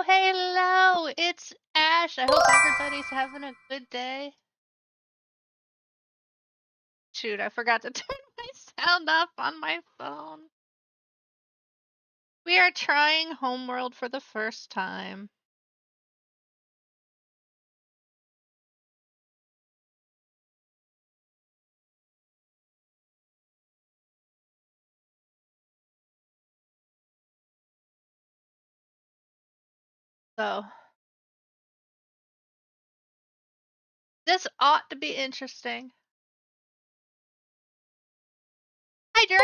Hello! It's Ash. I hope everybody's having a good day. Shoot, I forgot to turn my sound up on my phone. We are trying Homeworld for the first time. So, this ought to be interesting. Hi, Drake!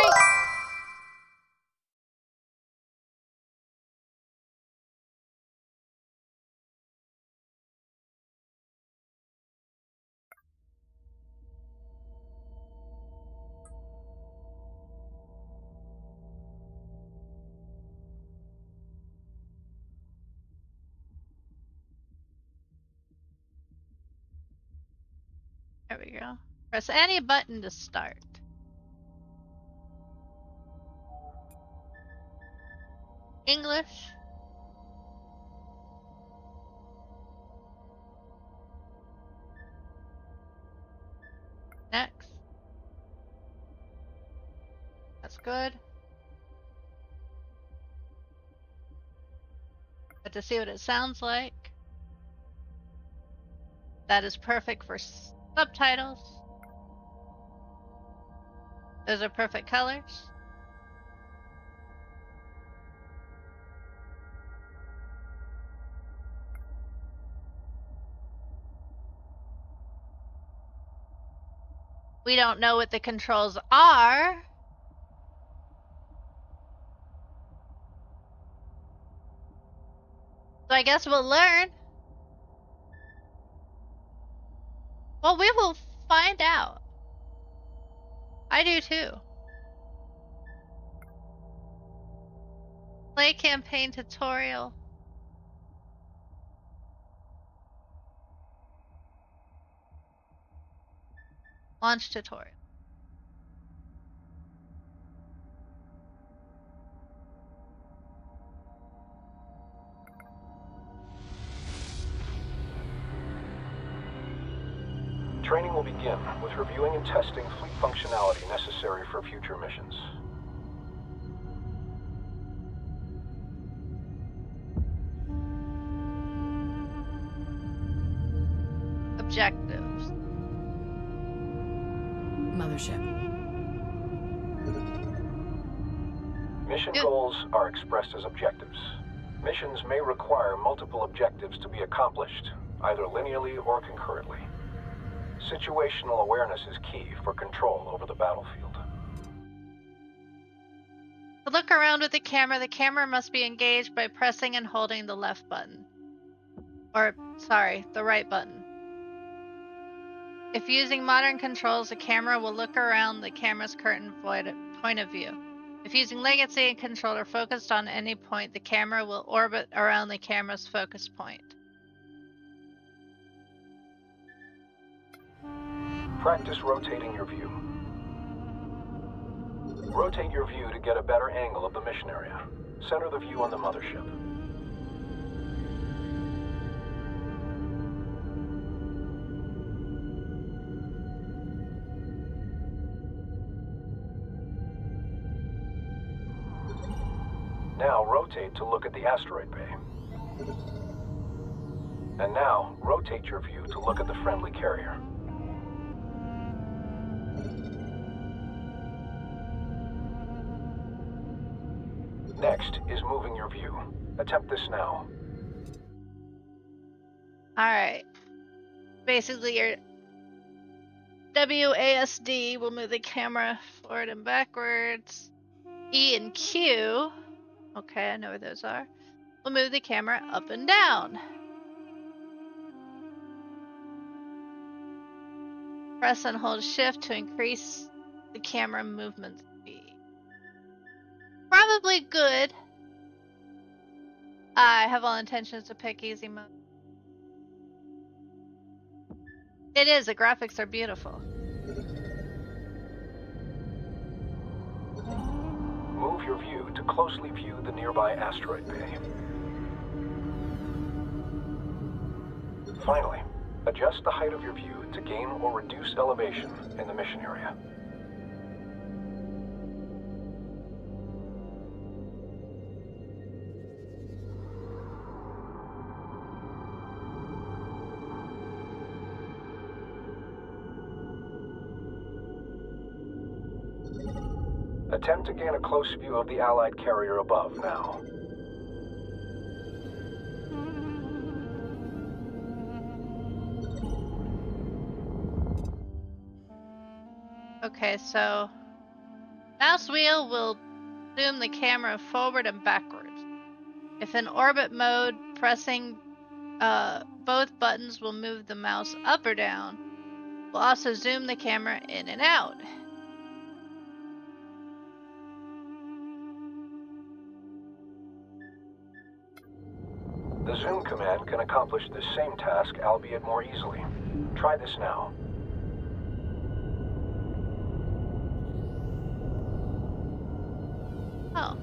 There we go. Press any button to start. English. Next. That's good. Get to see what it sounds like. That is perfect for subtitles. Those are perfect colors. We don't know what the controls are. So I guess we'll learn. Well, we will find out. I do too. Play campaign tutorial. Launch tutorial. Training will begin with reviewing and testing fleet functionality necessary for future missions. Objectives. Mothership. Mission goals are expressed as objectives. Missions may require multiple objectives to be accomplished, either linearly or concurrently. Situational awareness is key for control over the battlefield. To look around with the camera must be engaged by pressing and holding the left button. Or, sorry, the right button. If using modern controls, the camera will look around the camera's current point of view. If using legacy controller focused on any point, the camera will orbit around the camera's focus point. Practice rotating your view. Rotate your view to get a better angle of the mission area. Center the view on the mothership. Now rotate to look at the asteroid bay. And now rotate your view to look at the friendly carrier. Next is moving your view. Attempt this now. Alright. Basically, your WASD will move the camera forward and backwards. E and Q, okay, I know where those are, will move the camera up and down. Press and hold shift to increase the camera movement speed. Probably good. I have all intentions to pick easy mode. It is, the graphics are beautiful. Move your view to closely view the nearby asteroid bay. Finally, adjust the height of your view to gain or reduce elevation in the mission area. Attempt to gain a close view of the Allied carrier above now. Okay, so mouse wheel will zoom the camera forward and backwards. If in orbit mode, pressing both buttons will move the mouse up or down. We'll also zoom the camera in and out. The zoom command can accomplish this same task, albeit more easily. Try this now. Oh.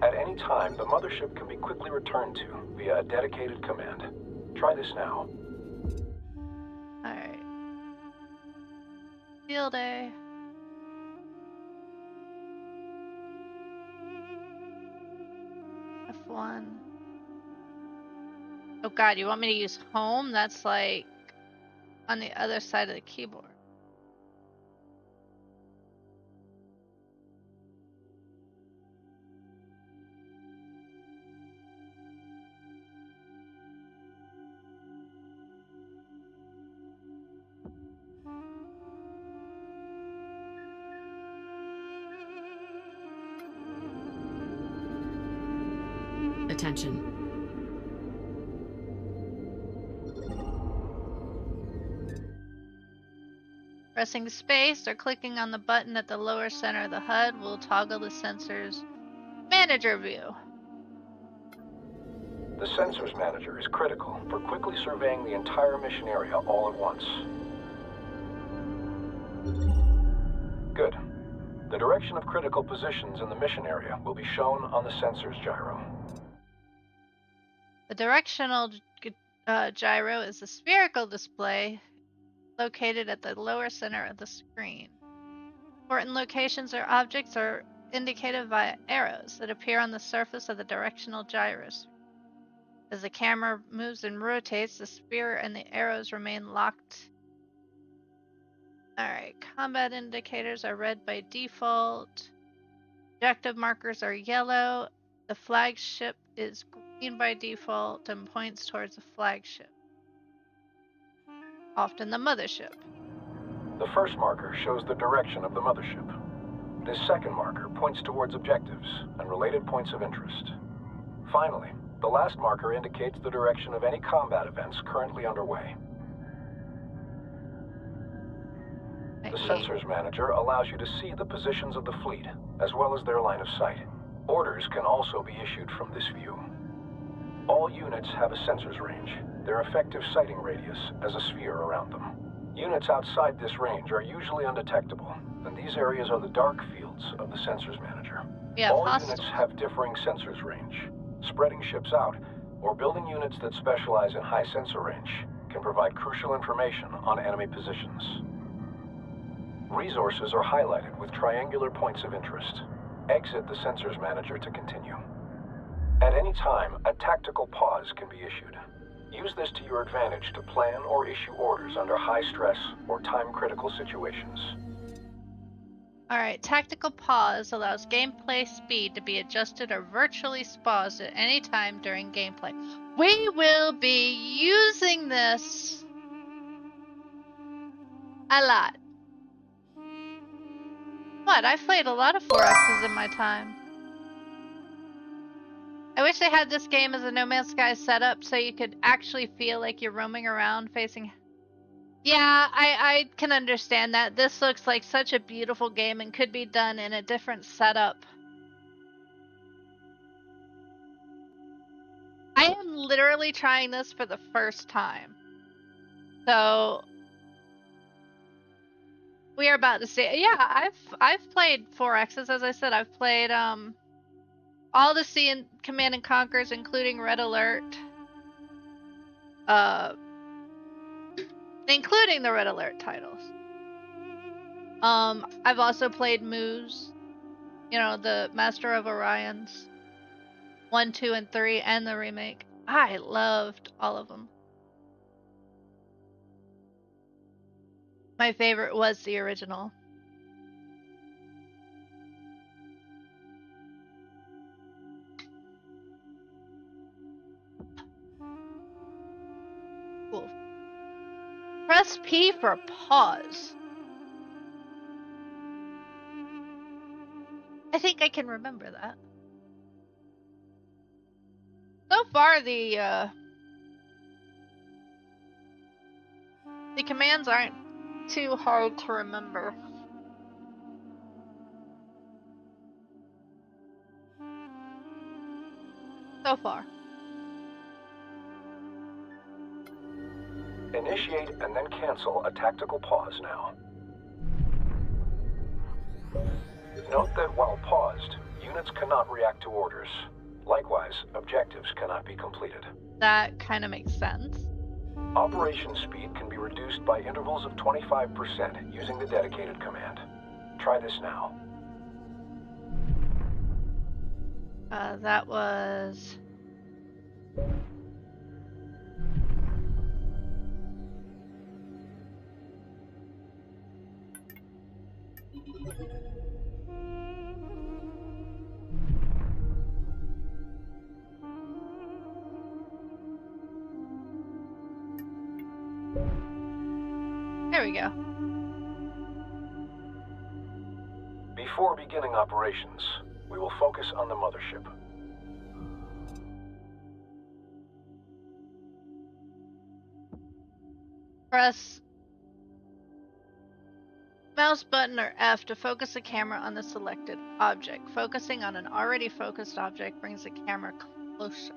At any time, the mothership can be quickly returned to via a dedicated command. Try this now. Alright. Field day. F1. Oh god, you want me to use home? That's like on the other side of the keyboard. Attention. Pressing space or clicking on the button at the lower center of the HUD will toggle the sensor's manager view. The Sensors Manager is critical for quickly surveying the entire mission area all at once. Good. The direction of critical positions in the mission area will be shown on the Sensors gyro. The directional gyro is a spherical display located at the lower center of the screen. Important locations or objects are indicated via arrows that appear on the surface of the directional gyros. As the camera moves and rotates, the sphere and the arrows remain locked. Alright, combat indicators are red by default. Objective markers are yellow. The flagship is green by default and points towards the flagship, often the mothership. The first marker shows the direction of the mothership. This second marker points towards objectives and related points of interest. Finally, the last marker indicates the direction of any combat events currently underway. The Sensors Manager allows you to see the positions of the fleet, as well as their line of sight. Orders can also be issued from this view. All units have a sensors range, their effective sighting radius as a sphere around them. Units outside this range are usually undetectable, and these areas are the dark fields of the Sensors Manager. All units have differing sensors range. Spreading ships out, or building units that specialize in high sensor range, can provide crucial information on enemy positions. Resources are highlighted with triangular points of interest. Exit the Sensors Manager to continue. At any time, a tactical pause can be issued. Use this to your advantage to plan or issue orders under high stress or time-critical situations. Alright, tactical pause allows gameplay speed to be adjusted or virtually paused at any time during gameplay. We will be using this a lot. What? I've played a lot of 4Xs in my time. I wish they had this game as a No Man's Sky setup so you could actually feel like you're roaming around facing... Yeah, I can understand that. This looks like such a beautiful game and could be done in a different setup. I am literally trying this for the first time. So we are about to see. Yeah, I've played 4Xs, as I said. I've played all the C and Command and Conquers, including Red Alert. Including the Red Alert titles. I've also played Moose, you know, the Master of Orions, 1, 2, and 3, and the remake. I loved all of them. My favorite was the original. Cool. Press P for pause. I think I can remember that. So far, the commands aren't too hard to remember. So far. Initiate and then cancel a tactical pause now. Note that while paused, units cannot react to orders. Likewise, objectives cannot be completed. That kind of makes sense. Operation speed can be reduced by intervals of 25% using the dedicated command. Try this now. That was... There we go. Before beginning operations, we will focus on the mothership. Press mouse button or F to focus the camera on the selected object. Focusing on an already focused object brings the camera closer.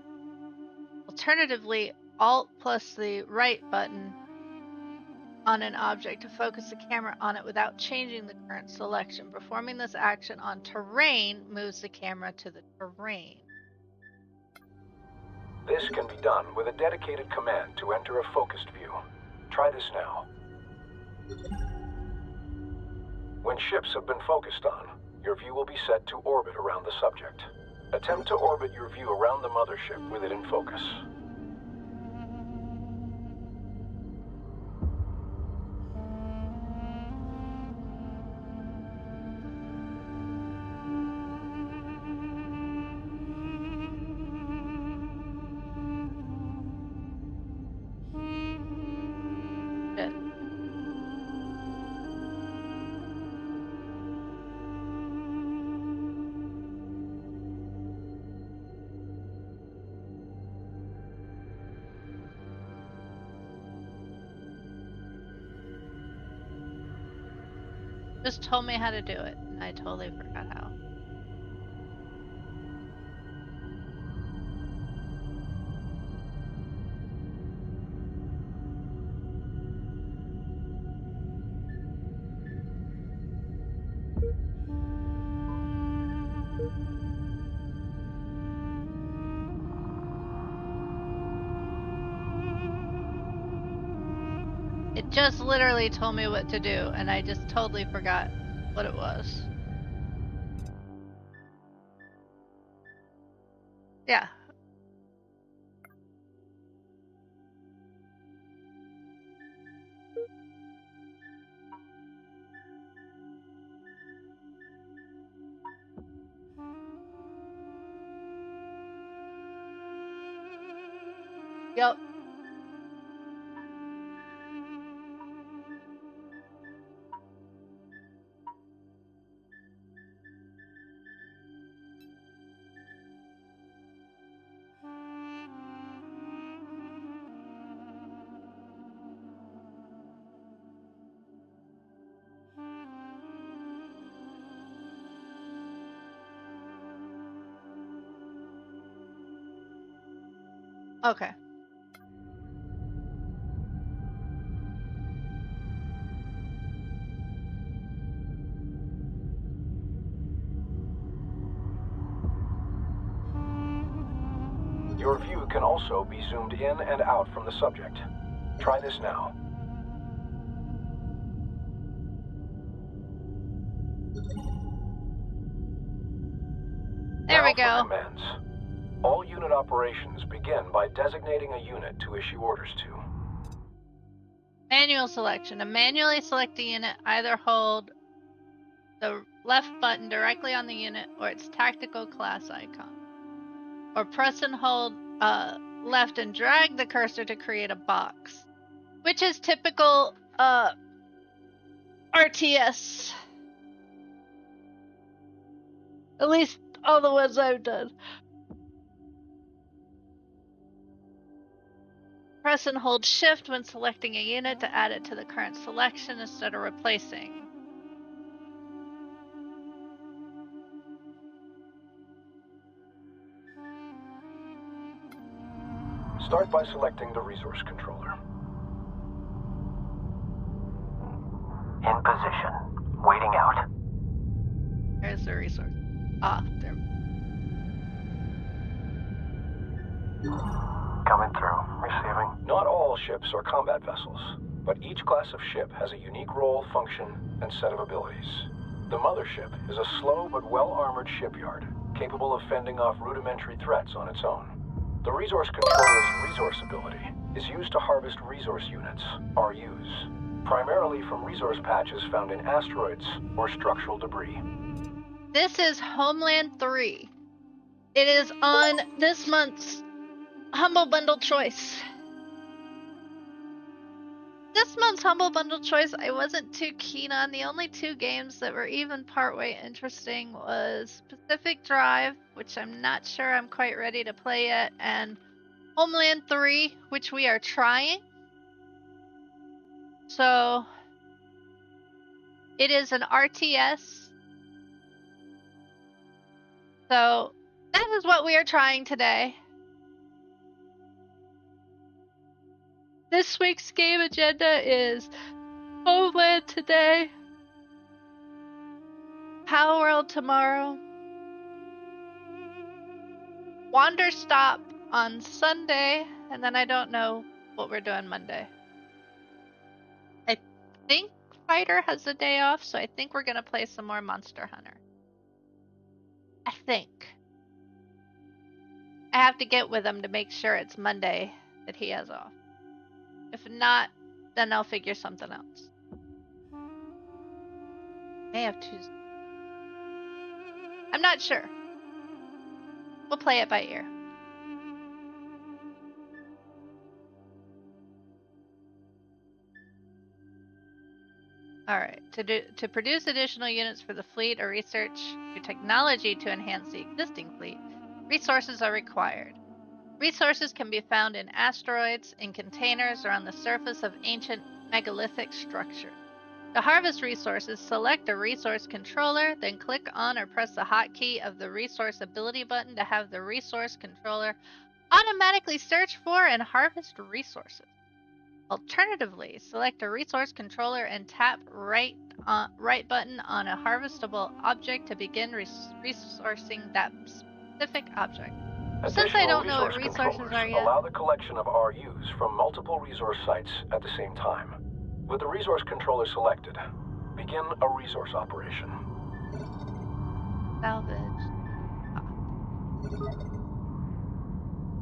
Alternatively, Alt plus the right button on an object to focus the camera on it without changing the current selection. Performing this action on terrain moves the camera to the terrain. This can be done with a dedicated command to enter a focused view. Try this now. When ships have been focused on, your view will be set to orbit around the subject. Attempt to orbit your view around the mothership with it in focus. Just told me how to do it, and I totally forgot how. It just literally told me what to do, and I just totally forgot what it was. Yeah. Yep. Okay. Your view can also be zoomed in and out from the subject. Try this now. There Now we go. for commands. All unit operations begin by designating a unit to issue orders to. Manual selection. To manually select a unit, either hold the left button directly on the unit or its tactical class icon. Or press and hold left and drag the cursor to create a box. Which is typical RTS. At least all the ones I've done. Press and hold shift when selecting a unit to add it to the current selection instead of replacing. Start by selecting the resource controller. In position. Waiting out. There's the resource. Ah, there. Coming through. Receiving. Not all ships are combat vessels, but each class of ship has a unique role, function, and set of abilities. The mothership is a slow but well-armored shipyard, capable of fending off rudimentary threats on its own. The resource controller's resource ability is used to harvest resource units, RUs, primarily from resource patches found in asteroids or structural debris. This is Homeland 3. It is on this month's Humble Bundle Choice. This month's Humble Bundle Choice I wasn't too keen on. The only two games that were even partway interesting was Pacific Drive, which I'm not sure I'm quite ready to play yet, and Homeland 3, which we are trying. So, it is an RTS. So, that is what we are trying today. This week's game agenda is Homeland today, Homeworld tomorrow, Wander Stop on Sunday, and then I don't know what we're doing Monday. I think Fighter has the day off, so I think we're going to play some more Monster Hunter. I think. I have to get with him to make sure it's Monday that he has off. If not, then I'll figure something else. May have Tuesday. I'm not sure. We'll play it by ear. Alright, to produce additional units for the fleet or research new technology to enhance the existing fleet, resources are required. Resources can be found in asteroids, in containers, or on the surface of ancient megalithic structures. To harvest resources, select a resource controller, then click on or press the hotkey of the resource ability button to have the resource controller automatically search for and harvest resources. Alternatively, select a resource controller and tap right button on a harvestable object to begin resourcing that specific object. Since I don't know what resources are yet, allow the collection of RUs from multiple resource sites at the same time. With the resource controller selected, begin a resource operation. salvage.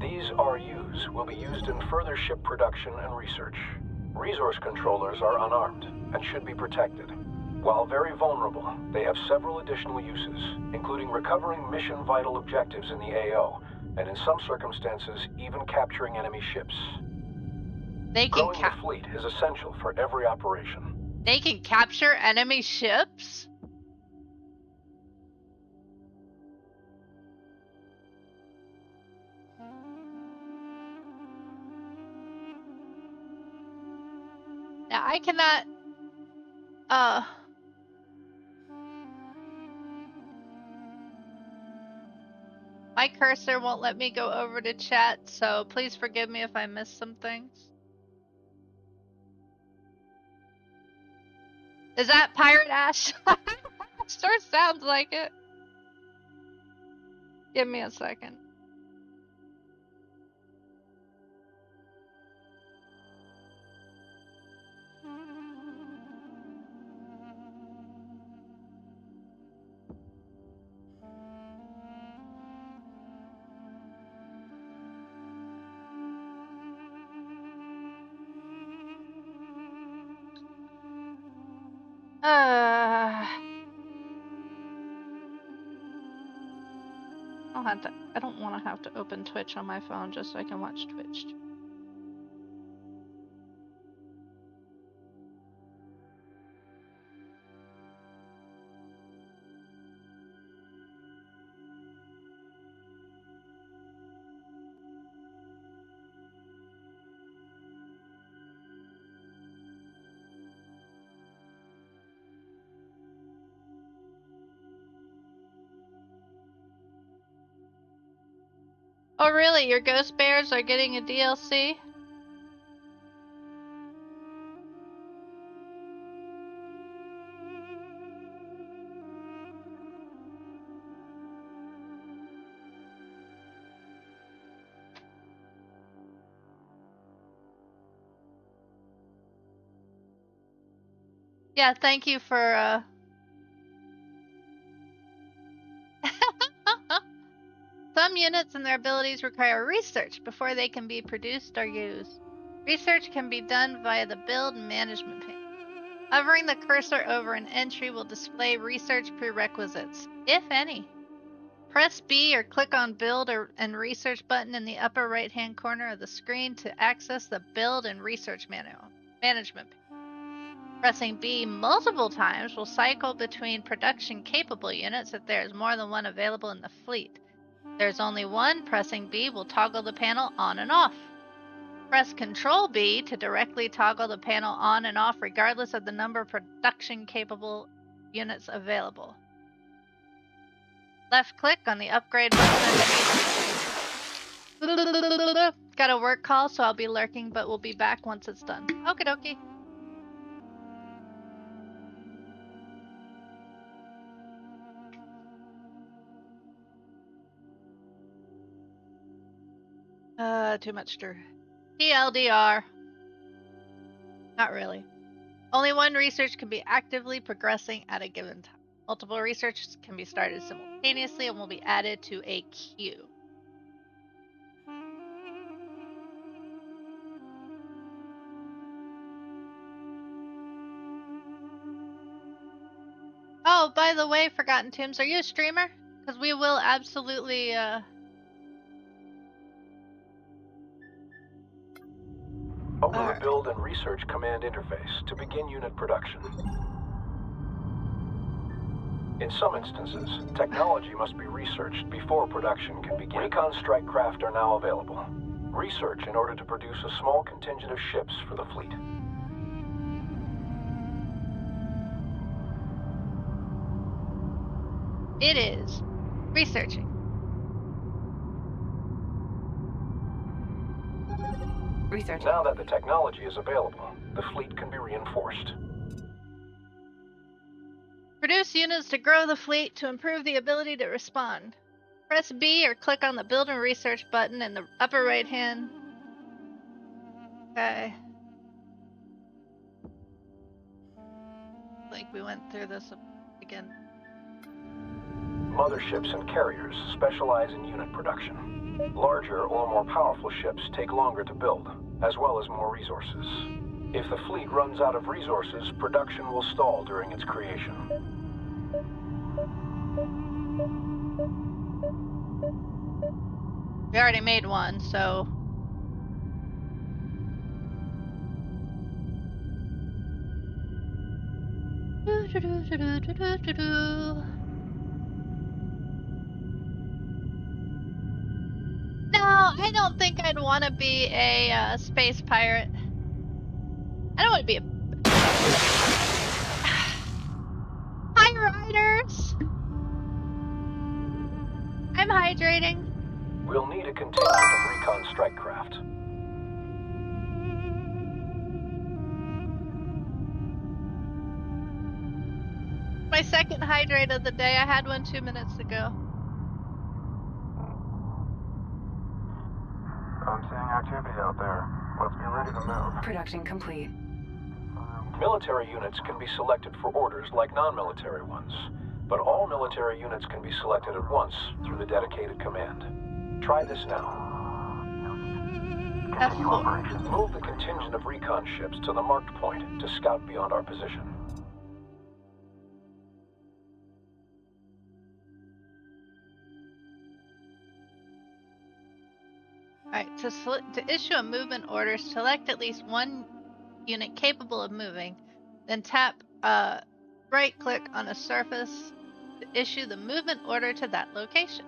These RUs will be used in further ship production and research. Resource controllers are unarmed and should be protected. While very vulnerable, they have several additional uses, including recovering mission-vital objectives in the AO, and in some circumstances, even capturing enemy ships. Growing the fleet is essential for every operation. They can capture enemy ships? Now I cannot my cursor won't let me go over to chat, so please forgive me if I miss some things. Is that Pirate Ash? Sure sounds like it. Give me a second. I don't want to have to open Twitch on my phone just so I can watch Twitch. Oh really? Your ghost bears are getting a DLC? Yeah, thank you for Some units and their abilities require research before they can be produced or used. Research can be done via the build management pane. Hovering the cursor over an entry will display research prerequisites, if any. Press B or click on Build and Research button in the upper right-hand corner of the screen to access the Build and Research management pane. Pressing B multiple times will cycle between production-capable units if there is more than one available in the fleet. If there's only one, pressing B will toggle the panel on and off. Press Ctrl B to directly toggle the panel on and off regardless of the number of production-capable units available. Left click on the upgrade button underneath. Got a work call, so I'll be lurking, but we'll be back once it's done. Okie dokie. Too much stir. TLDR. Not really. Only one research can be actively progressing at a given time. Multiple researches can be started simultaneously and will be added to a queue. Oh, by the way, Forgotten Tombs, are you a streamer? Because we will absolutely, Open the Build and Research command interface to begin unit production. In some instances, technology must be researched before production can begin. Recon strike craft are now available. Research in order to produce a small contingent of ships for the fleet. It is. Researching. Researching. Now that the technology is available, the fleet can be reinforced. Produce units to grow the fleet to improve the ability to respond. Press B or click on the Build and Research button in the upper right hand. Okay. Like we went through this again. Motherships and carriers specialize in unit production. Larger or more powerful ships take longer to build, as well as more resources. If the fleet runs out of resources, production will stall during its creation. We already made one, so... No, I don't think I'd want to be a space pirate. I don't want to be a... Hi, riders! I'm hydrating. We'll need a contingent of recon strike craft. My second hydrate of the day. I had one 2 minutes ago. I'm seeing activity out there. Let's be ready to move. Production complete. Military units can be selected for orders like non-military ones, but all military units can be selected at once through the dedicated command. Try this now. Continue operation. Move the contingent of recon ships to the marked point to scout beyond our position. Alright, to issue a movement order, select at least one unit capable of moving, then tap right-click on a surface to issue the movement order to that location.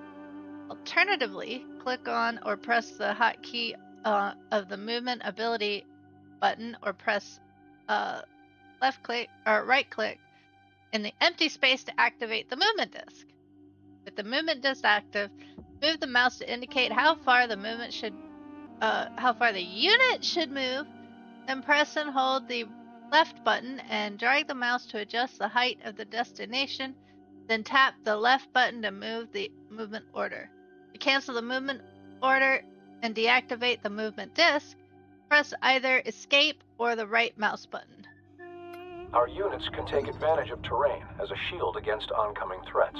Alternatively, click on or press the hotkey of the movement ability button, or press left-click or right-click in the empty space to activate the movement disc. With the movement disc active, move the mouse to indicate how far the unit should move. Then press and hold the left button and drag the mouse to adjust the height of the destination. Then tap the left button to move the movement order. To cancel the movement order and deactivate the movement disc, press either escape or the right mouse button. Our units can take advantage of terrain as a shield against oncoming threats.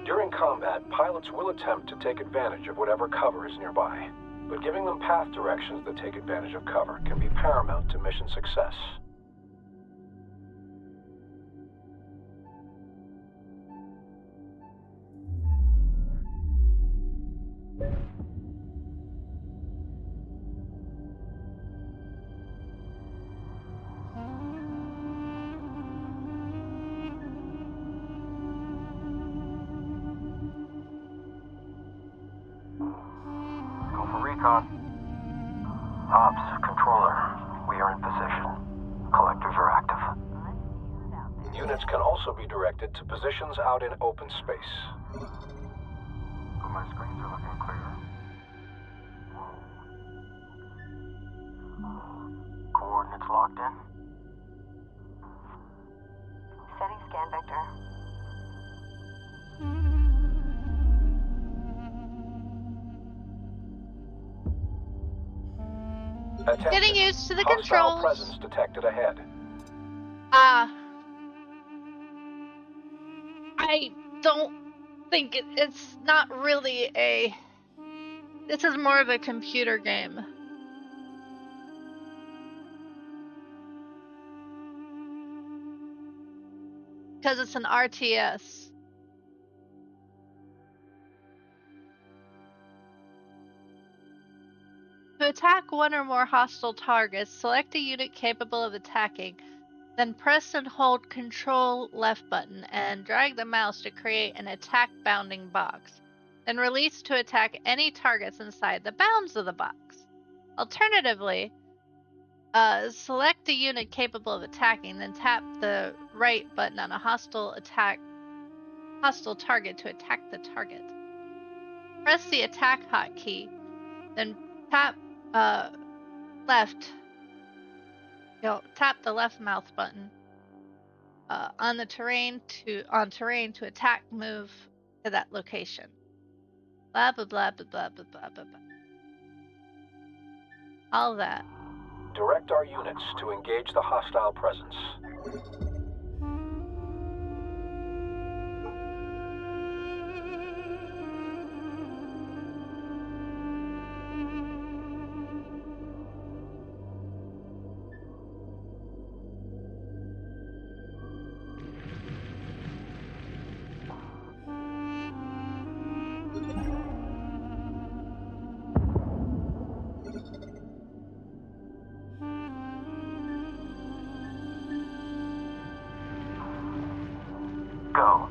During combat, pilots will attempt to take advantage of whatever cover is nearby, but giving them path directions that take advantage of cover can be paramount to mission success. Go for recon. Ops, controller. We are in position. Collectors are active. Units can also be directed to positions out in open space. But my screens are looking clear. Coordinates locked in. Setting scan vector. Attention. Getting used to the Hostile controls. presence detected ahead. I don't think it's not really a... This is more of a computer game. Because it's an RTS. To attack one or more hostile targets, select a unit capable of attacking, then press and hold Control left button and drag the mouse to create an attack bounding box. Then release to attack any targets inside the bounds of the box. Alternatively, select a unit capable of attacking, then tap the right button on a hostile target to attack the target. Press the attack hotkey, then tap left. Tap the left mouse button on terrain to attack move to that location. Blah blah blah blah blah blah blah blah. All that. Direct our units to engage the hostile presence. Go.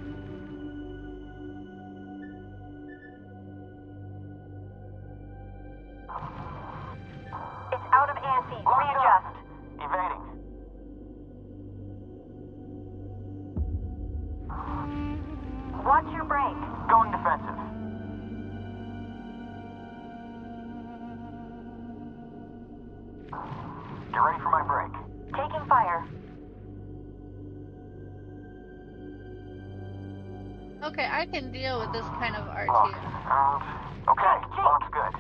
It's out of ante. Readjust. Evading. Watch your break. Going defensive. Get ready for my break. Taking fire. Okay, I can deal with this kind of Locked. RTS. Okay, lock's good.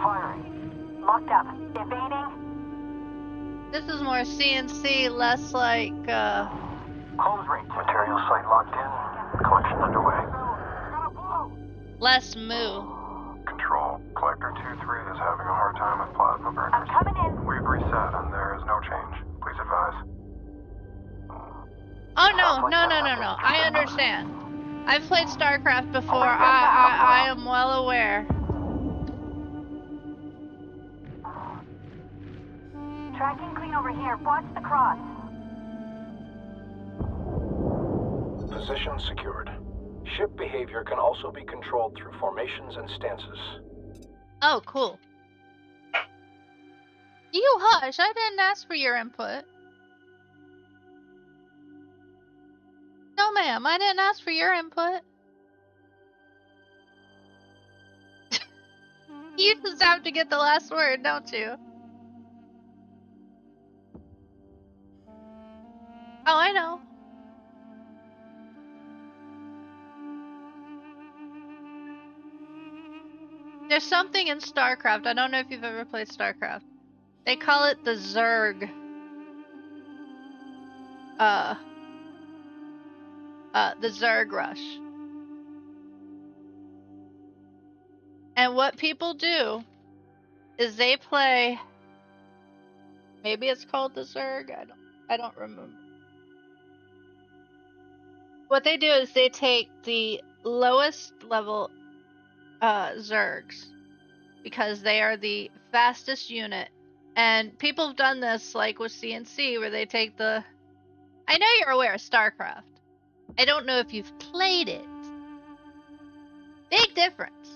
Firing. Locked up. Evading. This is more CNC, less like Close rate. Material site locked in. Collection underway. less moo. Control. Collector 2-3 is having a hard time with plasma I'm burners. coming in. We've reset and there is no change. Please advise. Oh no, No. I understand. I've played StarCraft before. I am well aware. Tracking clean over here. Watch the cross. Position secured. Ship behavior can also be controlled through formations and stances. Oh, cool. You hush. I didn't ask for your input. No, ma'am. I didn't ask for your input. You just have to get the last word, don't you? Oh, I know. There's something in StarCraft. I don't know if you've ever played StarCraft. They call it the Zerg. The Zerg Rush. And what people do is they play. Maybe it's called the Zerg. I don't remember. What they do is they take the lowest level Zergs because they are the fastest unit. And people have done this like with CNC where they take the. I know you're aware of StarCraft. I don't know if you've played it. Big difference.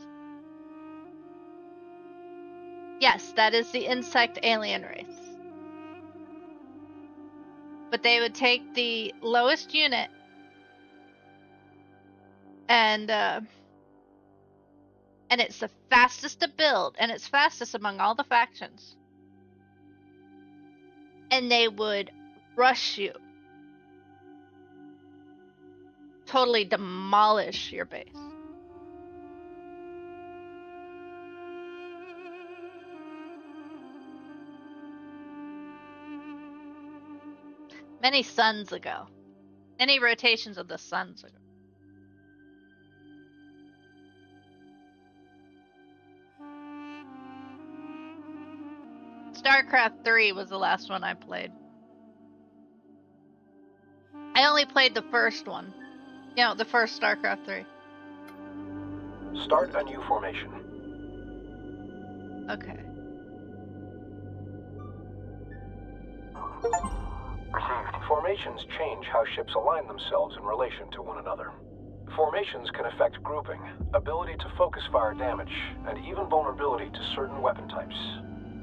Yes, that is the insect alien race. But they would take the lowest unit and it's the fastest to build, and it's fastest among all the factions. And they would rush you. Totally demolish your base. Many suns ago. Many rotations of the suns ago. StarCraft 3 was the last one I played. I only played the first one. You know, the first StarCraft 3. Start a new formation. Okay. Received. Formations change how ships align themselves in relation to one another. Formations can affect grouping, ability to focus fire damage, and even vulnerability to certain weapon types.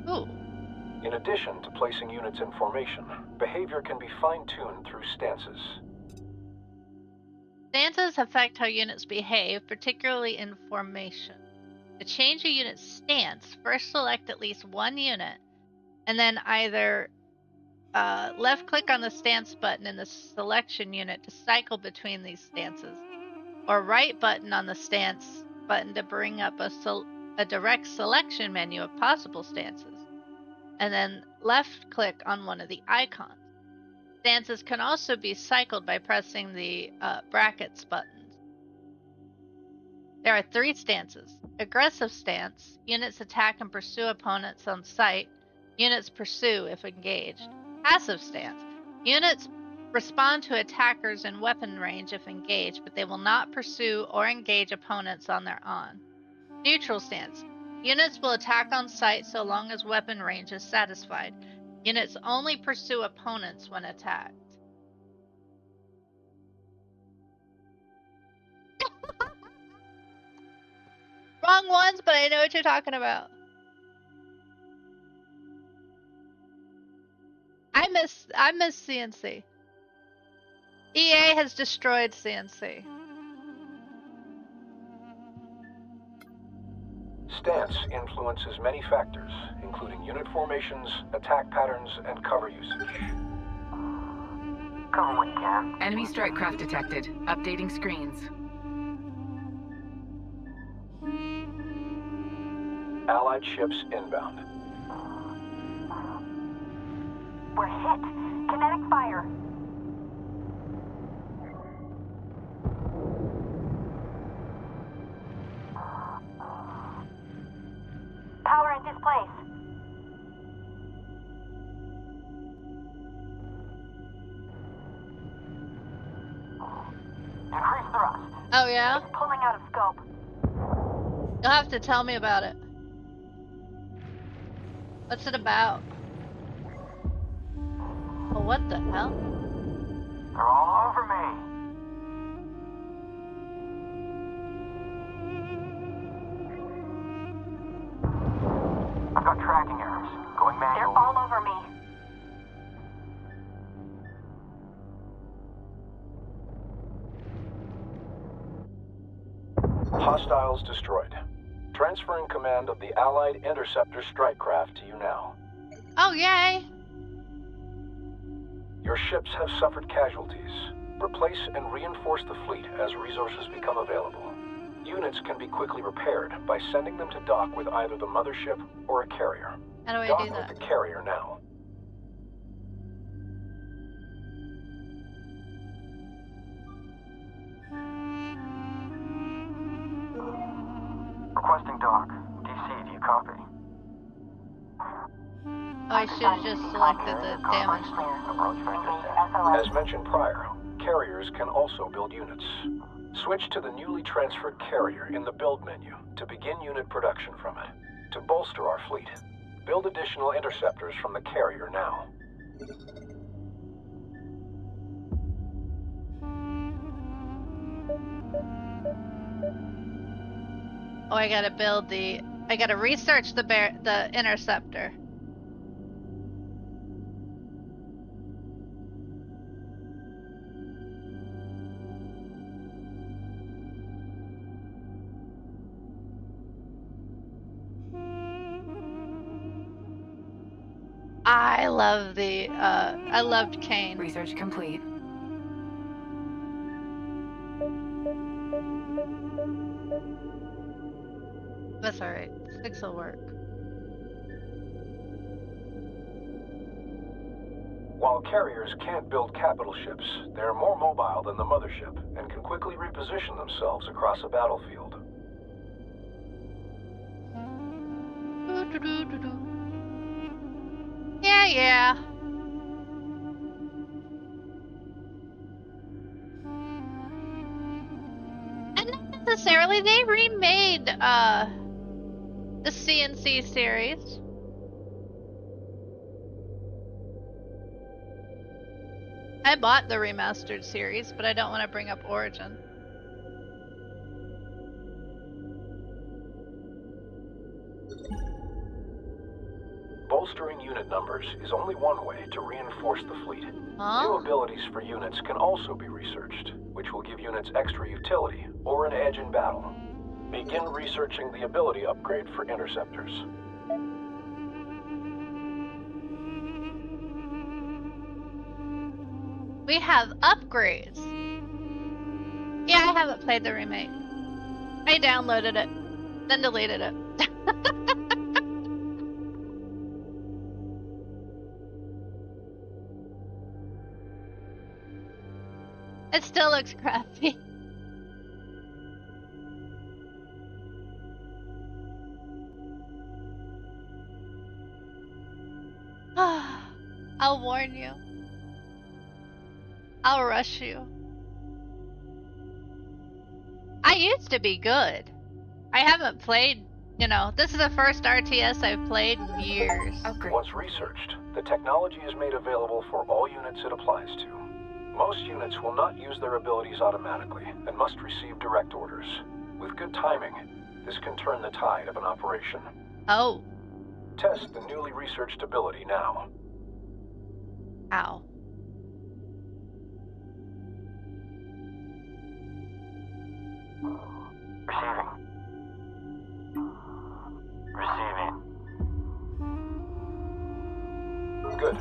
Ooh. In addition to placing units in formation, behavior can be fine-tuned through stances. Stances affect how units behave, particularly in formation. To change a unit's stance, first select at least one unit, and then either left-click on the stance button in the selection unit to cycle between these stances, or right button on the stance button to bring up a direct selection menu of possible stances, and then left-click on one of the icons. Stances can also be cycled by pressing the brackets buttons. There are 3 stances. Aggressive stance. Units attack and pursue opponents on sight. Units pursue if engaged. Passive stance. Units respond to attackers in weapon range if engaged, but they will not pursue or engage opponents on their own. Neutral stance. Units will attack on sight so long as weapon range is satisfied. Units only pursue opponents when attacked. Wrong ones, but I know what you're talking about. I miss CNC. EA has destroyed CNC. Stance influences many factors, including unit formations, attack patterns, and cover usage. Cover what you can. Enemy strike craft detected. Updating screens. Allied ships inbound. We're hit. Kinetic fire. Power in displace. Oh yeah? It's pulling out of scope. You'll have to tell me about it. What's it about? Oh, what the hell? They're all over me. I've got tracking errors. Going They're manual. all over me. Hostiles destroyed. Transferring command of the Allied Interceptor strike craft to you now. Oh, yay! Your ships have suffered casualties. Replace and reinforce the fleet as resources become available. Units can be quickly repaired by sending them to dock with either the mothership or a carrier. How do I Dock do that? with the carrier now. Requesting dock. DC, do you copy? Oh, I should have just selected the damage. Approach vector set. As mentioned prior, carriers can also build units. Switch to the newly transferred carrier in the build menu to begin unit production from it. To bolster our fleet, build additional interceptors from the carrier now. Oh, I gotta build the... I gotta research the interceptor. I love the, I loved Kane. Research complete. That's alright. 6 will work. While carriers can't build capital ships, they're more mobile than the mothership and can quickly reposition themselves across a battlefield. Yeah. And not necessarily, they remade, the CNC series. I bought the remastered series, but I don't want to bring up Origin. Bolstering unit numbers is only one way to reinforce the fleet. Huh? New abilities for units can also be researched, which will give units extra utility or an edge in battle. Begin researching the ability upgrade for interceptors. We have upgrades. Yeah, I haven't played the remake. I downloaded it, then deleted it. It still looks crappy. I'll warn you. I'll rush you. I used to be good. I haven't played, you know, this is the first RTS I've played in years. Upgrade. Once researched, the technology is made available for all units it applies to. Most units will not use their abilities automatically and must receive direct orders. With good timing, this can turn the tide of an operation. Oh. Test the newly researched ability now. Ow. Receiving. Good.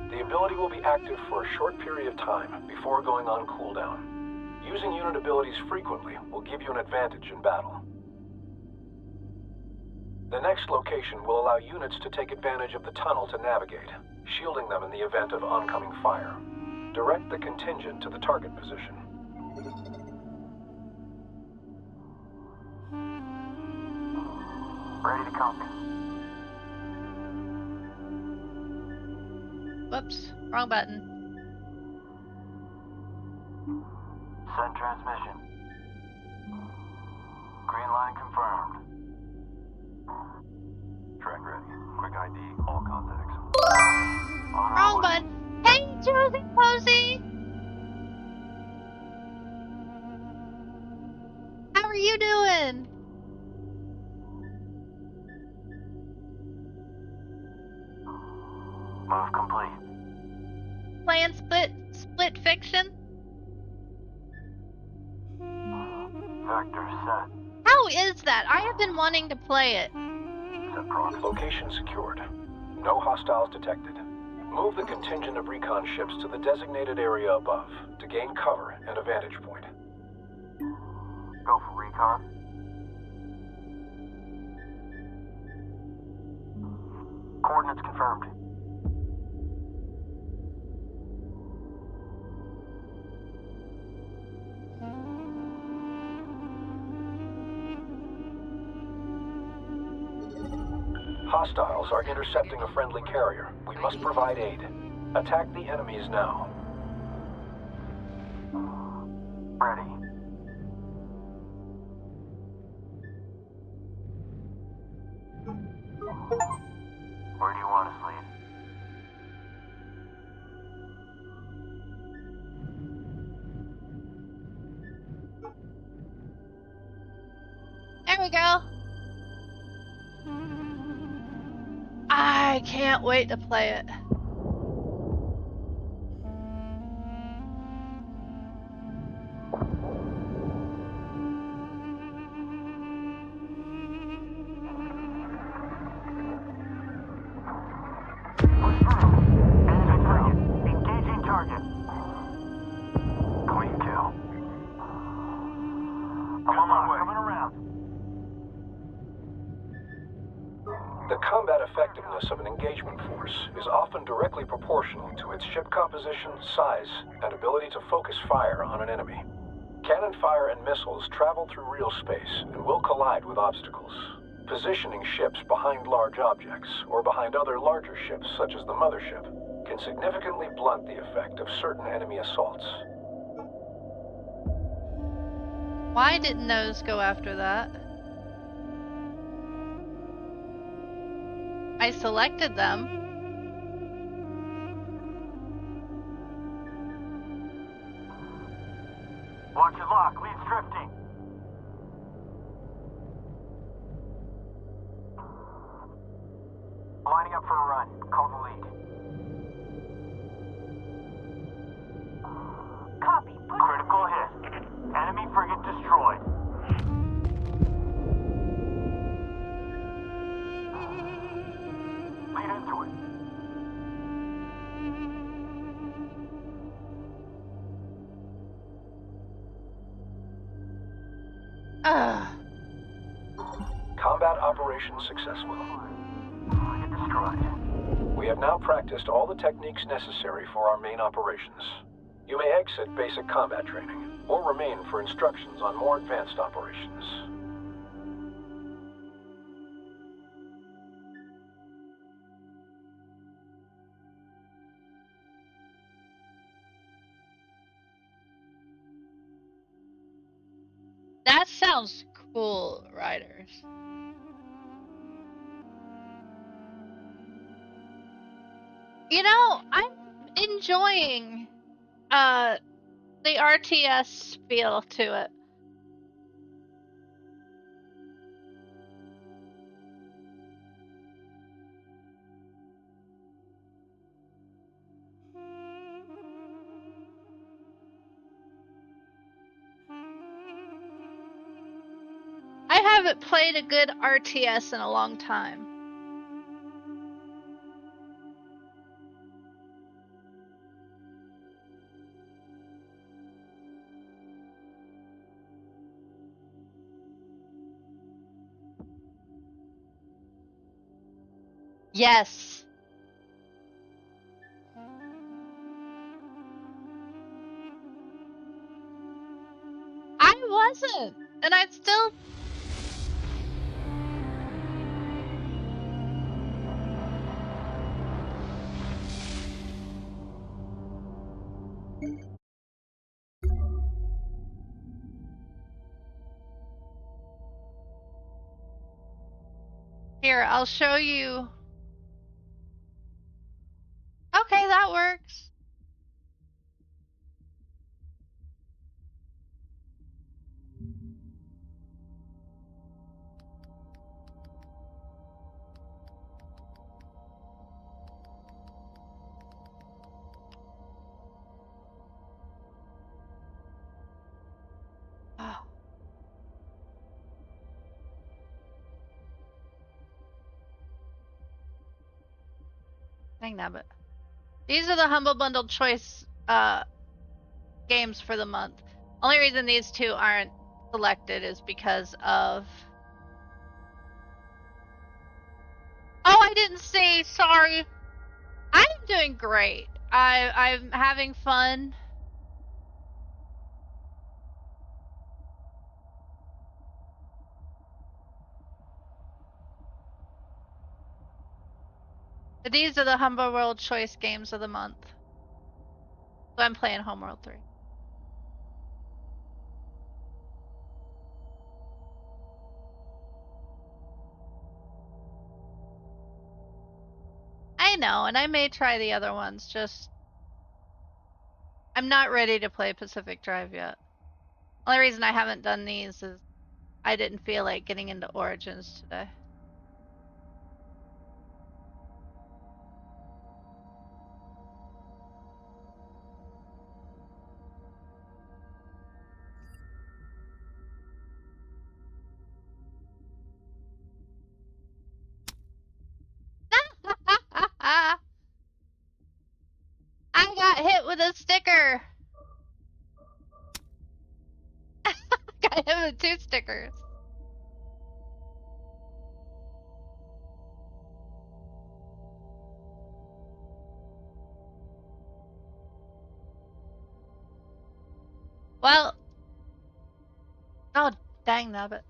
The ability will be active for a short period of time before going on cooldown. Using unit abilities frequently will give you an advantage in battle. The next location will allow units to take advantage of the tunnel to navigate, shielding them in the event of oncoming fire. Direct the contingent to the target position. Ready to copy. Whoops. Wrong button. Send transmission. Green line confirmed. Track ready. Quick ID, all contacts. On our Wrong way. button. Hey, Josie Posey! How are you doing? Move complete. Playing split fiction? Vector set. How is that? I have been wanting to play it. Set proxy. Location secured. No hostiles detected. Move the contingent of recon ships to the designated area above to gain cover and a vantage point. Go for recon. Coordinates confirmed. Hostiles are intercepting a friendly carrier. We must provide aid. Attack the enemies now. Ready. Where do you want us, lead? There we go. I can't wait to play it. Push through. Enemy target. Engaging target. Clean kill. I'm on my way. Coming around. The combat effectiveness of an engagement force is often directly proportional to its ship composition, size, and ability to focus fire on an enemy. Cannon fire and missiles travel through real space and will collide with obstacles. Positioning ships behind large objects or behind other larger ships, such as the mothership, can significantly blunt the effect of certain enemy assaults. Why didn't those go after that? I selected them. Watch your lock. Lead's drifting. Lining up for a run. Call the lead. Copy. Push. Critical hit. Enemy frigate destroyed. Lead into it. Ugh. Combat operation successful. Frigate destroyed. We have now practiced all the techniques necessary for our main operations. You may exit basic combat training, or remain for instructions on more advanced operations. That sounds cool, Riders. You know, I'm enjoying the RTS feel to it. I haven't played a good RTS in a long time. Yes. I wasn't, and I'd still. Here, I'll show you. Okay, that works. Oh. Dang nabbit. These are the Humble Bundle Choice games for the month. Only reason these two aren't selected is because of... Oh, I didn't see. Sorry. I'm doing great. I'm having fun. These are the Humble World Choice games of the month. So I'm playing Homeworld 3. I know, and I may try the other ones, just... I'm not ready to play Pacific Drive yet. Only reason I haven't done these is I didn't feel like getting into Origins today. I got hit with a sticker. Got hit with 2 stickers. Well, oh dang nabbit.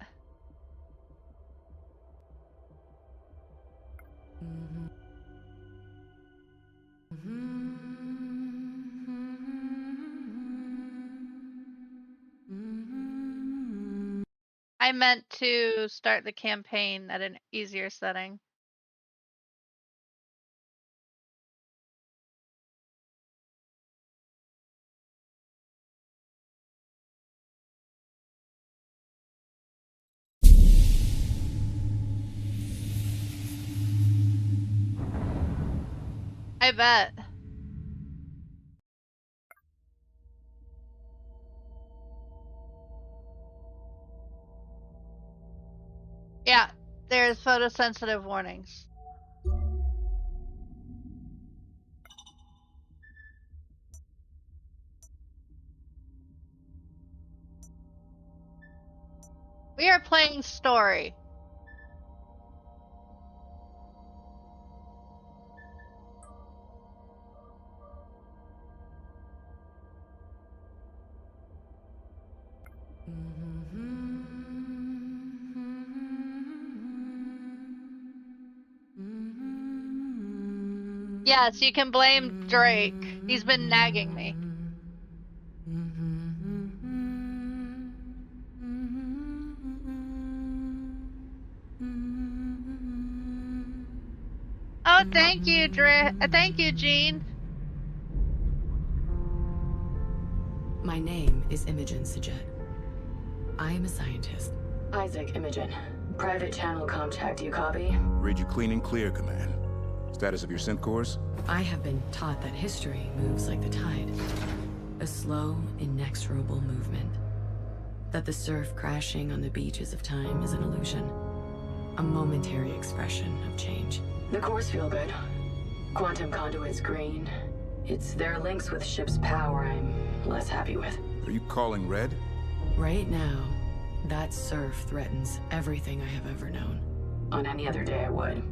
I meant to start the campaign at an easier setting. I bet. Yeah, there's photosensitive warnings. We are playing story. Yes, you can blame Drake. He's been nagging me. Oh, thank you, Drake. Thank you, Jean. My name is Imogen Sajet. I am a scientist. Isaac Imogen. Private channel contact, you copy? Read you clean and clear, Command. Status of your synth cores? I have been taught that history moves like the tide. A slow, inexorable movement. That the surf crashing on the beaches of time is an illusion. A momentary expression of change. The cores feel good. Quantum conduit's green. It's their links with ship's power I'm less happy with. Are you calling red? Right now, that surf threatens everything I have ever known. On any other day, I would.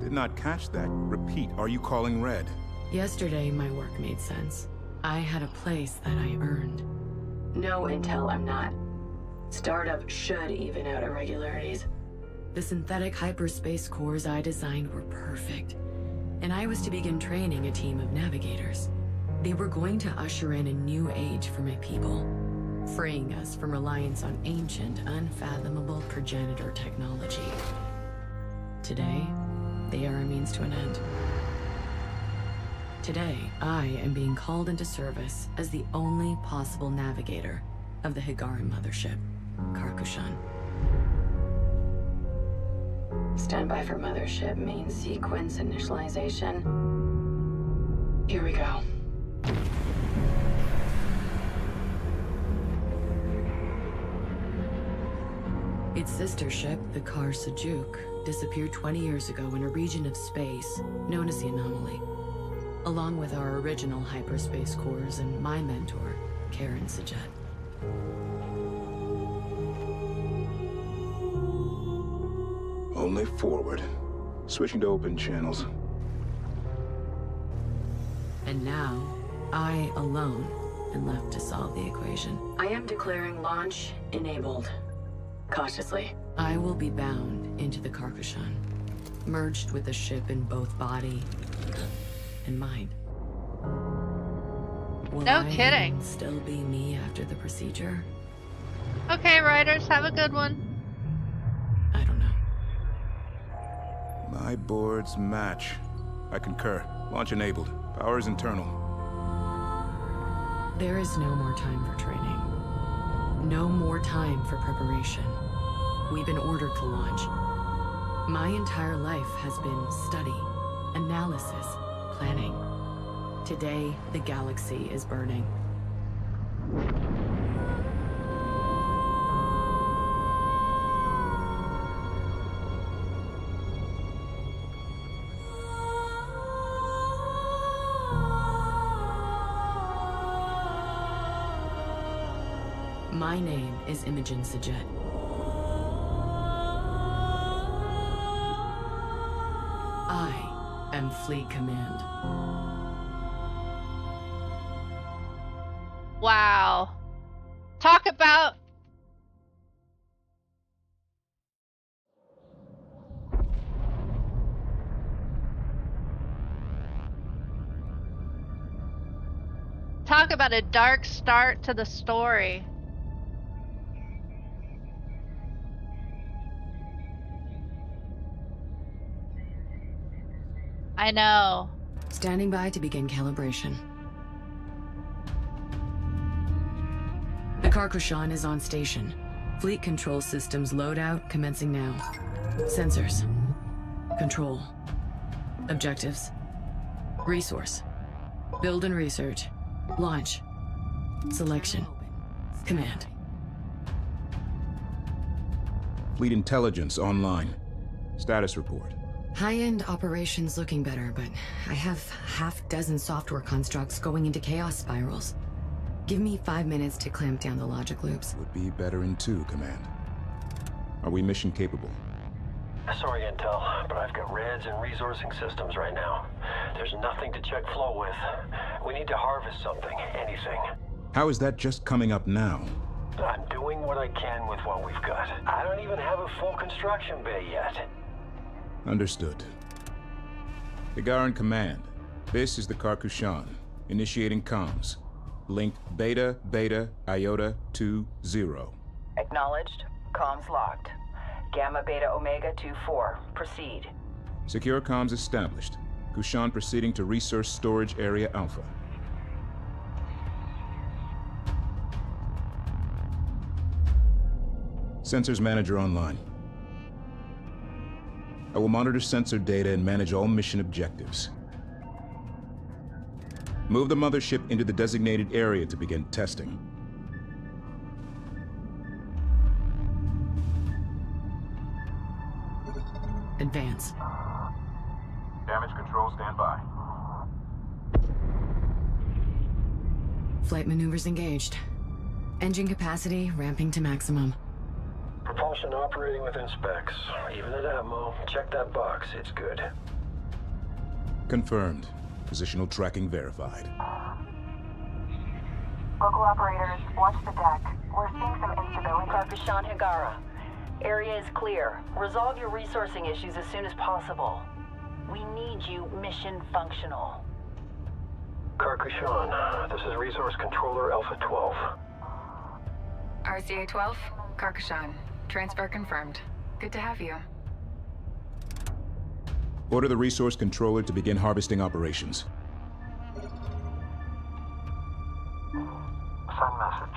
Did not catch that. Repeat, are you calling red? Yesterday, my work made sense. I had a place that I earned. No intel, I'm not. Startup should even out irregularities. The synthetic hyperspace cores I designed were perfect, and I was to begin training a team of navigators. They were going to usher in a new age for my people. freeing us from reliance on ancient, unfathomable progenitor technology. Today, they are a means to an end. Today, I am being called into service as the only possible navigator of the Higaran mothership, Karkushan. Standby for mothership main sequence initialization. Here we go. Its sister ship, the Kar Sajuk, disappeared 20 years ago in a region of space known as the Anomaly, along with our original hyperspace cores and my mentor, Karen Sajet. Only forward. Switching to open channels. And now, I alone am left to solve the equation. I am declaring launch enabled. Cautiously, I will be bound into the Karkushan, merged with the ship in both body and mind. Will No I kidding. still be me after the procedure? Okay, writers, have a good one. I don't know. My boards match. I concur. Launch enabled. Powers internal. There is no more time for training. No more time for preparation. We've been ordered to launch. My entire life has been study, analysis, planning. Today, the galaxy is burning. My name is Imogen Sajet. I am Fleet Command. Wow. Talk about... Talk about a dark start to the story. I know. Standing by to begin calibration. The Karkushan is on station. Fleet control systems loadout commencing now. Sensors. Control. Objectives. Resource. Build and research. Launch. Selection. Command. Fleet intelligence online. Status report. High-end operations looking better, but I have half-dozen software constructs going into chaos spirals. Give me 5 minutes to clamp down the logic loops. Would be better in 2, Command. Are we mission capable? Sorry, Intel, but I've got reds and resourcing systems right now. There's nothing to check flow with. We need to harvest something, anything. How is that just coming up now? I'm doing what I can with what we've got. I don't even have a full construction bay yet. Understood. Higaran Command, this is the Karkushan. Initiating comms. Link Beta Beta Iota 2-0. Acknowledged. Comms locked. Gamma Beta Omega 2-4. Proceed. Secure comms established. Kushan proceeding to Resource Storage Area Alpha. Sensors Manager online. I will monitor sensor data and manage all mission objectives. Move the mothership into the designated area to begin testing. Advance. Damage control, stand by. Flight maneuvers engaged. Engine capacity ramping to maximum. Propulsion operating within specs. Even at ammo, check that box, it's good. Confirmed. Positional tracking verified. Local operators, watch the deck. We're seeing some instability. Karkushan Higara. Area is clear. Resolve your resourcing issues as soon as possible. We need you mission functional. Karkushan, this is Resource Controller Alpha 12. RCA-12, Karkashan. Transfer confirmed. Good to have you. Order the resource controller to begin harvesting operations. Send message.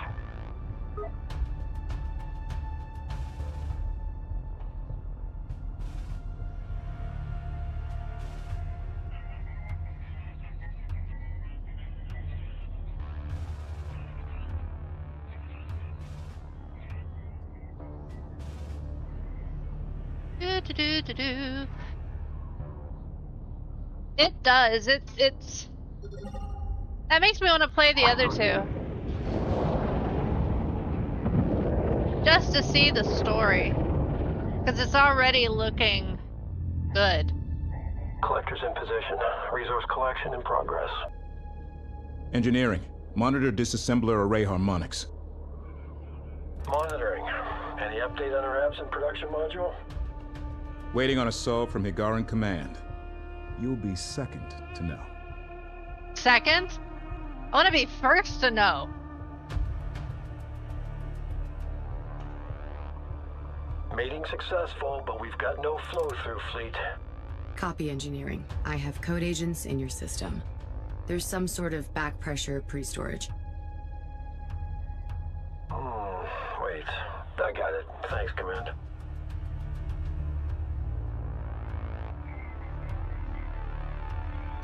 Do. It does. It's. That makes me want to play the other two. Just to see the story. Because it's already looking good. Collectors in position. Resource collection in progress. Engineering. Monitor disassembler array harmonics. Monitoring. Any update on our absent production module? Waiting on a solve from Higaran Command. You'll be second to know. Second? I want to be first to know. Mating successful, but we've got no flow-through fleet. Copy, engineering. I have code agents in your system. There's some sort of back pressure pre-storage. Wait. I got it. Thanks, Command.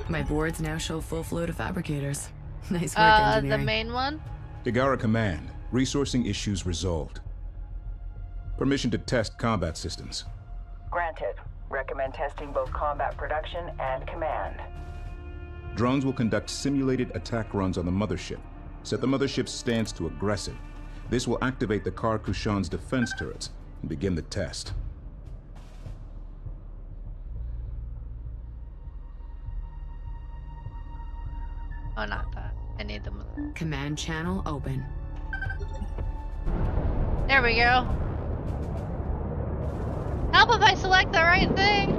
My boards now show full flow to fabricators. Nice work, engineering. The main one? Higara Command. Resourcing issues resolved. Permission to test combat systems. Granted. Recommend testing both combat production and command. Drones will conduct simulated attack runs on the mothership. Set the mothership's stance to aggressive. This will activate the Karkushan's defense turrets and begin the test. Oh, not that. I need them. Command channel open. There we go. Help if I select the right thing.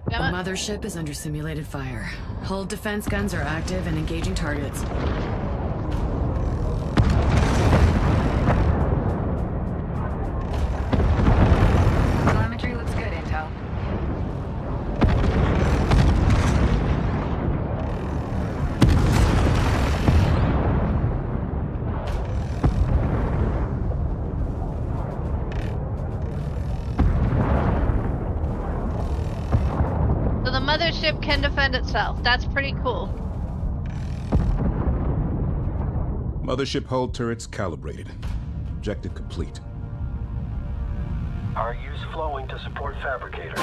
The mothership is under simulated fire. Hull defense guns are active and engaging targets. Telemetry looks good, Intel. So the mothership can defend itself. That's pretty cool. Mothership hull turrets calibrated. Objective complete. RU's flowing to support fabricators.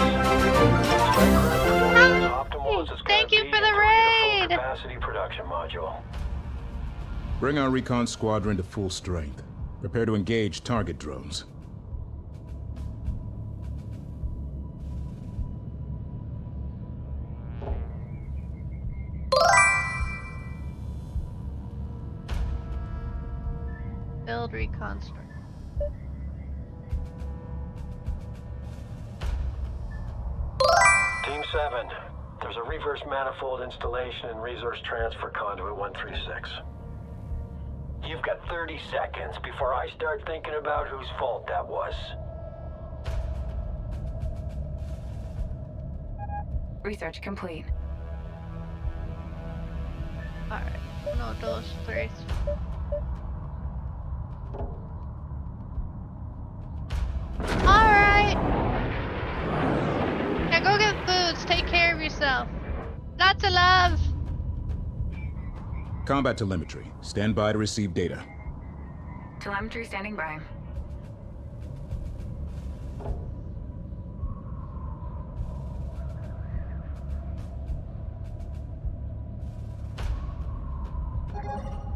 Thank you for the raid! Capacity production module. Bring our recon squadron to full strength. Prepare to engage target drones. Build reconstruct. Team 7, there's a reverse manifold installation and resource transfer conduit 136. You've got 30 seconds before I start thinking about whose fault that was. Research complete. Alright. No, those three. Alright! Now go get foods. Take care of yourself. Lots of love. Combat telemetry. Stand by to receive data. Telemetry standing by.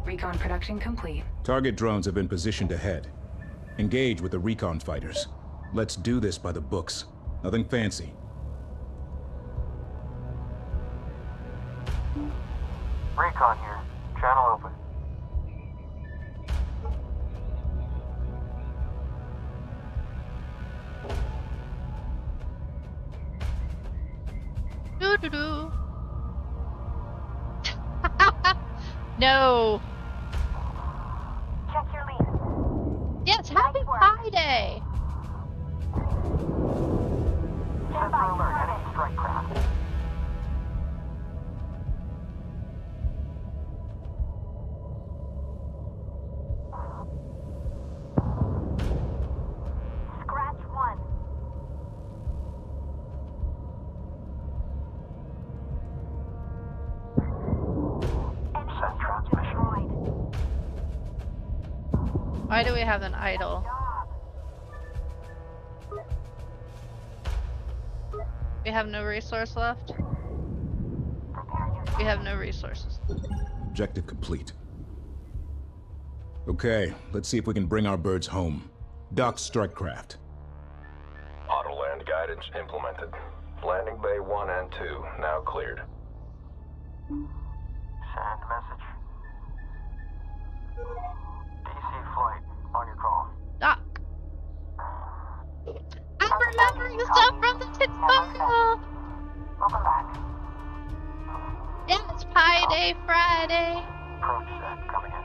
Recon production complete. Target drones have been positioned ahead. Engage with the recon fighters. Let's do this by the books. Nothing fancy. Recon here. Doo-doo-doo. No. Check your lead. Yes, happy Pi Day. Stand by alert. Heading strike craft. Scratch 1. Send transmission. Why do we have an idol? We have no resource left? We have no resources. Objective complete. Okay, let's see if we can bring our birds home. Dock strike craft. Auto land guidance implemented. Landing bay 1 and 2 now cleared. Send message. DC flight on your call. Doc. I'm remembering stuff from the tutorial. Welcome back. Yeah, it's Pi Day Friday. Approach set coming in.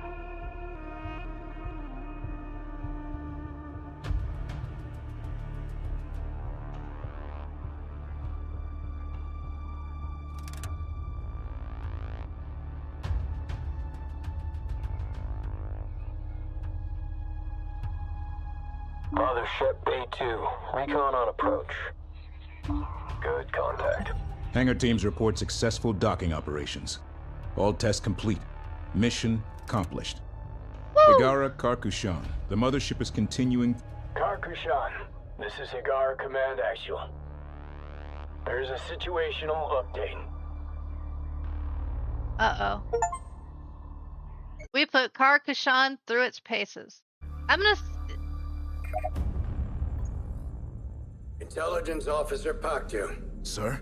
Mothership B2, recon on approach. Good contact. Hangar teams report successful docking operations. All tests complete. Mission accomplished. Higara Karkushan, the mothership is continuing. Karkushan, this is Higara Command Actual. There's a situational update. Uh-oh. We put Karkushan through its paces. I'm gonna... Intelligence Officer Paktu. Sir?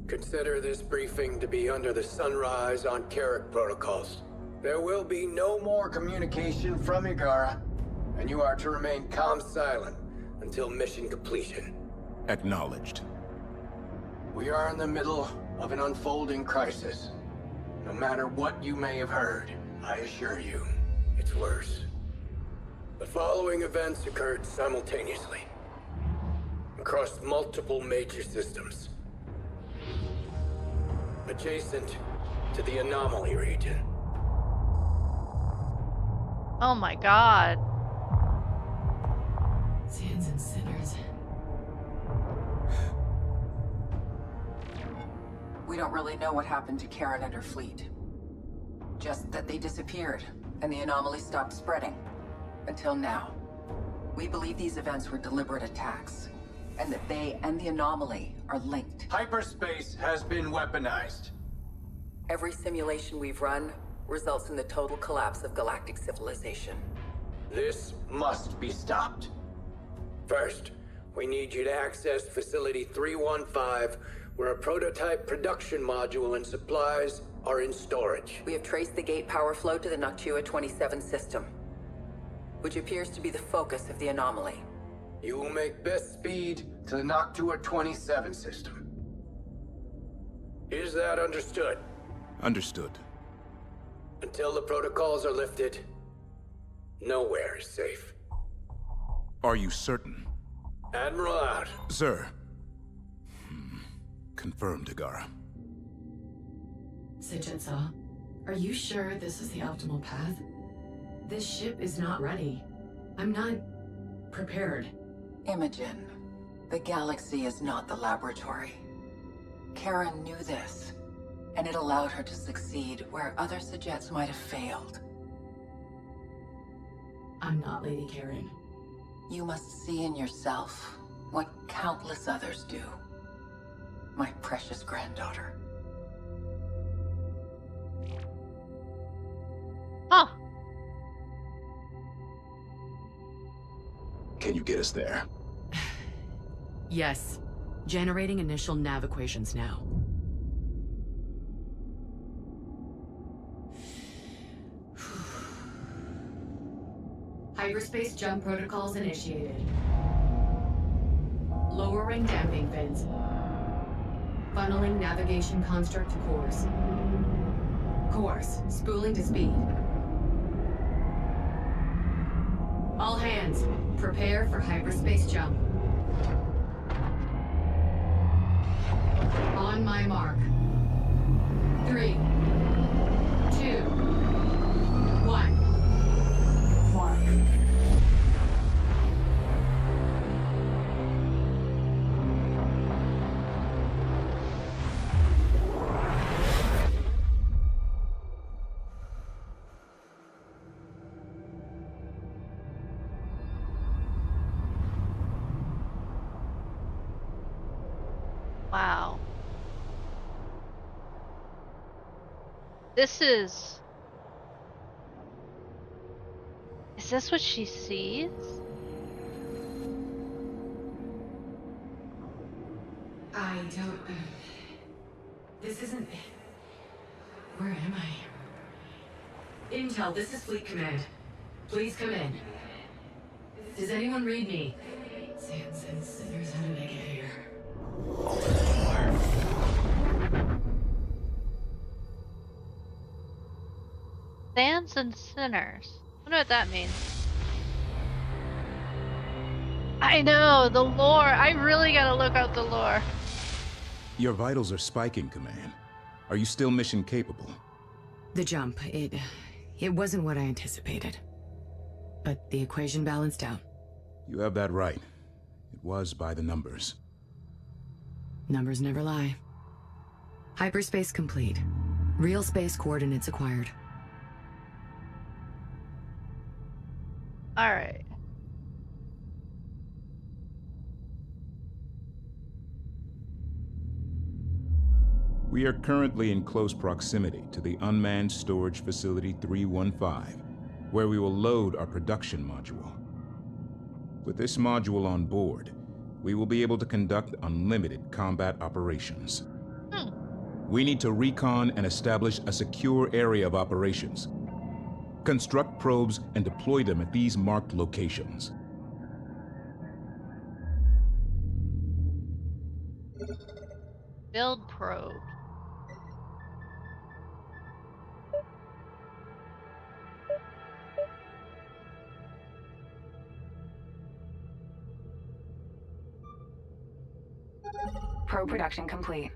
Consider this briefing to be under the Sunrise on Carrick protocols. There will be no more communication from Higara, and you are to remain calm silent until mission completion. Acknowledged. We are in the middle of an unfolding crisis. No matter what you may have heard, I assure you, it's worse. The following events occurred simultaneously, across multiple major systems, adjacent to the anomaly region. Oh my god. Sands and sinners. We don't really know what happened to Karen and her fleet. Just that they disappeared, and the anomaly stopped spreading. Until now. We believe these events were deliberate attacks, and that they and the anomaly are linked. Hyperspace has been weaponized. Every simulation we've run results in the total collapse of galactic civilization. This must be stopped. First, we need you to access Facility 315, where a prototype production module and supplies are in storage. We have traced the gate power flow to the Noctua 27 system, which appears to be the focus of the anomaly. You will make best speed to the Noctua 27 system. Is that understood? Understood. Until the protocols are lifted, nowhere is safe. Are you certain? Admiral out. Sir. Confirmed, Higara. Sejitsa, are you sure this is the optimal path? This ship is not ready. I'm not prepared. Imogen, the galaxy is not the laboratory. Karen knew this, and it allowed her to succeed where other Sejets might have failed. I'm not Lady Karen. You must see in yourself what countless others do. My precious granddaughter. Huh. Can you get us there? Yes. Generating initial nav equations now. Hyperspace jump protocols initiated. Lowering damping fins. Funneling navigation construct to course. Course, spooling to speed. All hands, prepare for hyperspace jump. On my mark. 3, 2, 1. Mark. Wow. This is... Is this what she sees? I don't... This isn't... Where am I? Intel, this is Fleet Command. Please come in. Does anyone read me? Sands and sinners, how did I get here? Open the door. Sands and sinners. I wonder what that means. I know, the lore. I really gotta look up the lore. Your vitals are spiking, Command. Are you still mission capable? The jump, it wasn't what I anticipated. But the equation balanced out. You have that right. It was by the numbers. Numbers never lie. Hyperspace complete. Real space coordinates acquired. Alright. We are currently in close proximity to the Unmanned Storage Facility 315, where we will load our production module. With this module on board, we will be able to conduct unlimited combat operations. We need to recon and establish a secure area of operations. Construct probes and deploy them at these marked locations. Build probe. Probe production complete.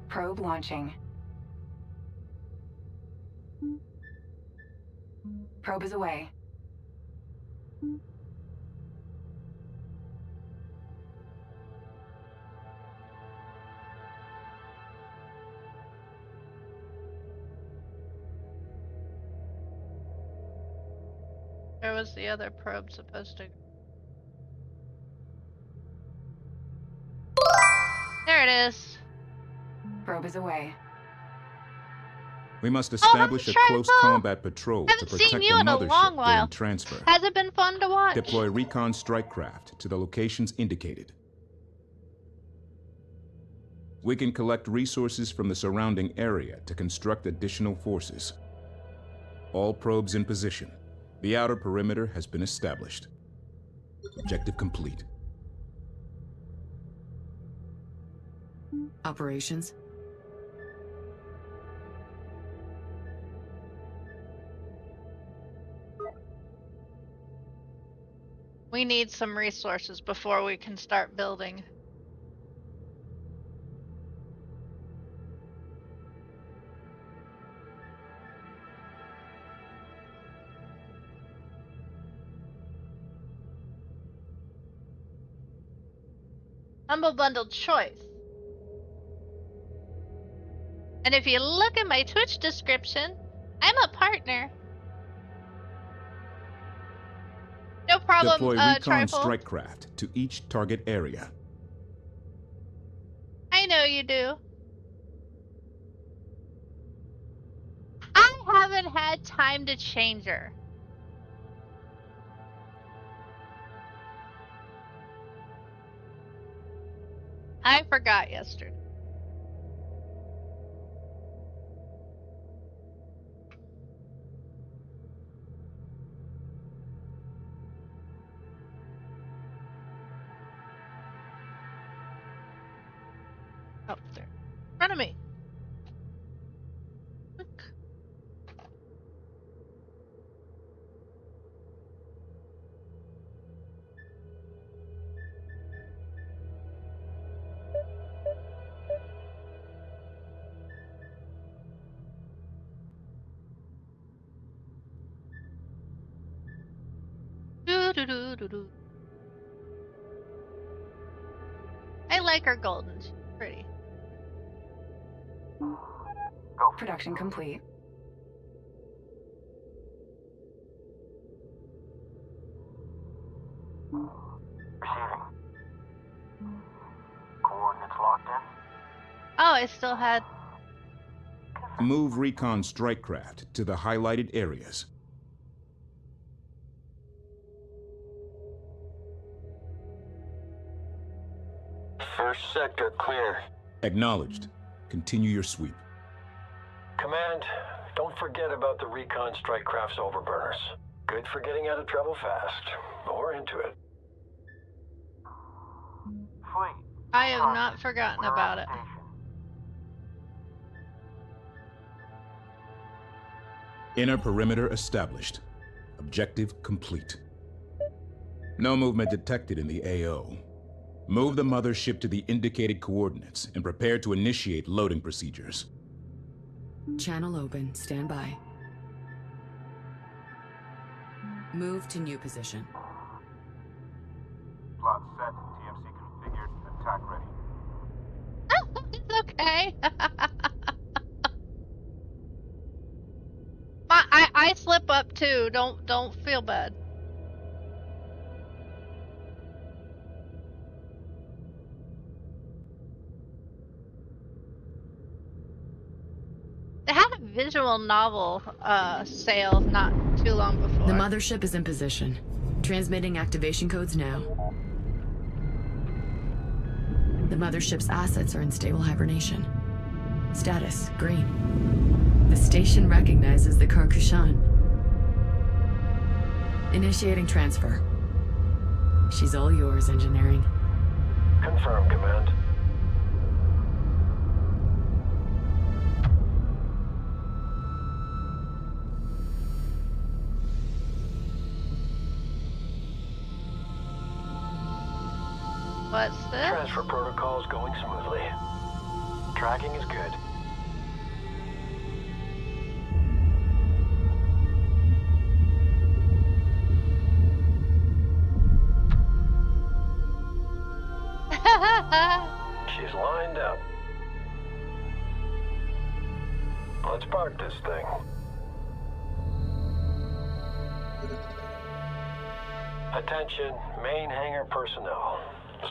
Probe launching. Probe is away. Where was the other probe supposed to go? There it is. Probe is away. We must establish a close Trifle! combat patrol to Haven't protect seen the you in a long mothership while. during transfer. Has it been fun to watch? Deploy recon strike craft to the locations indicated. We can collect resources from the surrounding area to construct additional forces. All probes in position. The outer perimeter has been established. Objective complete. Operations? We need some resources before we can start building. Humble bundled choice. And if you look at my Twitch description, I'm a partner. No problem, Deploy recon Trifle. strike craft to each target area. I know you do. I haven't had time to change her. I forgot yesterday. Oh, there. In front of me. Look. Do. I like her golden. She's pretty. Go. Production complete. Receiving. Coordinates locked in. Oh, I still had. Move recon strike craft to the highlighted areas. First sector clear. Acknowledged. Continue your sweep. Command, don't forget about the recon strike craft's overburners. Good for getting out of trouble fast. Or into it. Fleet. I have not forgotten about it. Inner perimeter established. Objective complete. No movement detected in the AO. Move the mothership to the indicated coordinates and prepare to initiate loading procedures. Channel open. Stand by. Move to new position. Plot set. TMC configured. Attack ready. It's okay. I slip up too. Don't feel bad. They had a visual novel sale not too long before. The mothership is in position. Transmitting activation codes now. The mothership's assets are in stable hibernation. Status, green. The station recognizes the Carcashan. Initiating transfer. She's all yours, engineering. Confirm, Command. What's this? Transfer protocol's going smoothly. Tracking is good. She's lined up. Let's park this thing. Attention, main hangar personnel.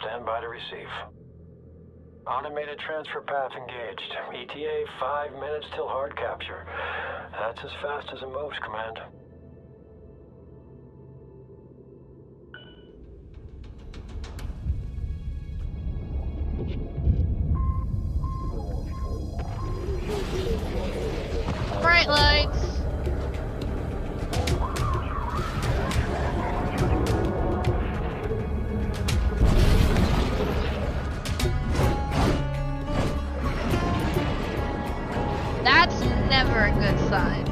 Stand by to receive. Automated transfer path engaged. ETA 5 minutes till hard capture. That's as fast as it moves, Command. Bright lights. That's never a good sign.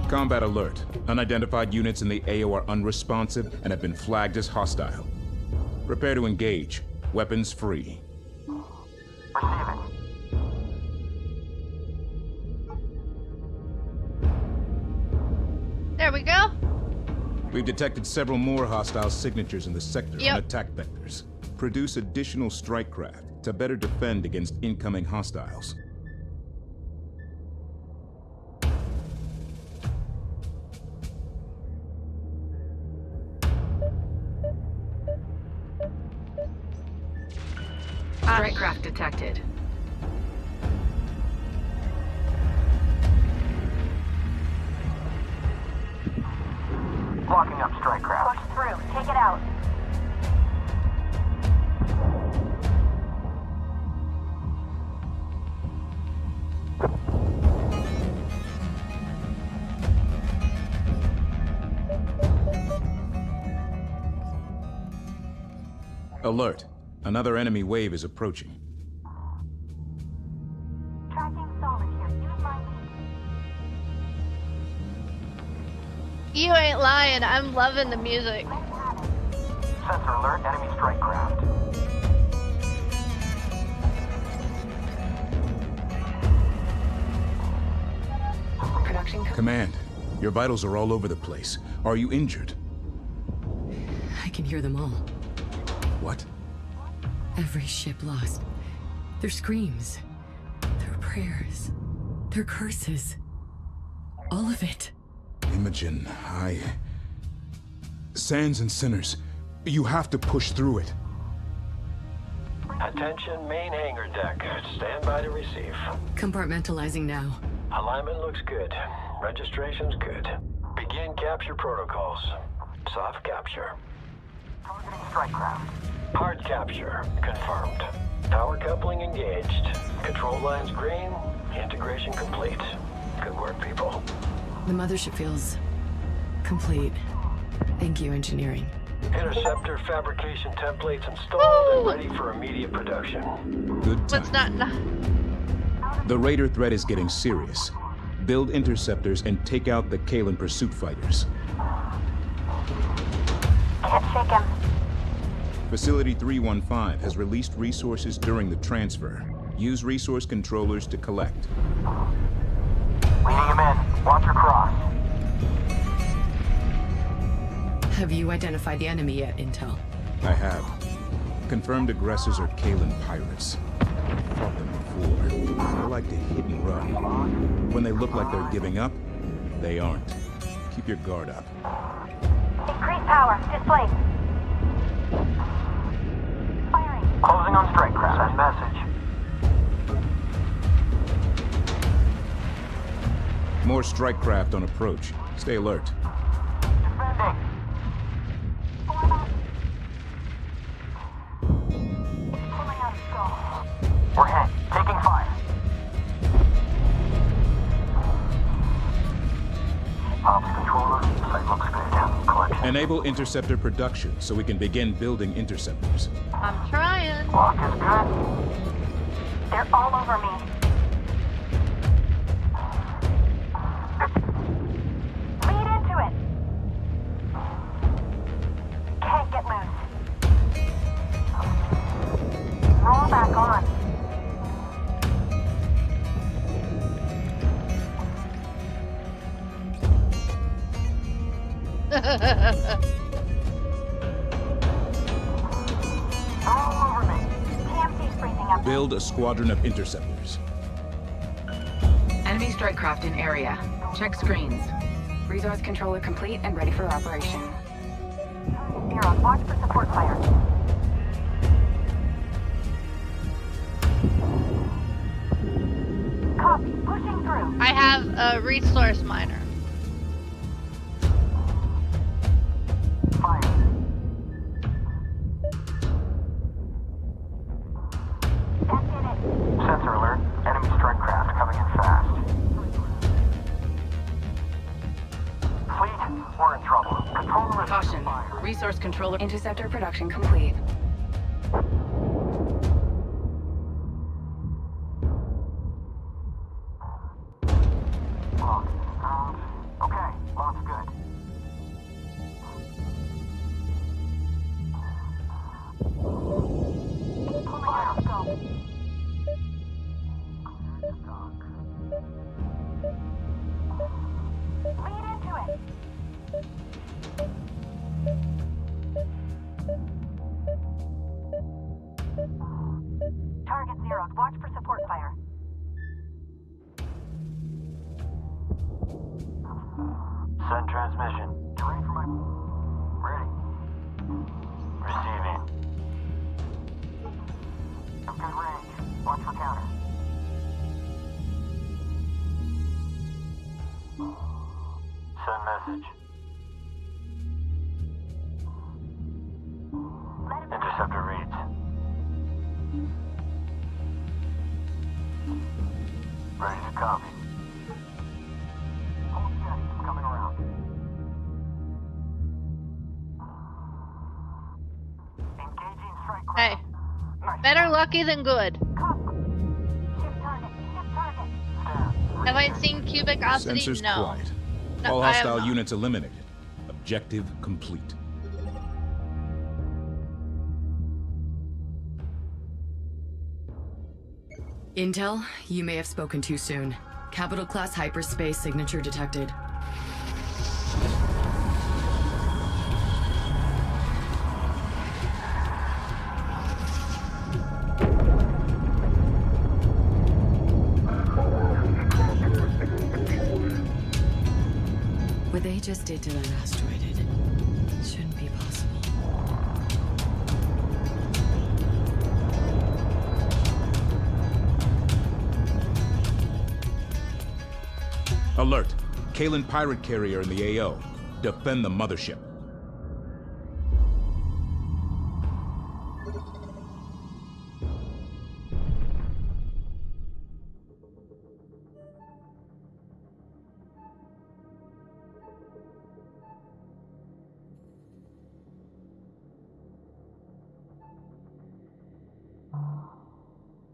Combat alert. Unidentified units in the AO are unresponsive and have been flagged as hostile. Prepare to engage. Weapons free. Receiving. There we go. We've detected several more hostile signatures in the sector Yep. on attack vectors. Produce additional strike craft to better defend against incoming hostiles. Strike craft detected. Blocking up strike craft. Push through. Take it out. Alert. Another enemy wave is approaching. Tracking solid here. Use my lead. You ain't lying. I'm loving the music. Sensor alert, enemy strike craft. Production. Command, your vitals are all over the place. Are you injured? I can hear them all. What? Every ship lost. Their screams. Their prayers. Their curses. All of it. Imogen, Sands and Sinners, you have to push through it. Attention, main hangar deck. Stand by to receive. Compartmentalizing now. Alignment looks good. Registration's good. Begin capture protocols. Soft capture. Targeting strike craft. Hard capture. Confirmed. Power coupling engaged. Control lines green. Integration complete. Good work, people. The mothership feels complete. Thank you, engineering. Interceptor fabrication templates installed and ready for immediate production. Good What's time. not? The Raider threat is getting serious. Build interceptors and take out the Kalen pursuit fighters. Can't shake him. Facility 315 has released resources during the transfer. Use resource controllers to collect. Leading him in. Watch your cross. Have you identified the enemy yet, Intel? I have. Confirmed aggressors are Kalen pirates. Fought them before. They like to hit and run. When they look like they're giving up, they aren't. Keep your guard up. Increase power. Display. Firing. Closing on strike craft. Send message. More strike craft on approach. Stay alert. Defending. Form up. Pulling out skull. We're hit. Taking fire. Ops controller. Site looks good. Collection. Enable interceptor production so we can begin building interceptors. I'm trying. Lock is good. They're all over me. Lead into it. Can't get loose. Roll back on. All over me. TMC's freezing up. Build a squadron of interceptors. Enemy strike craft in area. Check screens. Resource controller complete and ready for operation. Zero. Watch for support fire. Copy. Pushing through. I have a resource miner. Fire. That did it. Sensor alert. Enemy strike craft coming in fast. Fleet, we're in trouble. Controller is Caution. fire. Resource controller interceptor production complete. Lock. Okay, lock's good. Pulling out scope. Lead into it. Target zeroed. Watch for support fire. Send transmission. You ready for my... Ready. Receiving. Have good range. Watch for counter. Send message. Let him Interceptor reads. Ready to copy. Hold steady. I'm coming around. Engaging Hey, better lucky than good. Have I seen cubicosity? Sensors No. quiet. No, All I have hostile not. units eliminated. Objective complete. Intel, you may have spoken too soon. Capital class hyperspace signature detected. What they just did to that asteroid, it shouldn't be possible. Alert! Kalen pirate carrier in the AO. Defend the mothership.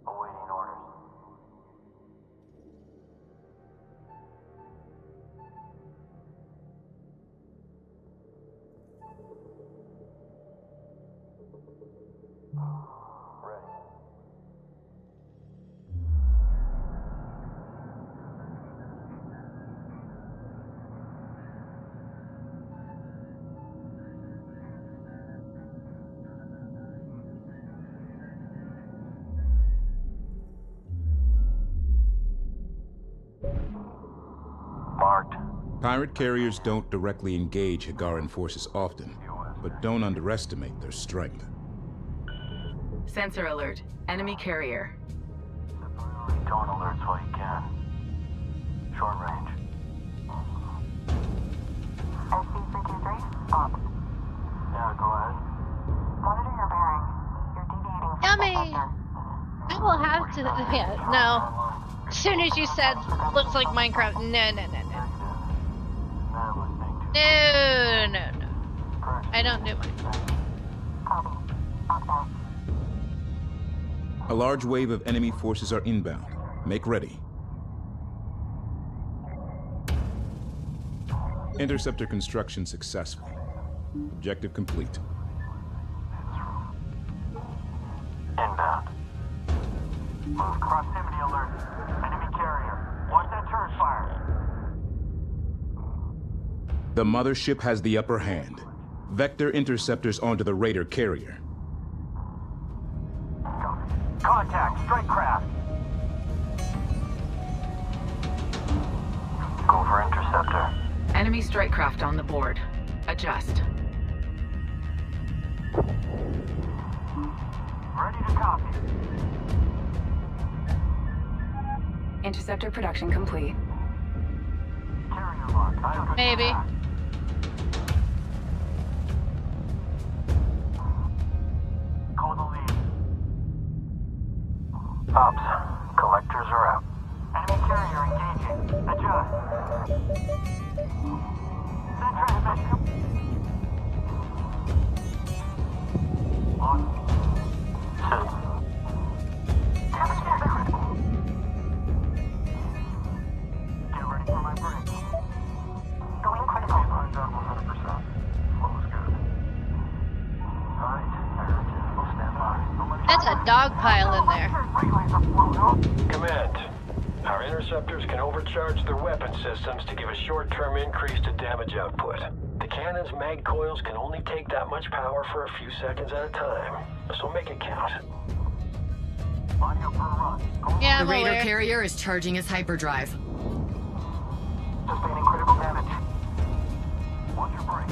Awaiting orders. Ready. Marked. Pirate carriers don't directly engage Higaran forces often, but don't underestimate their strength. Sensor alert. Enemy carrier. Tone alerts while you can. Short range. SC-323, ops. Yeah, go ahead. Monitor your bearing. You're deviating from Yummy! the sector. I will have to. Yeah, no. As soon as you said, looks like Minecraft. No, no, no, no. No, no, no. I don't do Minecraft. Copy. Lockdown. A large wave of enemy forces are inbound. Make ready. Interceptor construction successful. Objective complete. Inbound. Move proximity alert. Enemy carrier. Watch that turret fire. The mothership has the upper hand. Vector interceptors onto the raider carrier. Contact. Strike craft. Go for interceptor. Enemy strike craft on the board. Adjust. Ready to copy. Interceptor production complete. Carrier lock. Maybe. Call the lead. Ops. Collectors are out. Enemy carrier engaging. Adjust. Send transmission. On. System. Get ready for my break. Going critical. Lines up 100%. Flow is good. Alright, I heard you. We'll stand by. That's a dog pile in there. Command. Our interceptors can overcharge their weapon systems to give a short-term increase to damage output. The cannon's mag coils can only take that much power for a few seconds at a time, so make it count. Line up for a run. Yeah, The I'm raider aware. carrier is charging his hyperdrive. Sustaining critical damage. Watch your break.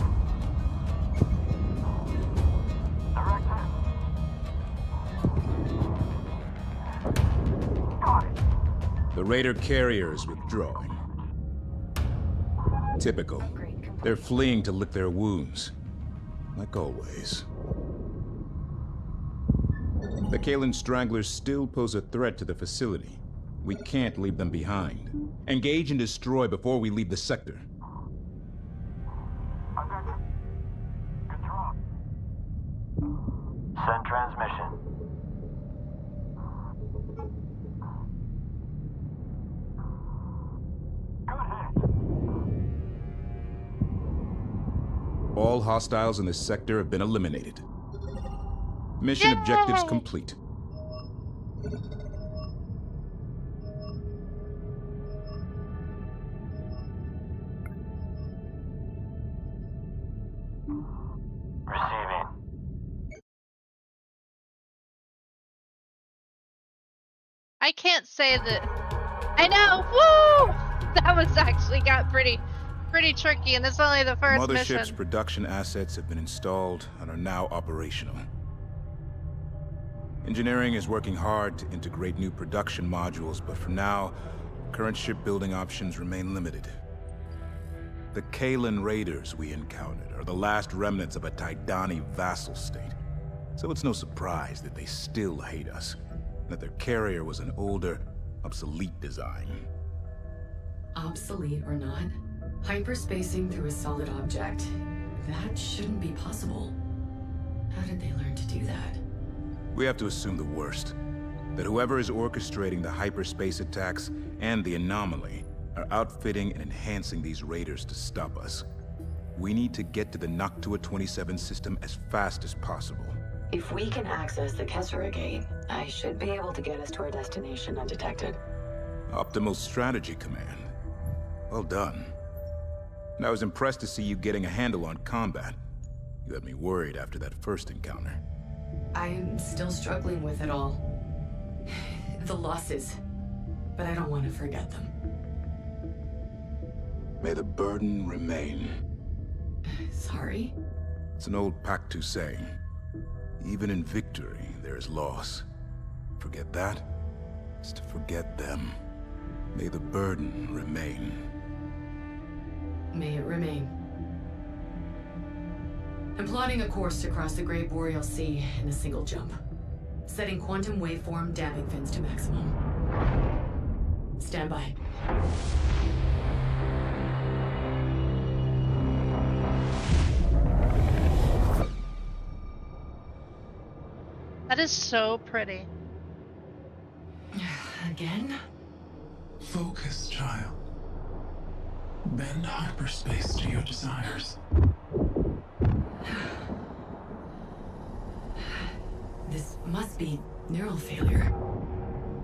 Direct hit. Got it. The raider carrier is withdrawing. Typical. They're fleeing to lick their wounds. Like always. The Kalen stragglers still pose a threat to the facility. We can't leave them behind. Engage and destroy before we leave the sector. I got you. Good drop. Send transmission. All hostiles in this sector have been eliminated. Mission objectives complete. Receiving. I can't say that. I know. Woo! That was actually got pretty tricky, and this is only the first Mothership's mission. production assets have been installed and are now operational. Engineering is working hard to integrate new production modules, but for now, current shipbuilding options remain limited. The Kalen raiders we encountered are the last remnants of a Tidani vassal state, so it's no surprise that they still hate us, and that their carrier was an older, obsolete design. Obsolete or not, hyperspacing through a solid object, that shouldn't be possible. How did they learn to do that? We have to assume the worst. That whoever is orchestrating the hyperspace attacks and the anomaly are outfitting and enhancing these raiders to stop us. We need to get to the Noctua 27 system as fast as possible. If we can access the Kessera Gate, I should be able to get us to our destination undetected. Optimal strategy, Command. Well done. And I was impressed to see you getting a handle on combat. You had me worried after that first encounter. I'm still struggling with it all. The losses. But I don't want to forget them. May the burden remain. Sorry? It's an old Pactu saying. Even in victory, there is loss. Forget that, is to forget them. May the burden remain. May it remain. I'm plotting a course to cross the Great Boreal Sea in a single jump. Setting quantum waveform damping fins to maximum. Stand by. That is so pretty. Again? Focus, child. Bend hyperspace to your desires. This must be neural failure.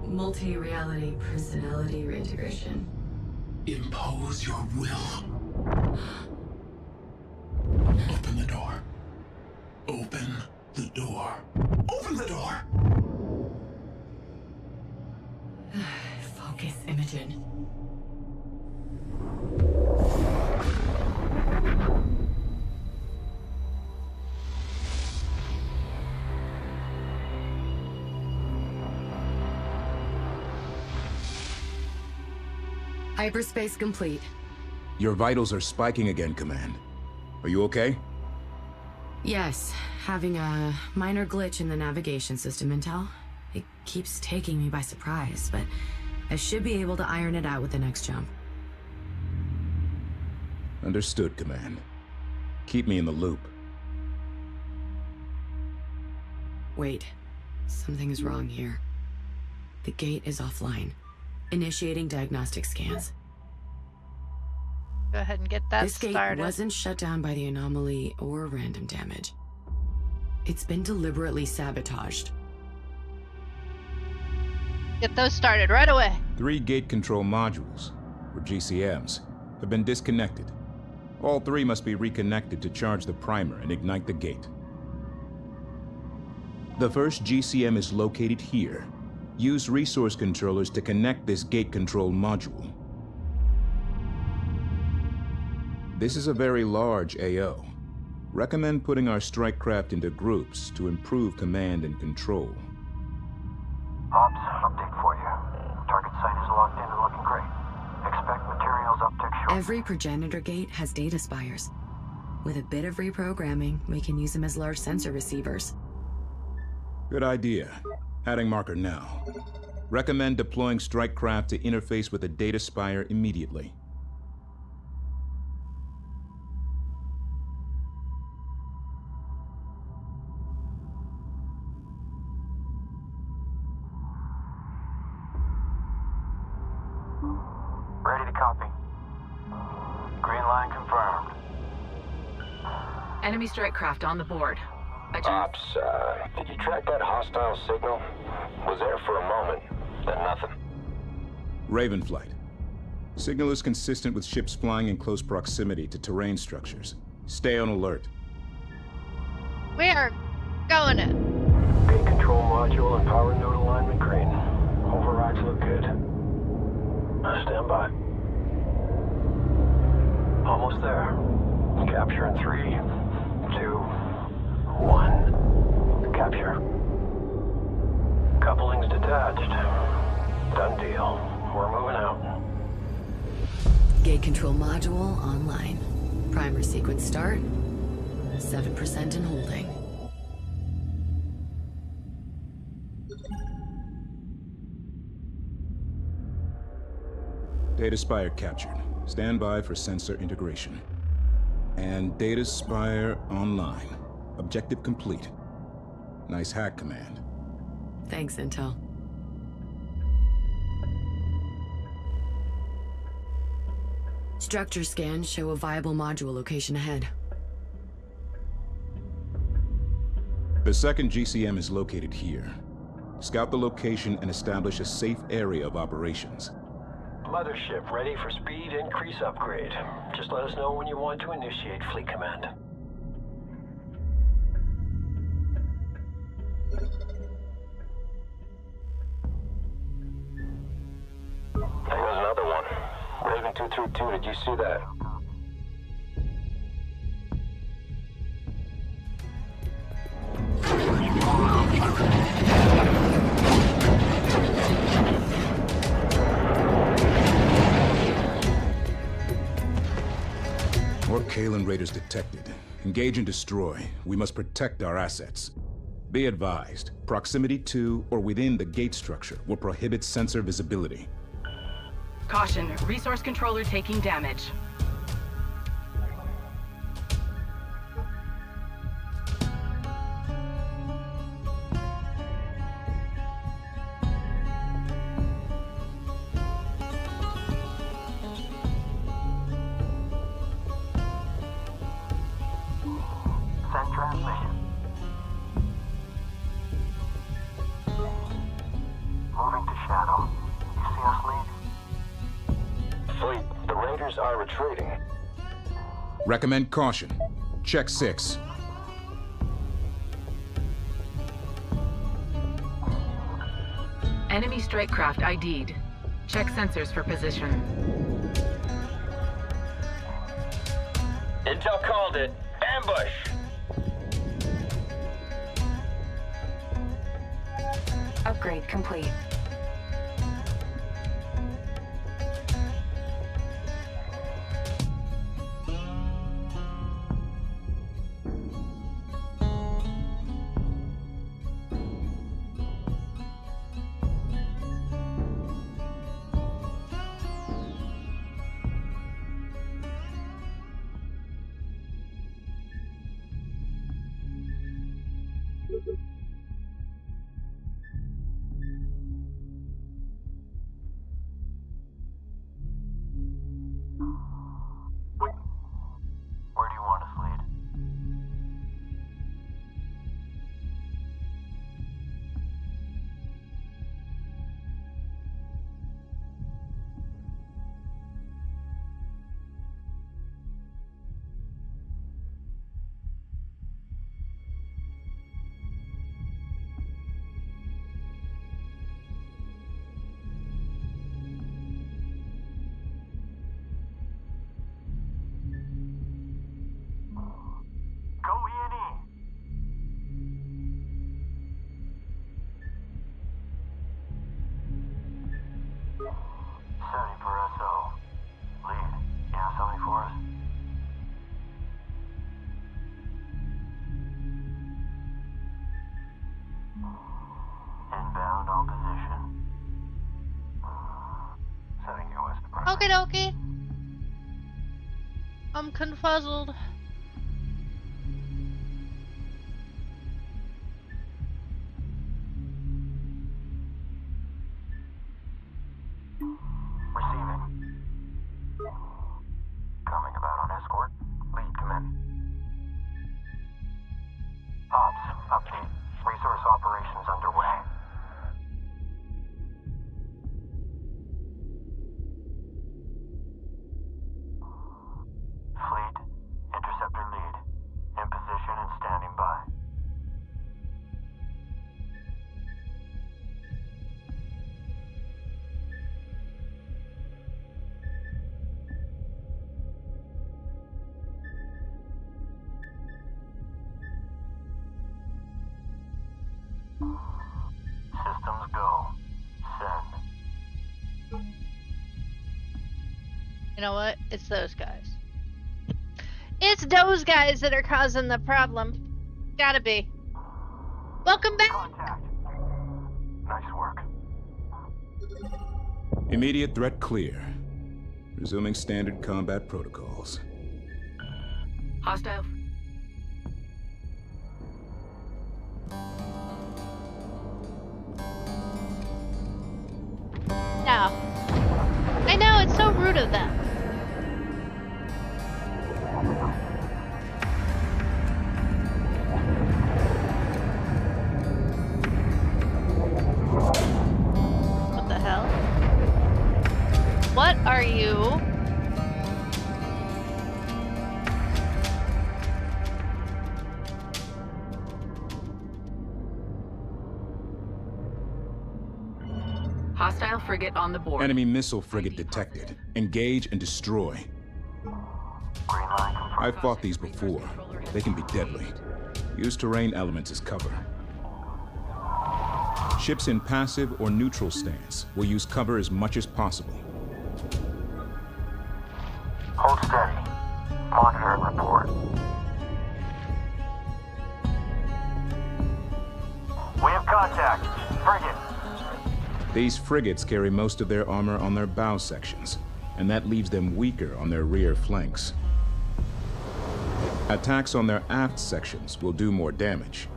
Multi-reality personality reintegration. Impose your will. Open the door. Open the door. Open the door! Focus, Imogen. Hyperspace complete. Your vitals are spiking again, Command. Are you okay? Yes, having a minor glitch in the navigation system, Intel. It keeps taking me by surprise, but I should be able to iron it out with the next jump. Understood, Command. Keep me in the loop. Wait, something is wrong here. The gate is offline. Initiating diagnostic scans. Go ahead and get that This gate started. wasn't shut down by the anomaly or random damage. It's been deliberately sabotaged. Get those started right away. 3 gate control modules, or GCMs, have been disconnected. All 3 must be reconnected to charge the primer and ignite the gate. The first GCM is located here. Use resource controllers to connect this gate control module. This is a very large AO. Recommend putting our strike craft into groups to improve command and control. Ops, update for you. Target site is locked in and looking great. Expect materials uptick shortly. Every progenitor gate has data spires. With a bit of reprogramming, we can use them as large sensor receivers. Good idea. Adding marker now. Recommend deploying strike craft to interface with the data spire immediately. Ready to copy. Green line confirmed. Enemy strike craft on the board. Ops, did you track that hostile signal? Was there for a moment, then nothing. Raven flight. Signal is consistent with ships flying in close proximity to terrain structures. Stay on alert. We are going in. Gate control module and power node alignment green. Overrides look good. Stand by. Almost there. Capture in 3, 2, 1. Capture. Coupling's detached. Done deal. We're moving out. Gate control module online. Primer sequence start. 7% and holding. Data Spire captured. Stand by for sensor integration. And Data Spire online. Objective complete. Nice hack, Command. Thanks, Intel. Structure scans show a viable module location ahead. The second GCM is located here. Scout the location and establish a safe area of operations. Mothership ready for speed increase upgrade. Just let us know when you want to initiate fleet command. There goes another one. Raven 232, did you see that? More Kalen raiders detected. Engage and destroy. We must protect our assets. Be advised, proximity to or within the gate structure will prohibit sensor visibility. Caution, resource controller taking damage. Send transmission. Moving to Shadow. You see us, Lead? Fleet, the raiders are retreating. Recommend caution. Check 6. Enemy strike craft ID'd. Check sensors for position. Intel called it. Ambush! Upgrade complete. Where do you want us, Lead? Go E&E! Setting for SO. Lead, you have something for us? Inbound on position. Setting your west primary. Okie dokie. I'm confuzzled. Receiving. Update. Resource operations underway. Fleet, interceptor lead. In position and standing by. Systems go. Send. You know what? It's those guys. It's those guys that are causing the problem. Gotta be. Welcome back. Contact. Nice work. Immediate threat clear. Resuming standard combat protocols. Hostile. Yeah. I know, it's so rude of them. What the hell? What are you? Hostile frigate on the board. Enemy missile frigate detected. Engage and destroy. Green line confirmed. I've fought these before. They can be deadly. Use terrain elements as cover. Ships in passive or neutral stance will use cover as much as possible. Hold steady. Monitor and report. We have contact. Frigate. These frigates carry most of their armor on their bow sections, and that leaves them weaker on their rear flanks. Attacks on their aft sections will do more damage.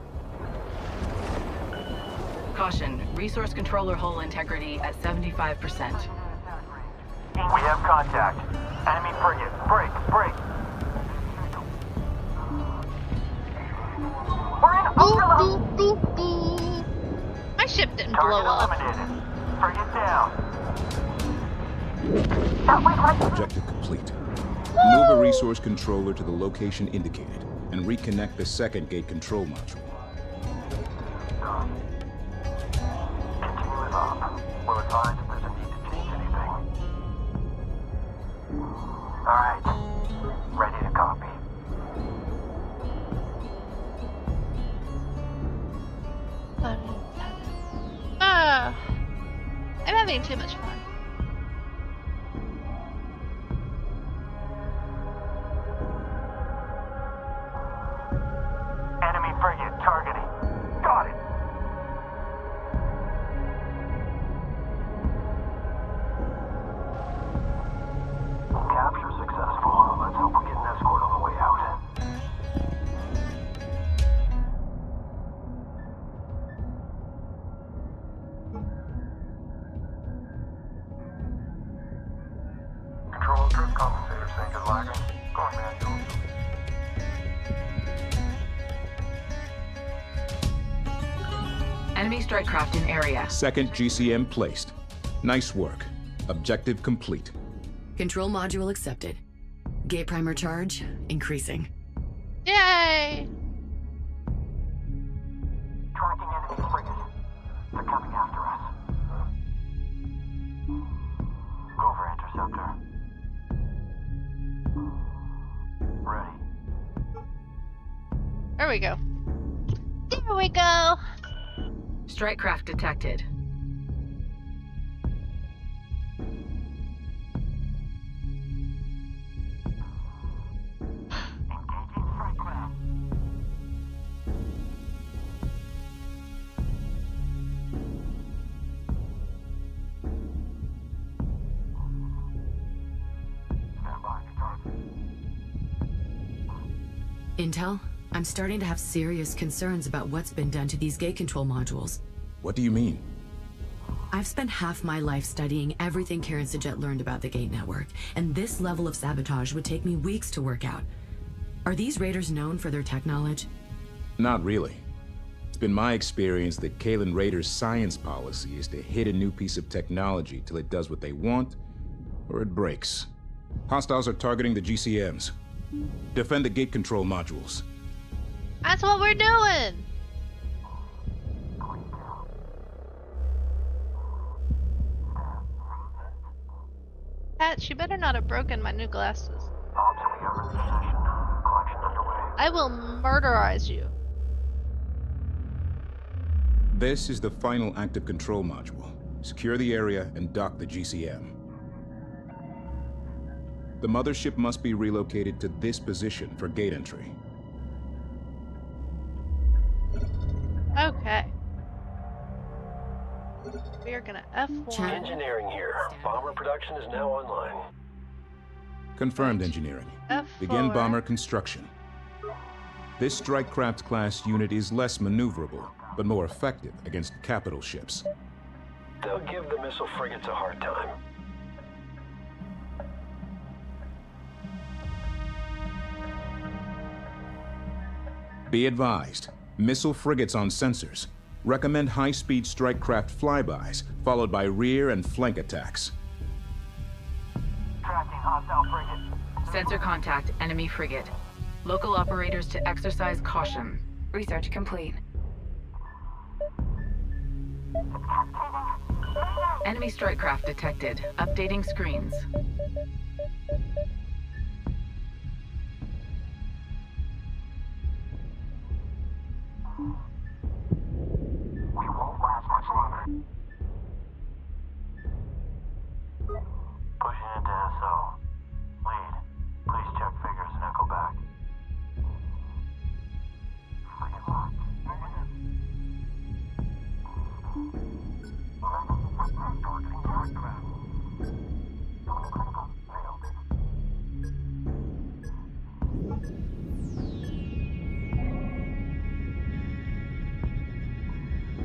Caution, resource controller hull integrity at 75%. We have contact. Enemy frigate. Break. We're in overload. My ship didn't Target blow up. eliminated. Frigate down. Objective complete. Move a resource controller to the location indicated, and reconnect the second gate control module. Continue as op. We'll advise if there's a need to change anything. Alright. Ready to copy. I'm having too much fun. Enemy frigate targeting. Got it. Capture successful. Let's hope we get an escort on the way out. Control drift compensator saying good lagging. Going manual. Enemy strike craft in area. Second GCM placed. Nice work. Objective complete. Control module accepted. Gate primer charge increasing. Yay! Tracking enemy frigate. They're coming after us. Go for interceptor. Ready. There we go. There we go. Strike craft detected. Engaging strike craft. Stand by, target. Intel, I'm starting to have serious concerns about what's been done to these gate control modules. What do you mean? I've spent half my life studying everything Karen Sajet learned about the gate network, and this level of sabotage would take me weeks to work out. Are these raiders known for their tech knowledge? Not really. been my experience that Kalen Raider's science policy is to hit a new piece of technology till it does what they want, or it breaks. Hostiles are targeting the GCMs. Defend the gate control modules. That's what we're doing! Pat, you better not have broken my new glasses. I will murderize you. This is the final active control module. Secure the area and dock the GCM. The mothership must be relocated to this position for gate entry. Okay. We are gonna F1. Engineering here. Bomber production is now online. Confirmed engineering. F4. Begin bomber construction. This strike craft class unit is less maneuverable, but more effective against capital ships. They'll give the missile frigates a hard time. Be advised, missile frigates on sensors. Recommend high-speed strike craft flybys, followed by rear and flank attacks. Tracking hostile frigate. Sensor contact, enemy frigate. Local operators to exercise caution. Research complete. Enemy strike craft detected. Updating screens. We won't last much longer. Pushing into SO. Lead. Please check figures and echo back. Frigate locked. Targeting strike craft. Critical. Failed.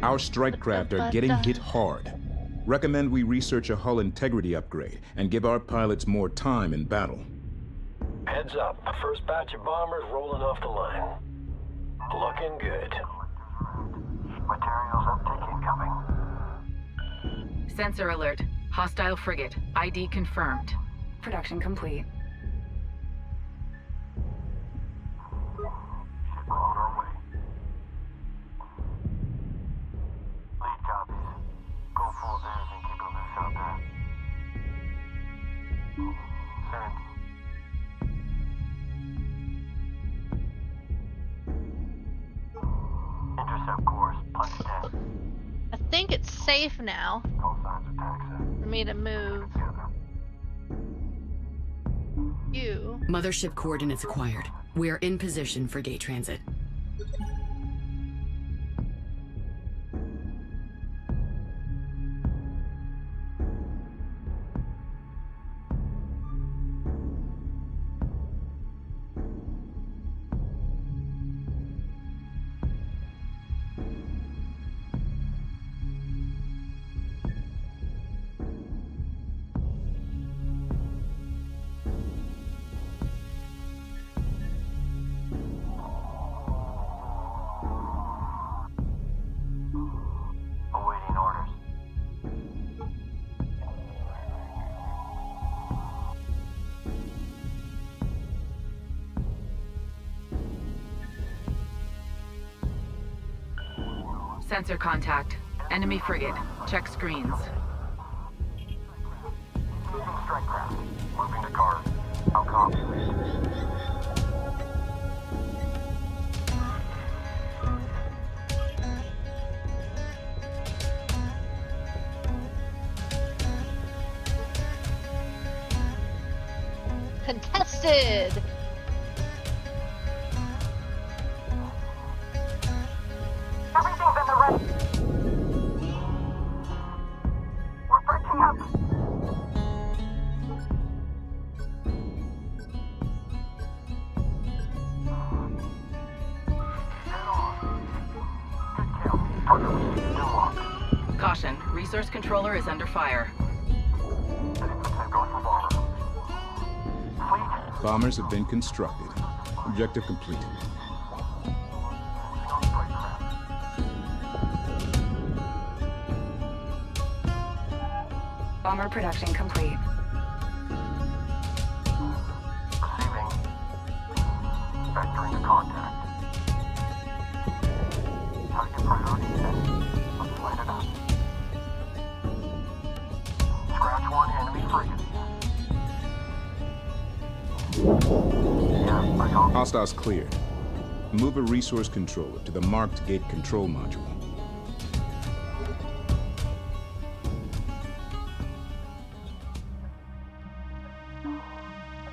Our strike craft are getting hit hard. Recommend we research a hull integrity upgrade and give our pilots more time in battle. Heads up. First batch of bombers rolling off the line. Looking good. Materials uptick incoming. Sensor alert. Hostile frigate. ID confirmed. Production complete. Ship on our way. Lead copies. Go full diz and keep it loose out there. Send. Intercept course. Punch it in. I think it's safe now No signs of taxi. for me to move Together. you. Mothership coordinates acquired. We are in position for gate transit. Awaiting orders. Sensor contact. Enemy frigate. Check screens. Using strike craft. Moving to cars. How copy, lead. Contested! Everything's in the red. We're breaking up. Head on. Good kill. Target received still locked. Caution. Resource controller is under fire. Setting the tank going for bomber. Fleet. Bombers have been constructed. Objective complete. Focusing on strike craft. Bomber production complete. Receiving. Vectoring to contact. Target priority set. Let's light it up. Scratch one, enemy free. Yeah, I got. Hostiles cleared. Move a resource controller to the marked gate control module.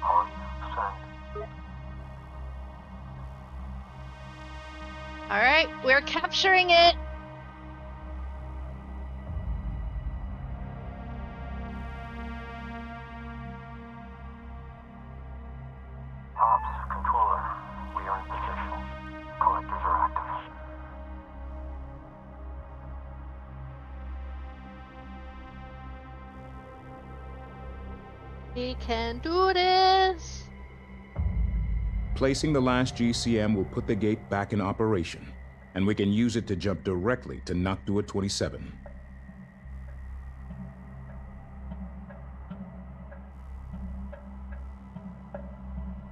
On send. All right, we're capturing it. Tops, controller. We are in position. Collectors are active. We can do this. Placing the last GCM will put the gate back in operation, and we can use it to jump directly to Noctua 27.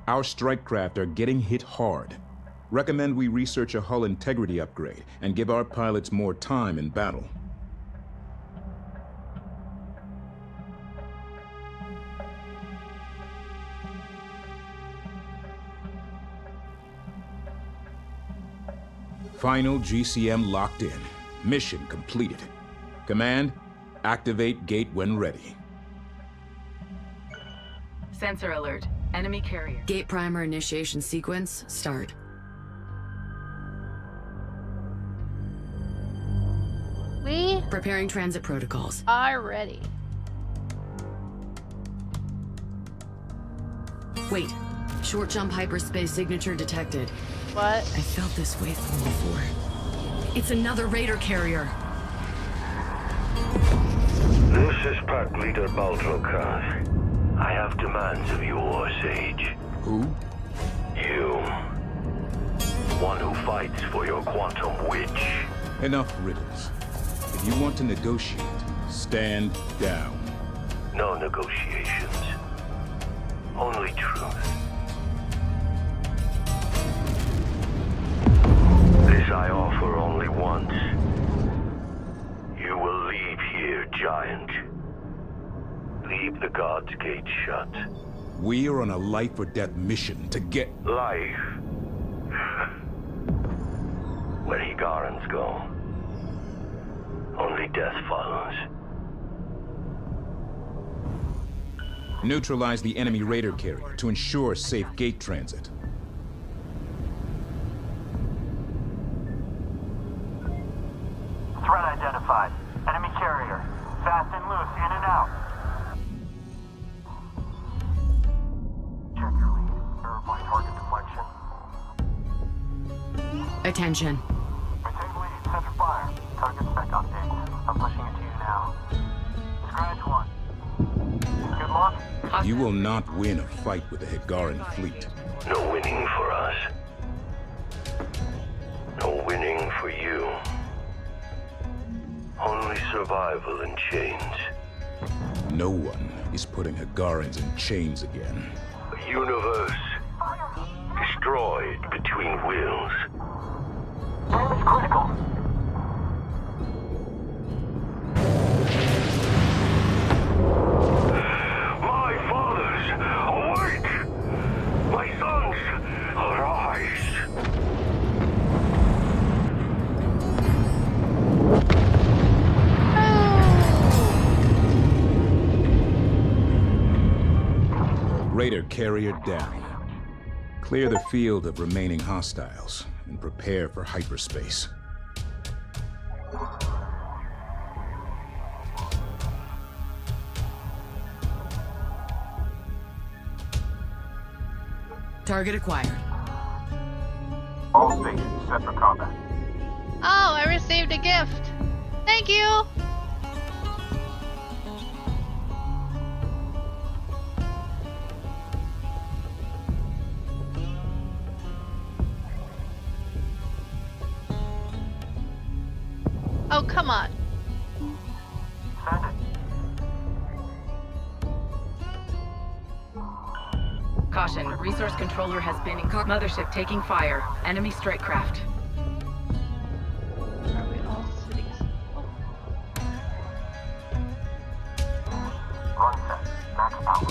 Our strike craft are getting hit hard. Recommend we research a hull integrity upgrade and give our pilots more time in battle. Final GCM locked in. Mission completed. Command, activate gate when ready. Sensor alert. Enemy carrier. Gate primer initiation sequence, start. We Preparing transit protocols. are ready. Wait, short jump hyperspace signature detected. What? I felt this waveform before. It's another Raider carrier. This is Pack Leader Baltrokas. I have demands of you, Sage. Who? You. One who fights for your quantum witch. Enough riddles. If you want to negotiate, stand down. No negotiations. Only truth. This I offer only once. You will leave here, Giant. Leave the God's Gate shut. We are on a life or death mission to get... Life. When Higarans go, only death follows. Neutralize the enemy Raider carrier to ensure safe gate transit. Threat identified. Enemy carrier. Fast and loose, in and out. Check your lead. Verify target deflection. Attention. Retain lead. Center fire. Target spec update. I'm pushing it to you now. Scratch one. Good luck. You will not win a fight with the Higaran fleet. No winning for us. No winning for you. Only survival in chains. No one is putting Higarans in chains again. A universe destroyed between wheels. Damage critical. My fathers, awake! My sons, arise! Raider carrier down. Clear the field of remaining hostiles and prepare for hyperspace. Target acquired. All stations set for combat. Oh, I received a gift. Thank you. Oh, come on. Send it. Caution, resource controller has been in mothership taking fire. Enemy strike craft. Are we all sitting? Oh. Run set. Max power.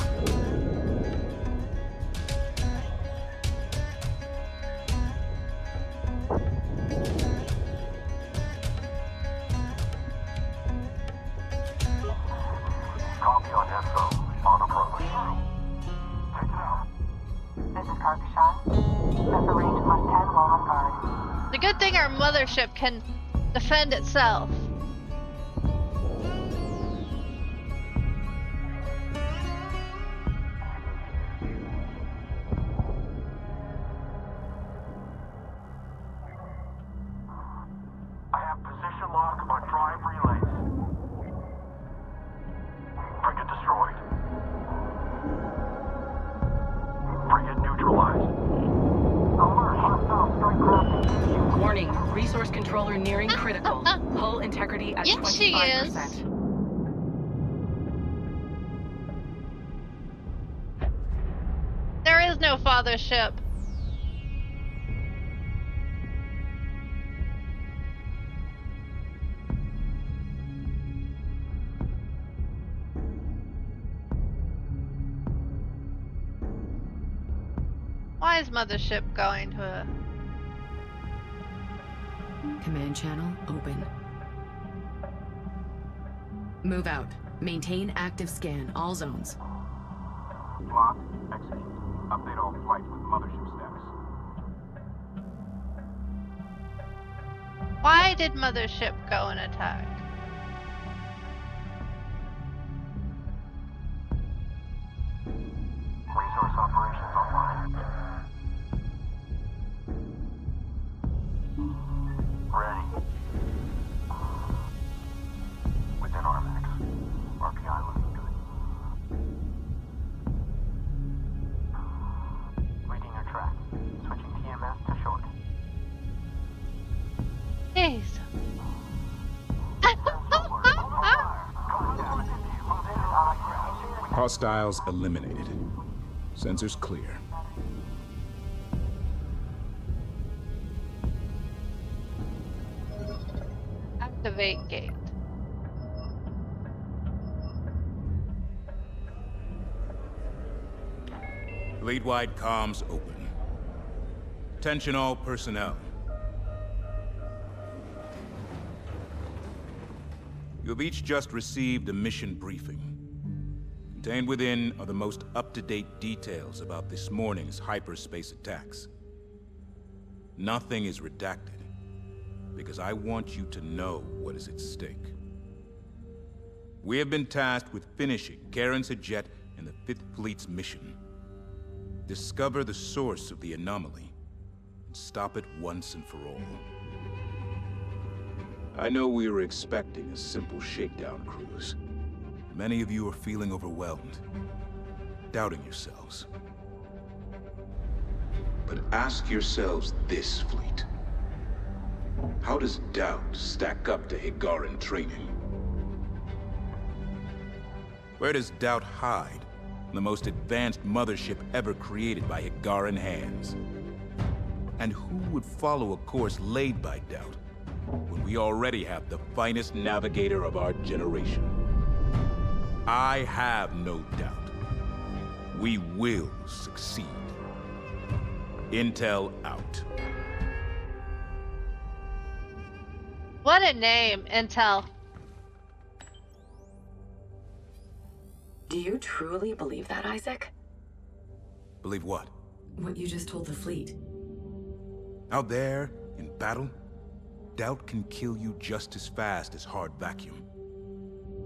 Copy on info. On approach. Take it out. This is Karkashan. Vessel range +10 while on guard. The good thing our mothership can defend itself. I have position lock on drive relays. Frigate destroyed. Frigate neutralized. Alert, hostile strike craft engaged. Warning, resource controller nearing critical. Hull integrity at Yes, she 25%. There is no fathership. Why is mothership going to a... Command channel open. Move out. Maintain active scan, all zones. Lock. Execute. Update all flights with mothership status. Why did mothership go and attack? Resource operations online. Ready. Within RMAX. RPI looking good. Reading your track. Switching TMS to short. Jeez. Hostiles eliminated. Sensors clear. Activate gate. Fleet-wide comms open. Attention all personnel. You have each just received a mission briefing. Contained within are the most up-to-date details about this morning's hyperspace attacks. Nothing is redacted, because I want you to know what is at stake. We have been tasked with finishing Karen Sajet and the Fifth Fleet's mission. Discover the source of the anomaly, and stop it once and for all. I know we were expecting a simple shakedown cruise. Many of you are feeling overwhelmed, doubting yourselves. But ask yourselves this, Fleet. How does doubt stack up to Higaran training? Where does doubt hide in the most advanced mothership ever created by Higaran hands? And who would follow a course laid by doubt when we already have the finest navigator of our generation? I have no doubt. We will succeed. Intel out. What a name, Intel. Do you truly believe that, Isaac? Believe what? What you just told the fleet. Out there, in battle, doubt can kill you just as fast as hard vacuum.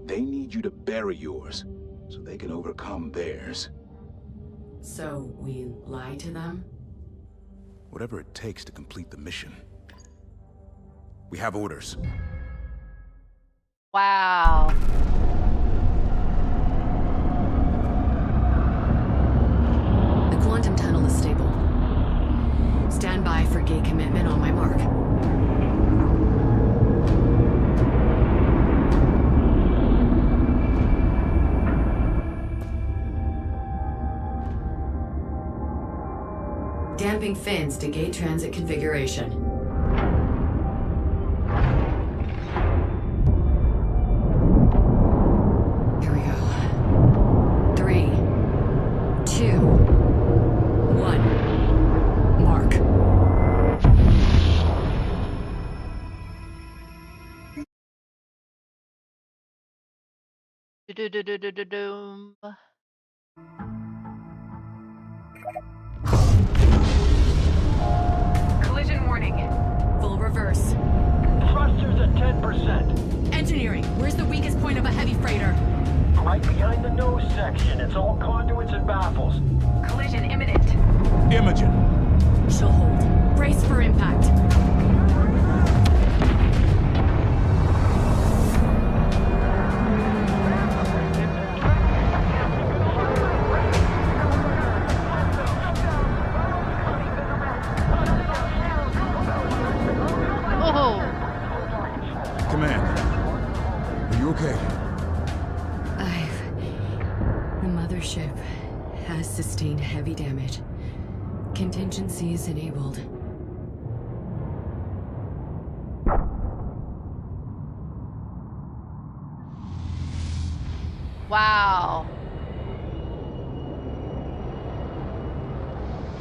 They need you to bury yours, so they can overcome theirs. So, we lie to them? Whatever it takes to complete the mission. We have orders. Wow. The quantum tunnel is stable. Stand by for gate commitment on my mark. Mapping fins to gate transit configuration. Here we go. 3, 2, 1. Mark. Do-do-do-do-do-do-doom. Collision warning. Full reverse. Thrusters at 10%. Engineering, where's the weakest point of a heavy freighter? Right behind the nose section. It's all conduits and baffles. Collision imminent. Imogen! She'll hold. Brace for impact. Oh, Command. Are you okay? The mothership has sustained heavy damage. Contingencies enabled. wow.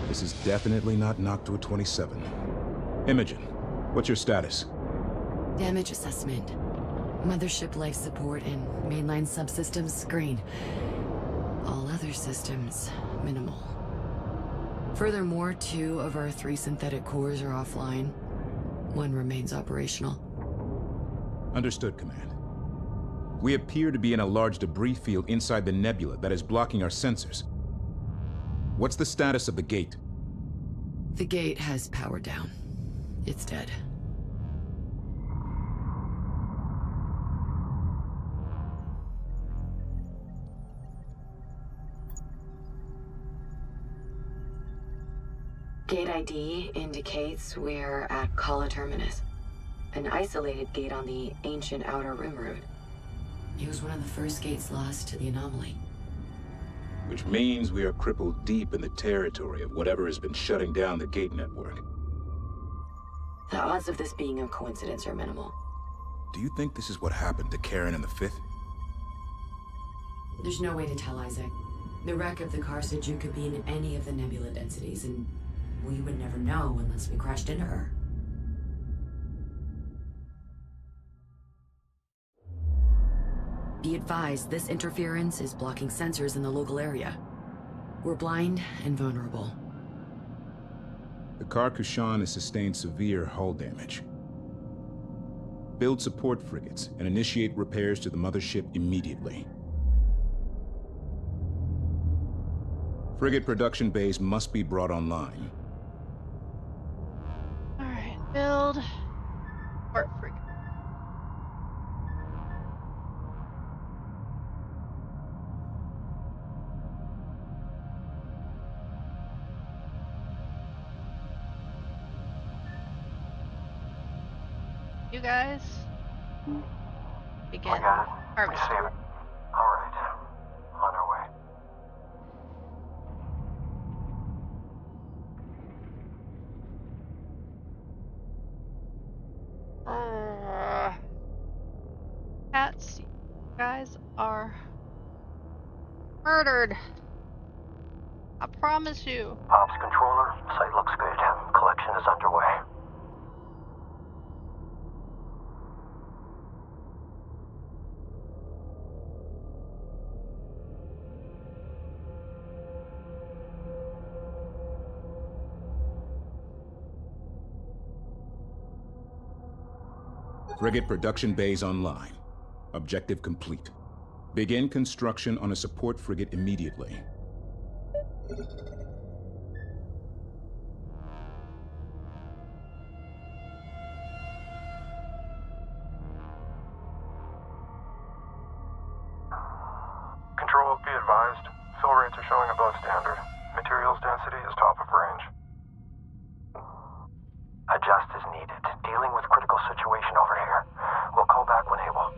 This is definitely not Noctua 27. Imogen, what's your status? Damage assessment. Mothership life support and mainline subsystems screen. All other systems, minimal. Furthermore, 2 of our 3 synthetic cores are offline. 1 remains operational. Understood, Command. We appear to be in a large debris field inside the nebula that is blocking our sensors. What's the status of the gate? The gate has power down. It's dead. Gate ID indicates we're at Kala Terminus, an isolated gate on the ancient Outer Rim route. It was one of the first gates lost to the anomaly. Which means we are crippled deep in the territory of whatever has been shutting down the gate network. The odds of this being a coincidence are minimal. Do you think this is what happened to Karen and the Fifth? There's no way to tell, Isaac. The wreck of the car said you could be in any of the nebula densities, and we would never know unless we crashed into her. Be advised, this interference is blocking sensors in the local area. We're blind and vulnerable. The car Kushan has sustained severe hull damage. Build support frigates and initiate repairs to the mothership immediately. Frigate production bays must be brought online. Alright, build. Port frigate. You guys begin We got it. harvesting. Receive it. All right. On our way. Cats, you guys are murdered. I promise you. Ops controller, site looks good. Collection is underway. Frigate production bays online. Objective complete. Begin construction on a support frigate immediately. Control, be advised. Fill rates are showing above standard. Materials density is top of range. Adjust as needed. Dealing with critical situation over here. We'll call back when able.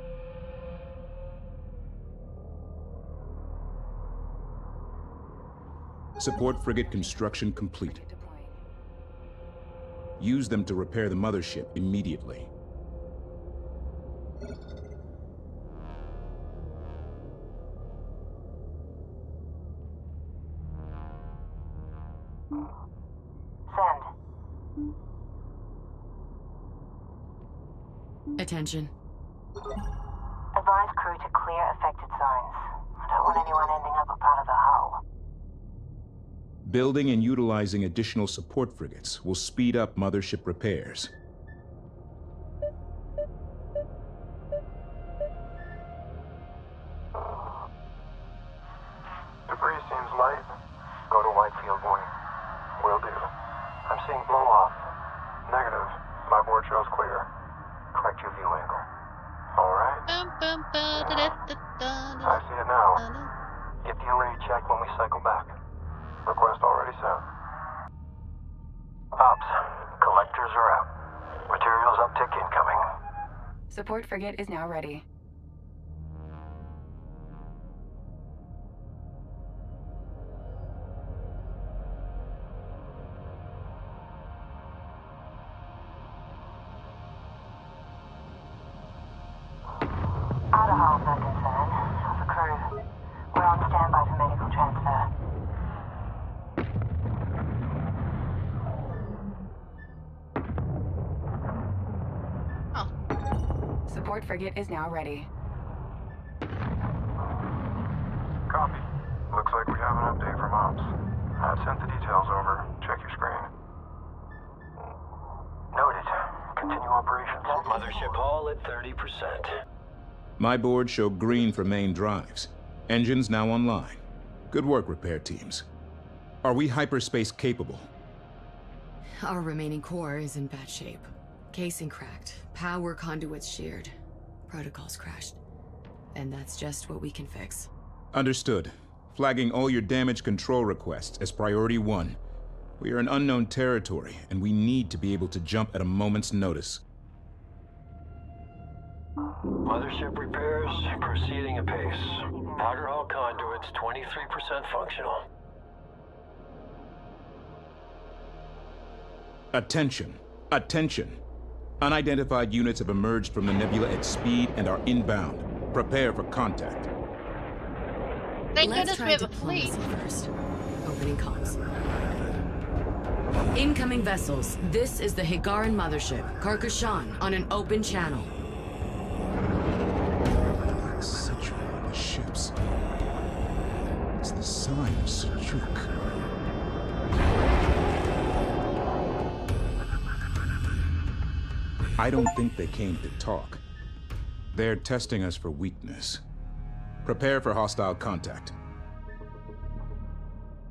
Support frigate construction complete. Use them to repair the mothership immediately. Send. Attention. Advise crew to clear affected zones. I don't want anyone ending up a part of the hull. Building and utilizing additional support frigates will speed up mothership repairs. Debris seems light. Go to Whitefield Wing. Will do. I'm seeing blow-off. Negative. My board shows clear. Correct your view angle. Alright. I see it now. Get the array checked when we cycle back. Request already sent. Ops, collectors are out. Materials uptick incoming. Support frigate is now ready. Outer hull's no concern. For crew, we're on standby for medical transfer. Support frigate is now ready. Copy. Looks like we have an update from Ops. I've sent the details over. Check your screen. Noted. Continue operations. Mothership hull at 30%. My board showed green for main drives. Engines now online. Good work, repair teams. Are we hyperspace capable? Our remaining core is in bad shape. Casing cracked, power conduits sheared, protocols crashed. And that's just what we can fix. Understood. Flagging all your damage control requests as priority 1. We are in unknown territory, and we need to be able to jump at a moment's notice. Mothership repairs proceeding apace. Outer hull conduits 23% functional. Attention. Attention. Unidentified units have emerged from the nebula at speed and are inbound. Prepare for contact. Thank Let's goodness try we have a fleet. diplomacy first. Opening comms. Incoming vessels. This is the Higaran mothership, Carcashan, on an open channel. Sigil on the ships. It's the sign of Seljuk. I don't think they came to talk. They're testing us for weakness. Prepare for hostile contact.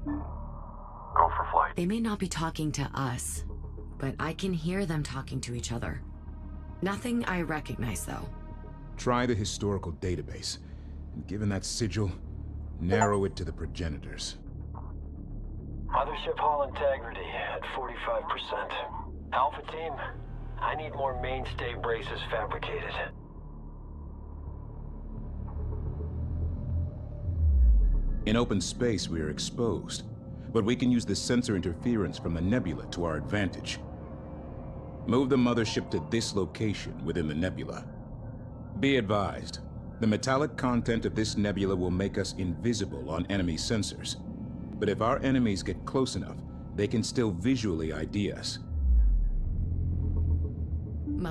Go for flight. They may not be talking to us, but I can hear them talking to each other. Nothing I recognize, though. Try the historical database, and given that sigil, narrow it to the progenitors. Mothership hull integrity at 45%. Alpha team, I need more mainstay braces fabricated. In open space, we are exposed, but we can use the sensor interference from the nebula to our advantage. Move the mothership to this location within the nebula. Be advised, the metallic content of this nebula will make us invisible on enemy sensors. But if our enemies get close enough, they can still visually ID us.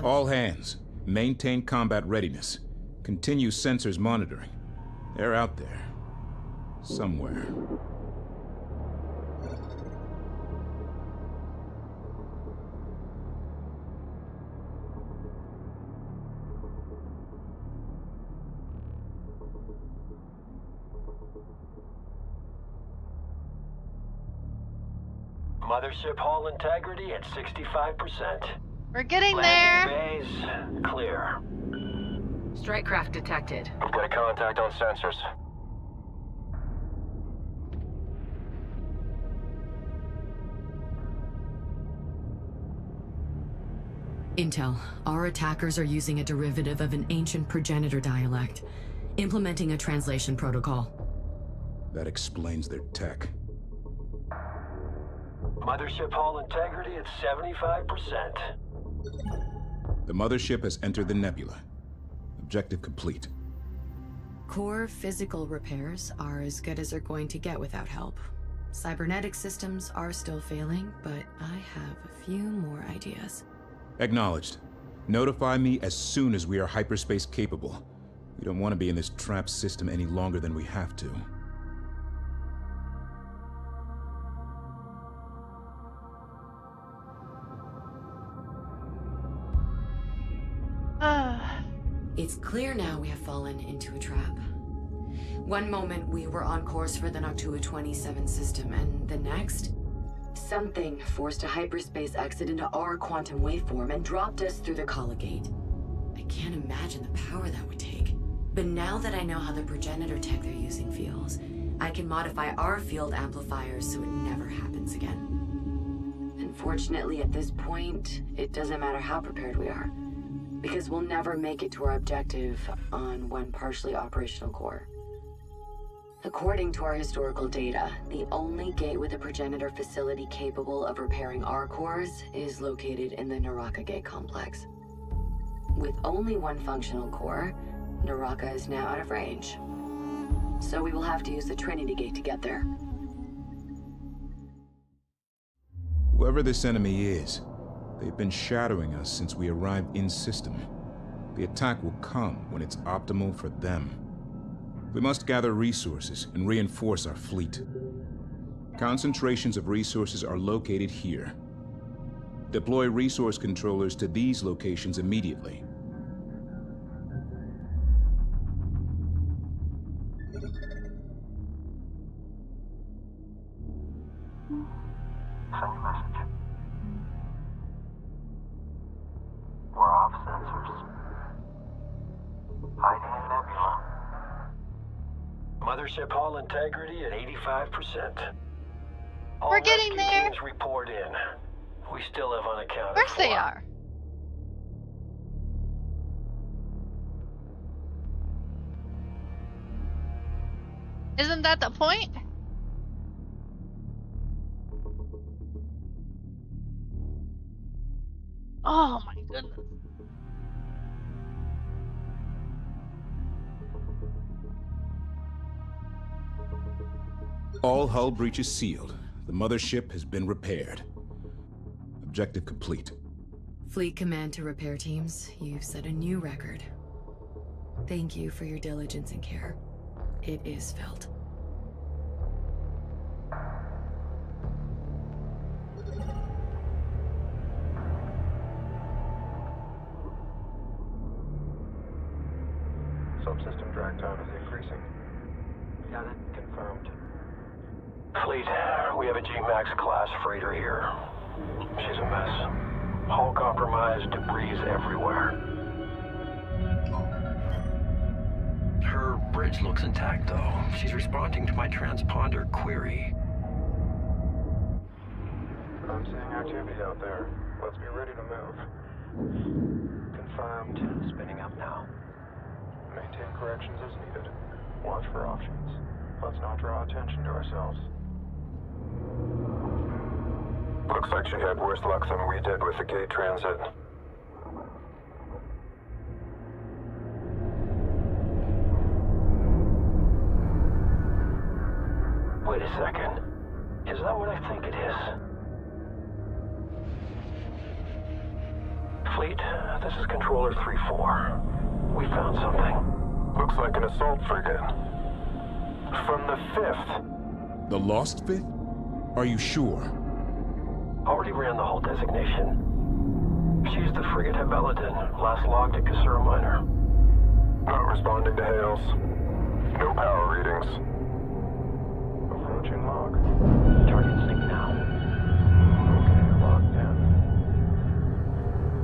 All hands, maintain combat readiness. Continue sensors monitoring. They're out there. Somewhere. Mothership hull integrity at 65%. We're getting there. Landing bays clear. Strike craft detected. Get a contact on sensors. Intel. Our attackers are using a derivative of an ancient progenitor dialect, implementing a translation protocol. That explains their tech. Mothership hull integrity at 75%. The mothership has entered the nebula. Objective complete. Core physical repairs are as good as they're going to get without help. Cybernetic systems are still failing, but I have a few more ideas. Acknowledged. Notify me as soon as we are hyperspace capable. We don't want to be in this trapped system any longer than we have to. It's clear now we have fallen into a trap. One moment we were on course for the Noctua 27 system, and the next, something forced a hyperspace exit into our quantum waveform and dropped us through the colligate. I can't imagine the power that would take. But now that I know how the progenitor tech they're using feels, I can modify our field amplifiers so it never happens again. Unfortunately, at this point, it doesn't matter how prepared we are, because we'll never make it to our objective on one partially operational core. According to our historical data, the only gate with a progenitor facility capable of repairing our cores is located in the Naraka Gate complex. With only one functional core, Naraka is now out of range. So we will have to use the Trinity Gate to get there. Whoever this enemy is, they've been shadowing us since we arrived in system. The attack will come when it's optimal for them. We must gather resources and reinforce our fleet. Concentrations of resources are located here. Deploy resource controllers to these locations immediately. Send your message. We're off sensors. Hiding in nebula. Mothership hull integrity at 85%. We're getting there. Teams report in. We still have unaccounted Of course for. they are. Isn't that the point? Oh my goodness. All hull breaches sealed. The mothership has been repaired. Objective complete. Fleet Command to repair teams, you've set a new record. Thank you for your diligence and care. It is felt. Subsystem drag time is increasing. Got it. Confirmed. Fleet, we have a G-Max class freighter here. She's a mess. Hull compromised, debris everywhere. Her bridge looks intact, though. She's responding to my transponder query. I'm seeing activity out there. Let's be ready to move. Confirmed. Spinning up now. Maintain corrections as needed. Watch for options. Let's not draw attention to ourselves. Looks like she had worse luck than we did with the gate transit. Wait a second. Is that what I think it is? Fleet, this is Controller 3-4. We found something. Looks like an assault frigate. From the 5th. The Lost Fifth? Are you sure? Already ran the whole designation. She's the frigate Hebeladin, last logged at Kasura Minor. Not responding to hails. No power readings. Approaching log. Target sync now. Okay, logged in.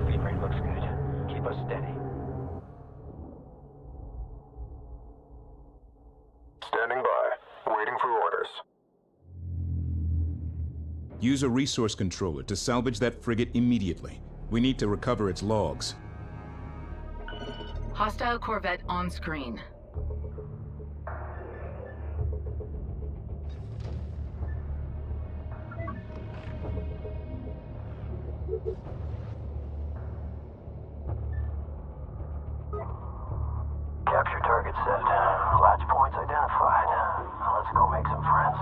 Feed rate looks good. Keep us steady. Standing by. Waiting for orders. Use a resource controller to salvage that frigate immediately. We need to recover its logs. Hostile Corvette on screen. Capture target set. Latch points identified. Now let's go make some friends.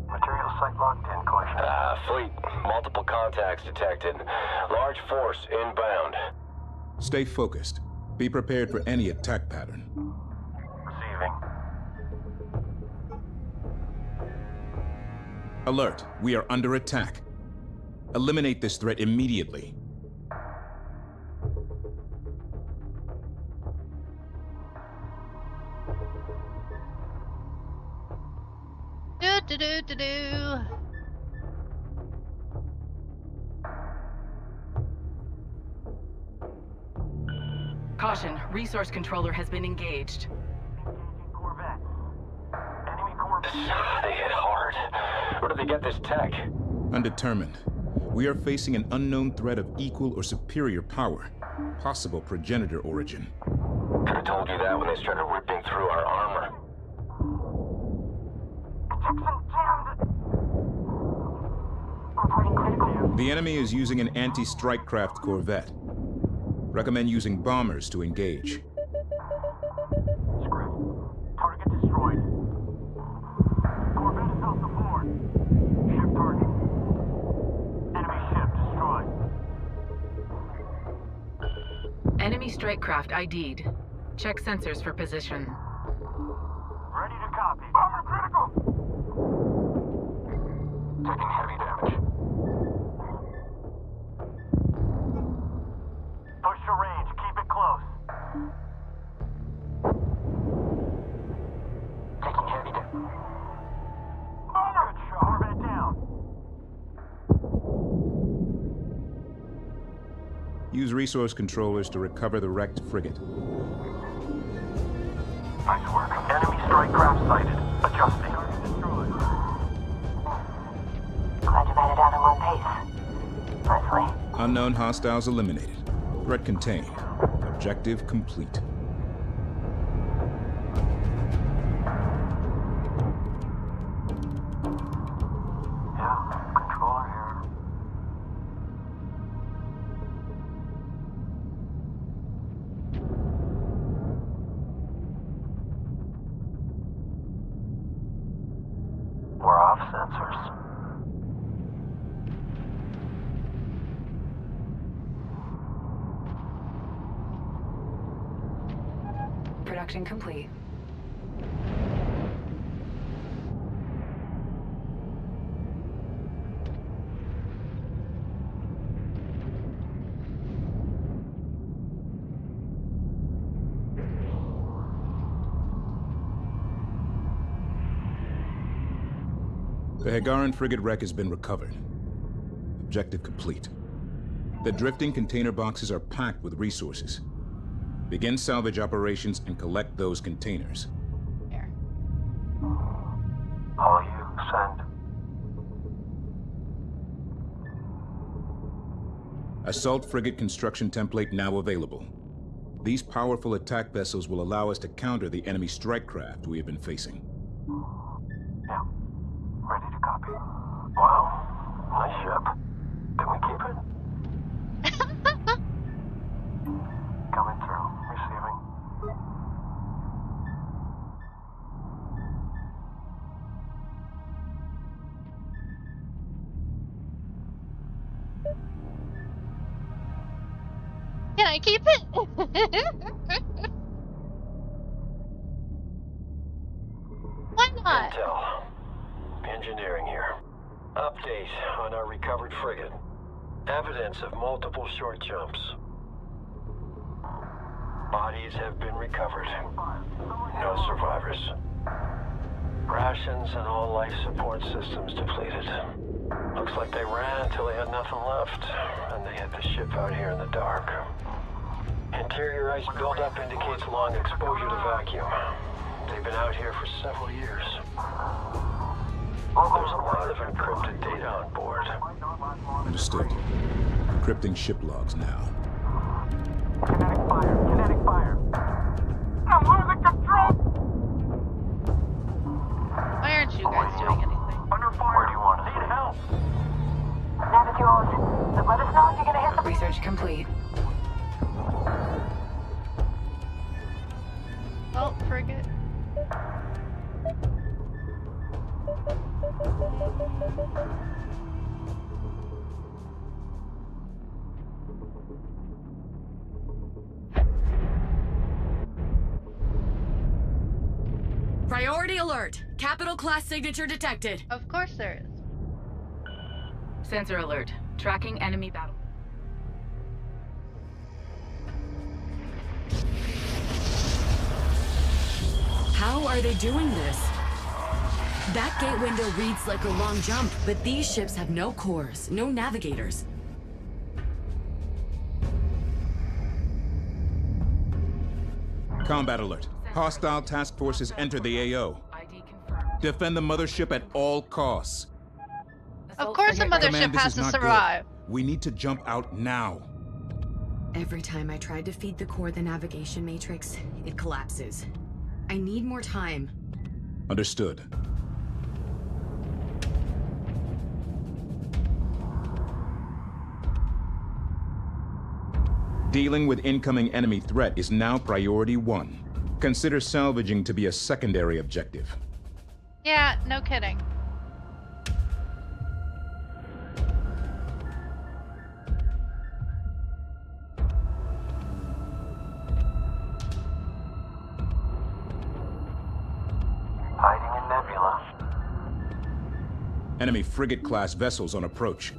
Material site locked in, Collision. Fleet. Multiple contacts detected. Large force inbound. Stay focused. Be prepared for any attack pattern. Receiving. Alert, we are under attack. Eliminate this threat immediately. Do. Caution, resource controller has been engaged. Corvette. Enemy Corvette. They hit hard. Where did they get this tech? Undetermined. We are facing an unknown threat of equal or superior power. Possible progenitor origin. Could have told you that when they started ripping through our armor. Jackson jammed. Reporting critical. The enemy is using an anti-strike craft corvette. Recommend using bombers to engage. Script. Target destroyed. Corvette is off the board. Ship target. Enemy ship destroyed. Enemy strike craft ID'd. Check sensors for position. Ready to copy. Bomber critical. Taking heavy damage. Push to range. Keep it close. Taking heavy damage. Bomber! Good shot. Corvette down. Use resource controllers to recover the wrecked frigate. Nice work. Enemy strike craft sighted. Adjusting. Glad you made it out in one piece. Leslie. Unknown hostiles eliminated. Threat contained. Objective complete. Yeah, controller here. We're off sensors. Production complete. The Hagaran frigate wreck has been recovered. Objective complete. The drifting container boxes are packed with resources. Begin salvage operations and collect those containers. Here. All you, send. Assault frigate construction template now available. These powerful attack vessels will allow us to counter the enemy strike craft we have been facing. Yeah. Ready to copy. Wow. Nice ship. Can we keep it? Coming through. Receiving. Can I keep it? Why not? Intel. Engineering here. Update on our recovered frigate. Evidence of multiple short jumps. Bodies have been recovered. No survivors. Rations and all life support systems depleted. Looks like they ran until they had nothing left, and they hit the ship out here in the dark. Interior ice buildup indicates long exposure to vacuum. They've been out here for several years. There's a lot of encrypted data on board. Understood. Encrypting ship logs now. Kinetic fire. fire. Kinetic fire. I'm losing control! Why aren't you guys doing anything? Under fire. Where do you want us? Need help. Nav is yours. But let us know if you're gonna hit the... Research complete. Oh, frigate. Priority alert! Capital class signature detected. Of course there is. Sensor alert. Tracking enemy battle. How are they doing this? That gate window reads like a long jump, but these ships have no cores, no navigators. Combat alert. Hostile task forces enter the AO. ID confirmed. Defend the mothership at all costs. Of course the mothership Command, this has is to not survive. good. We need to jump out now. Every time I tried to feed the core the navigation matrix, it collapses. I need more time. Understood. Dealing with incoming enemy threat is now priority 1. Consider salvaging to be a secondary objective. Yeah, no kidding. Hiding in Nebula. Enemy frigate-class vessels on approach.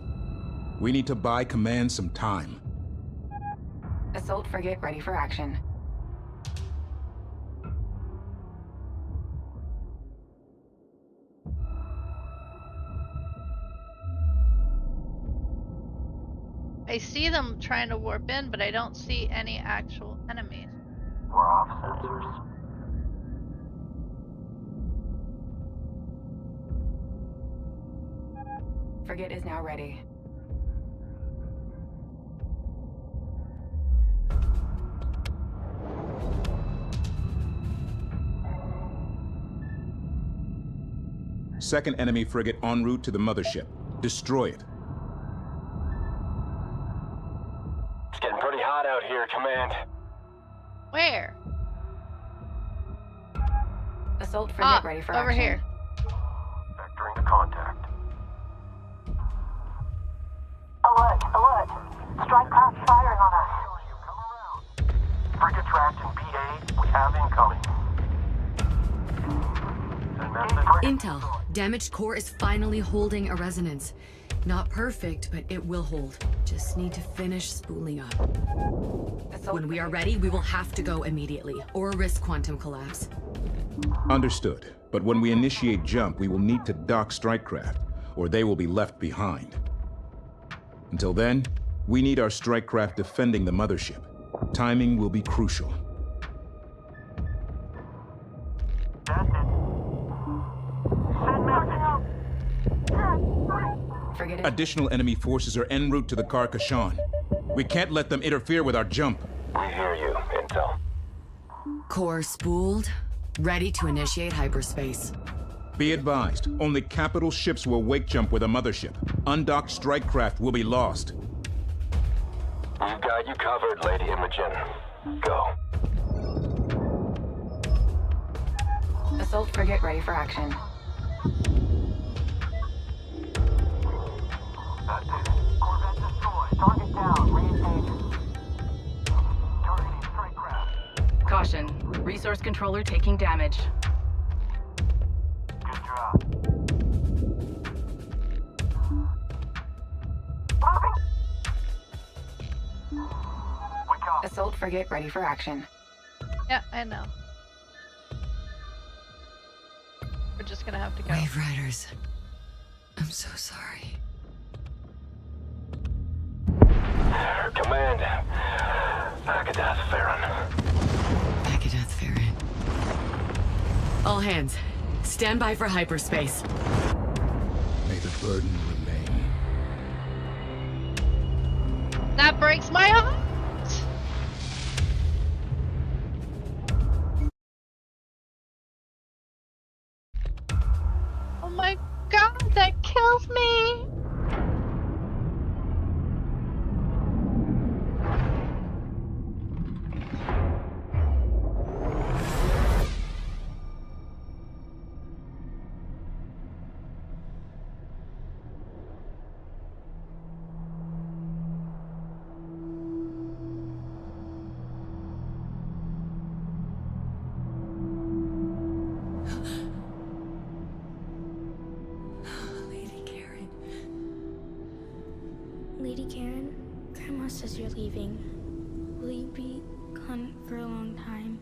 We need to buy command some time. Assault frigate ready for action. I see them trying to warp in, but I don't see any actual enemies. We're off sensors. Frigate is now ready. Second enemy frigate en route to the mothership. Destroy it. It's getting pretty hot out here, Command. Where? Assault frigate ready for over action. here. Vectoring to contact. Alert, alert. Strike craft firing on us. Frigate tracked in PA. We have incoming. Send message. Intel. Damaged core is finally holding a resonance. Not perfect, but it will hold. Just need to finish spooling up. When we are ready, we will have to go immediately, or risk quantum collapse. Understood. But when we initiate jump, we will need to dock strike craft, or they will be left behind. Until then, we need our strike craft defending the mothership. Timing will be crucial. Additional enemy forces are en route to the Carcassonne. We can't let them interfere with our jump. We hear you, Intel. Core spooled, ready to initiate hyperspace. Be advised, only capital ships will wake jump with a mothership. Undocked strike craft will be lost. We've got you covered, Lady Imogen. Go. Assault frigate ready for action. That's it. Corvette destroyed. Target down. Re-engage. Targeting strike craft. Caution. Resource controller taking damage. Good job. We copy. Assault frigate ready for action. Yeah, I know. We're just gonna have to go. Wave Riders. I'm so sorry. Command. Akadath Farron. Akadath Farron. All hands, stand by for hyperspace. May the burden remain. That breaks my heart! my god, that kills me! Lady Karen, Grandma says you're leaving. Will you be gone for a long time?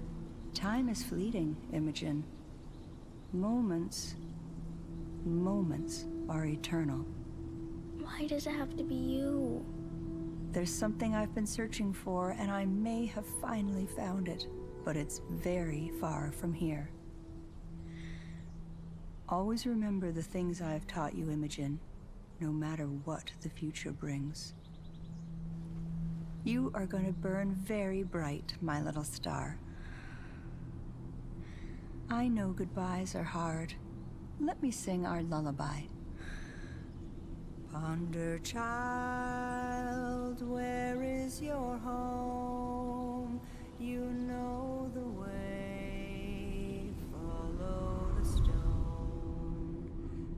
Time is fleeting, Imogen. Moments are eternal. Why does it have to be you? There's something I've been searching for, and I may have finally found it, but it's very far from here. Always remember the things I've taught you, Imogen, no matter what the future brings. You are going to burn very bright, my little star. I know goodbyes are hard. Let me sing our lullaby. Ponder, child, where is your home? You know the way. Follow the stone.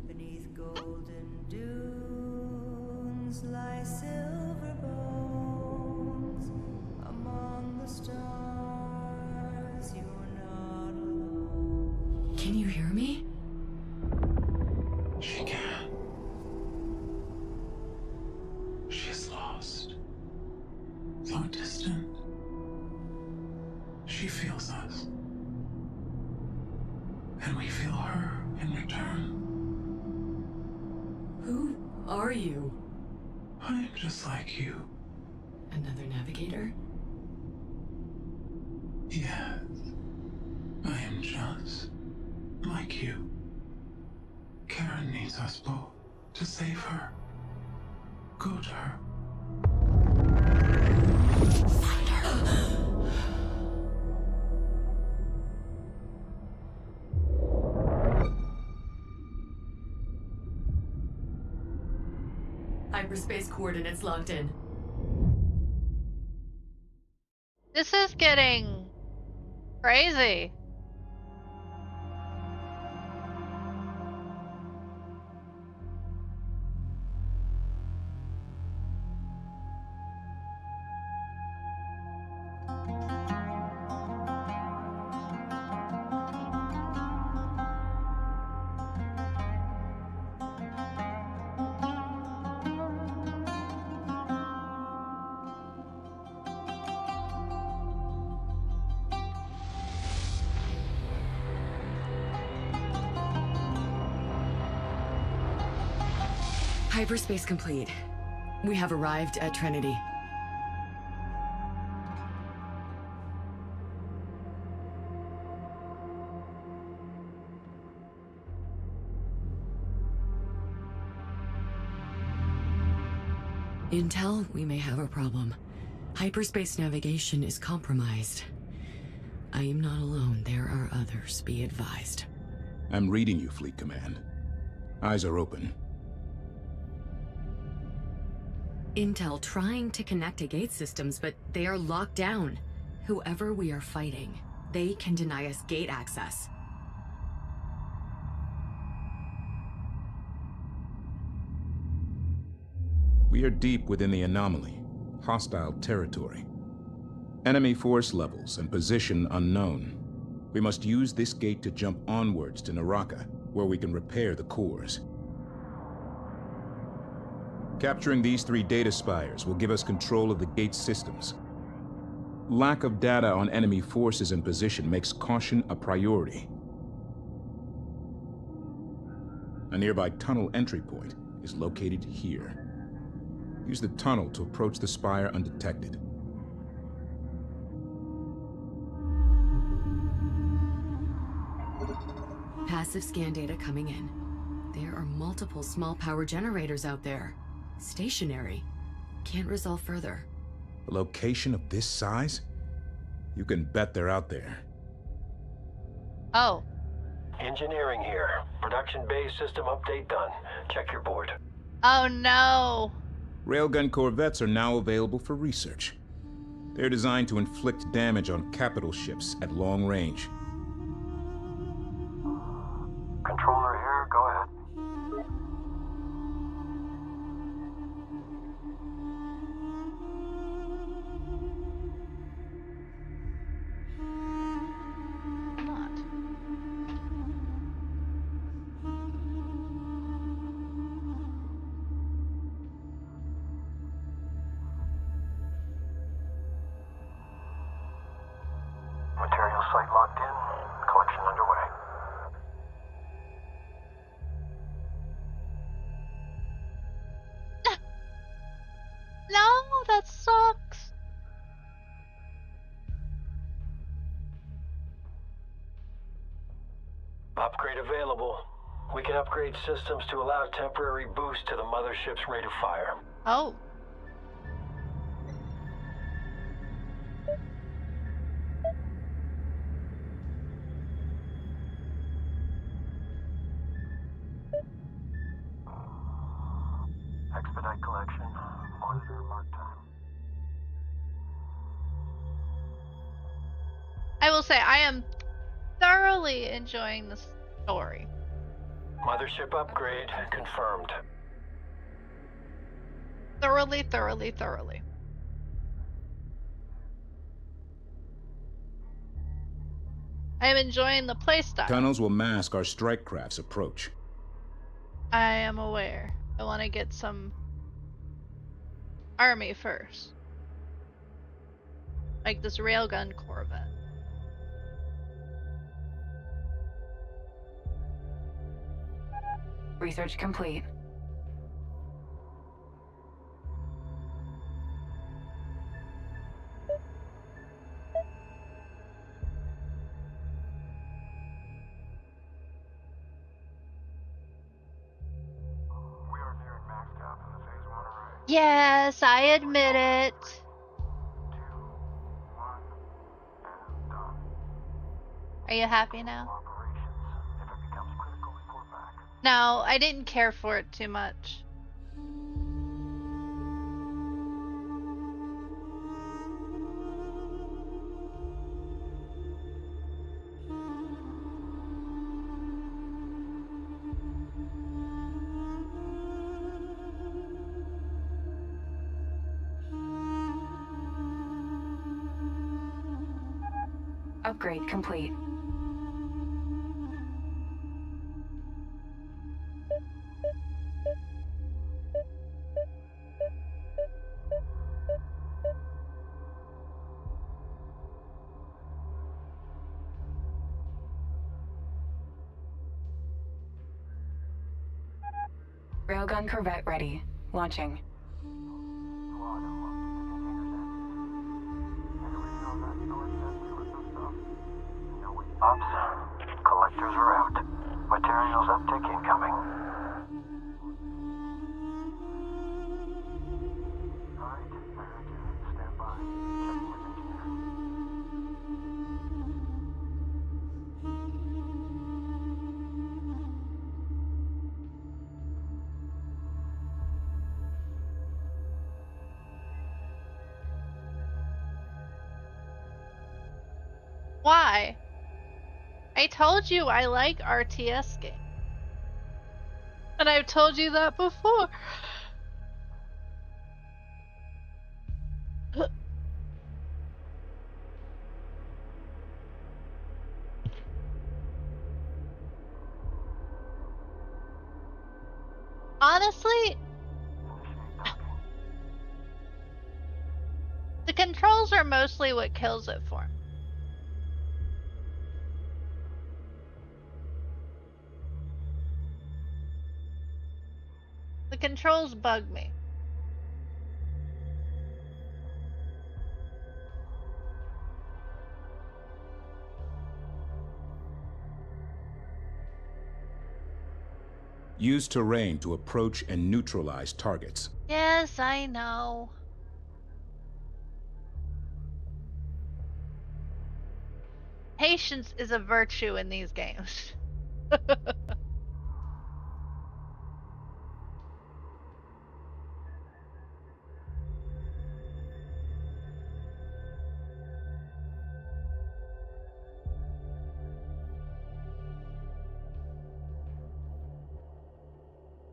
Beneath golden dunes lie silver bones. Among the stars, you're not alone. Can you hear me? She can. She is lost. Though distant, she feels us. And we feel her in return. Who are you? I'm just like you. Another navigator? Yes. I am just like you. Karen needs us both to save her. Go to her. Hyperspace coordinates locked in. This is getting crazy. Hyperspace complete. We have arrived at Trinity. Intel, we may have a problem. Hyperspace navigation is compromised. I am not alone. There are others, be advised. I'm reading you, Fleet Command. Eyes are open. Intel trying to connect to gate systems, but they are locked down. Whoever we are fighting, they can deny us gate access. We are deep within the anomaly, hostile territory. Enemy force levels and position unknown. We must use this gate to jump onwards to Naraka, where we can repair the cores. Capturing these 3 data spires will give us control of the gate's systems. Lack of data on enemy forces and position makes caution a priority. A nearby tunnel entry point is located here. Use the tunnel to approach the spire undetected. Passive scan data coming in. There are multiple small power generators out there. Stationary. Can't resolve further. A location of this size? You can bet they're out there. Oh. Engineering here. Production base system update done. Check your board. Oh no. Railgun corvettes are now available for research. They're designed to inflict damage on capital ships at long range. Controller here, go ahead. Material site locked in. Collection underway. No, that sucks. Upgrade available. We can upgrade systems to allow temporary boost to the mothership's rate of fire. Oh. Expedite collection. Monitor mark time. I will say I am thoroughly enjoying the story. Mothership upgrade confirmed. Thoroughly, thoroughly, thoroughly. I am enjoying the playstyle. Tunnels will mask our strike craft's approach. I am aware. I want to get some army first. Like this railgun corvette. Research complete. We are nearing max cap in the phase 1 array. Yes, I admit it. 2, 1, and done. Are you happy now? Operations. If it becomes critical, report back. No, I didn't care for it too much. Upgrade complete. Railgun corvette ready. Launching. Ops, collectors are out. Materials uptick incoming. Alright, I heard you. Stand by. Checking with engineer. Why? I told you I like RTS games. And I've told you that before. Honestly, the controls are mostly what kills it for me. The controls bug me. Use terrain to approach and neutralize targets. Yes, I know. Patience is a virtue in these games.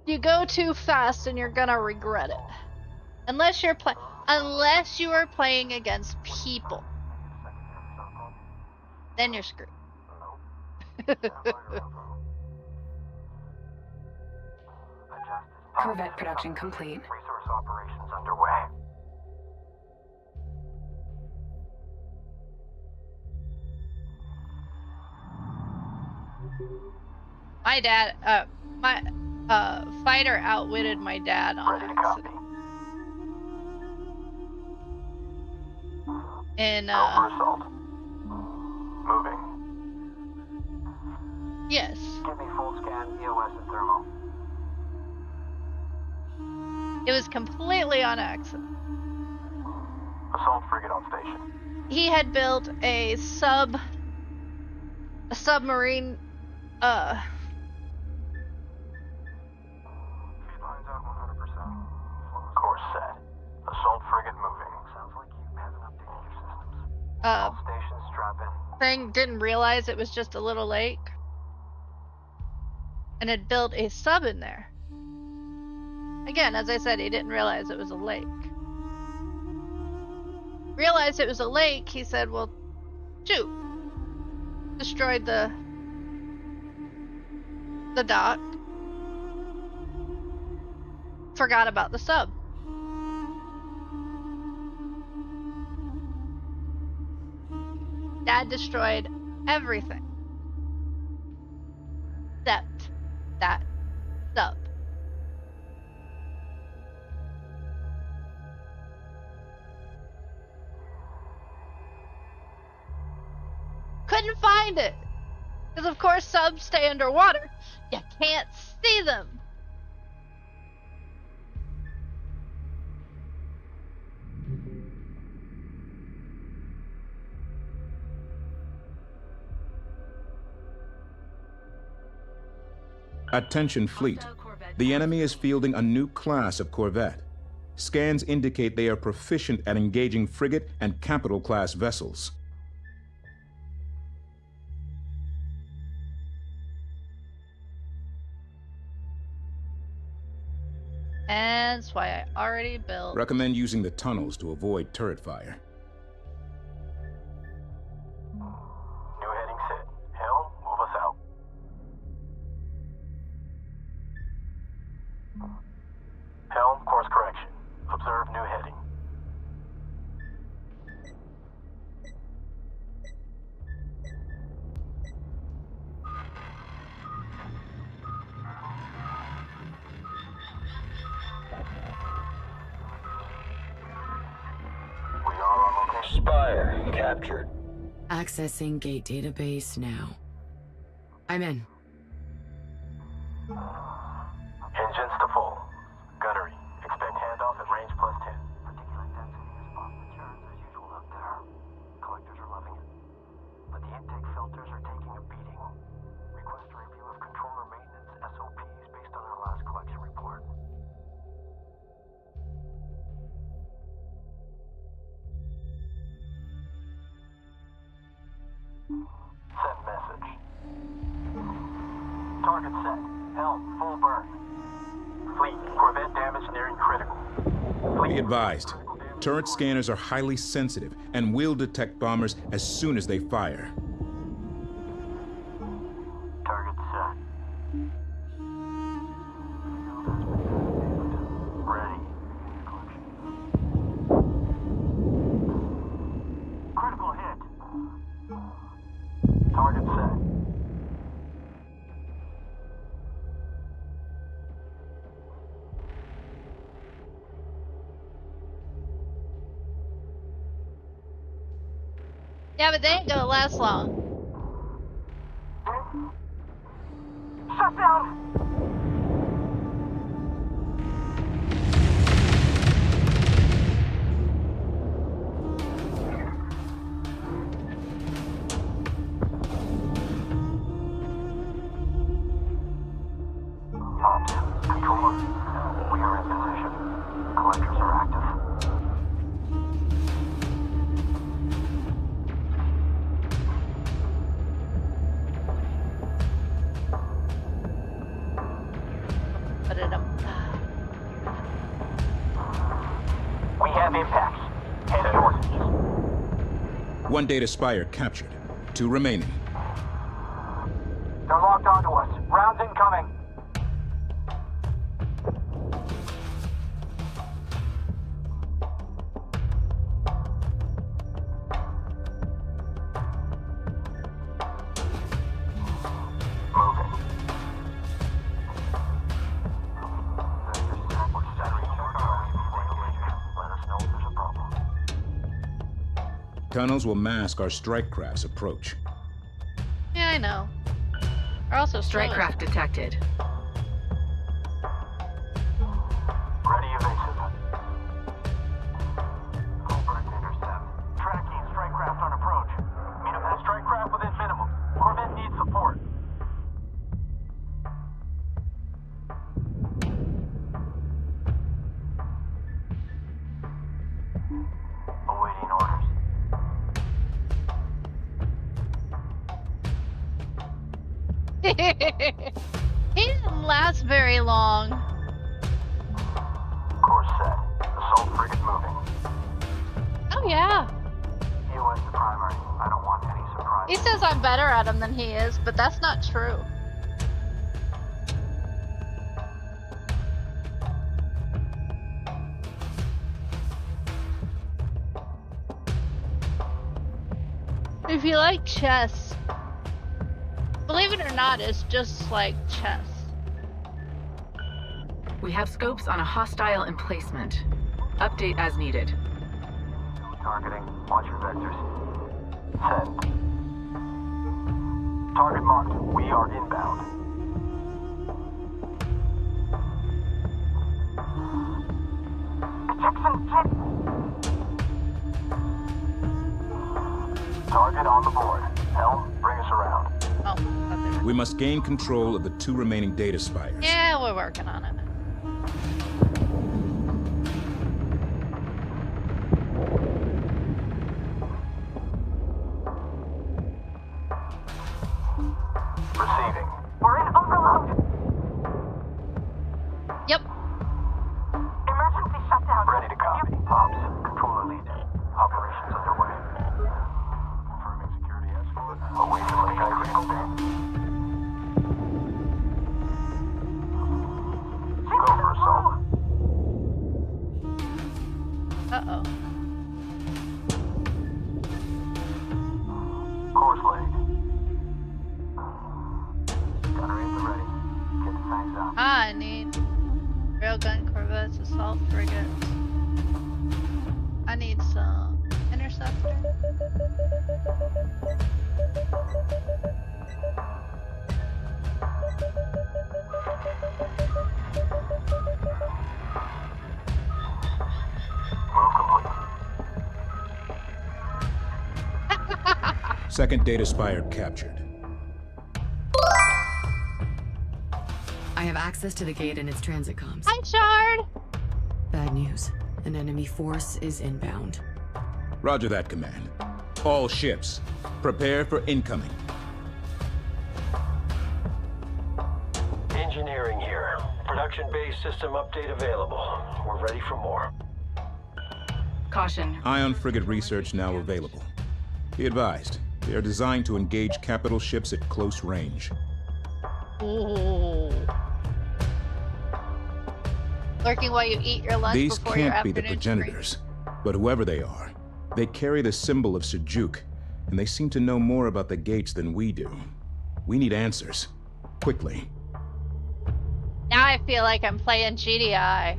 You go too fast and you're gonna regret it. Unless you are playing against people. Then you're screwed. Corvette production complete. Resource operations underway. My dad, my fighter outwitted my dad on accident. And assault. Moving. Yes. Give me full scan, EOS and thermal. It was completely on accident. Assault frigate on station. He had built a submarine Feed lines out 100%. Course set. Assault frigate moving. Sounds like you haven't updated your systems. All stations strap in. thing didn't realize it was just a little lake and had built a sub in there. Again, as I said, he didn't realize it was a lake. Realized it was a lake, he said, well, shoot. Destroyed the dock. Forgot about the sub. Dad destroyed everything except that sub. Couldn't find it. Because of course subs stay underwater. You can't see them. Attention fleet. The enemy is fielding a new class of corvette. Scans indicate they are proficient at engaging frigate and capital class vessels. That's why I already built. Recommend using the tunnels to avoid turret fire. New heading set. Helm, move us out. Helm, course correction. Observe new heading. We are on location. Spire captured. Accessing gate database now. I'm in. Engines to full. Gunnery. Expect handoff at range +10. Particulate density is off the charts as usual out there. Collectors are loving it. But the intake filters are taking a beating. Request a review of controller maintenance SOPs based on our last collection report. Send message. Target set. Helm, full burn. Fleet, corvette damage nearing critical. Be advised, turret scanners are highly sensitive and will detect bombers as soon as they fire. Target set. Ready. Critical hit. Target set. Yeah, but they ain't gonna last long. Shut down! are in position. Collectors are active. Put it up. We have impacts. And shortages. One data spire captured. 2 remaining. They're locked onto us. Rounds incoming. Tunnels will mask our strike craft's approach. Yeah, I know. Are also Strike slow. craft detected. Ready evasive. Homeworld intercept. Tracking strike craft on approach. Meet them at strike craft within minimum. Corvette needs support. Awaiting orders. He didn't last very long. Course set. Assault frigate moving. Oh yeah. EOS the primary. I don't want any surprise. He says I'm better at him than he is, but that's not true. If you like chess, believe it or not, it's just like chess. We have scopes on a hostile emplacement. Update as needed. Targeting. Watch your vectors. Send. Target marked. We are inbound. Jackson, target on the board. Helm, bring us around. Oh, We must gain control of the 2 remaining data spires. yeah, we're working on it. Receiving. We're in overload. Yep. Emergency shutdown. Ready to copy. Ops, controller lead. Operations underway. Confirming security escort. Awaiting critical band. Go for assault. Uh-oh. Course laid. Gunner at the ready. Get the things out. I need railgun corvettes, assault frigates. I need some interceptor. Move complete. Second data spire captured. I have access to the gate and its transit comms. Hi, Shard! Bad news. An enemy force is inbound. Roger that, Command. All ships, prepare for incoming. Engineering here. Production base system update available. We're ready for more. Caution. Ion frigate research now available. Be advised, they are designed to engage capital ships at close range. Ooh. Lurking while you eat your lunch These before your can't be the afternoon progenitors, but whoever they are, they carry the symbol of Sejuk, and they seem to know more about the gates than we do. We need answers. Quickly. Now I feel like I'm playing GDI.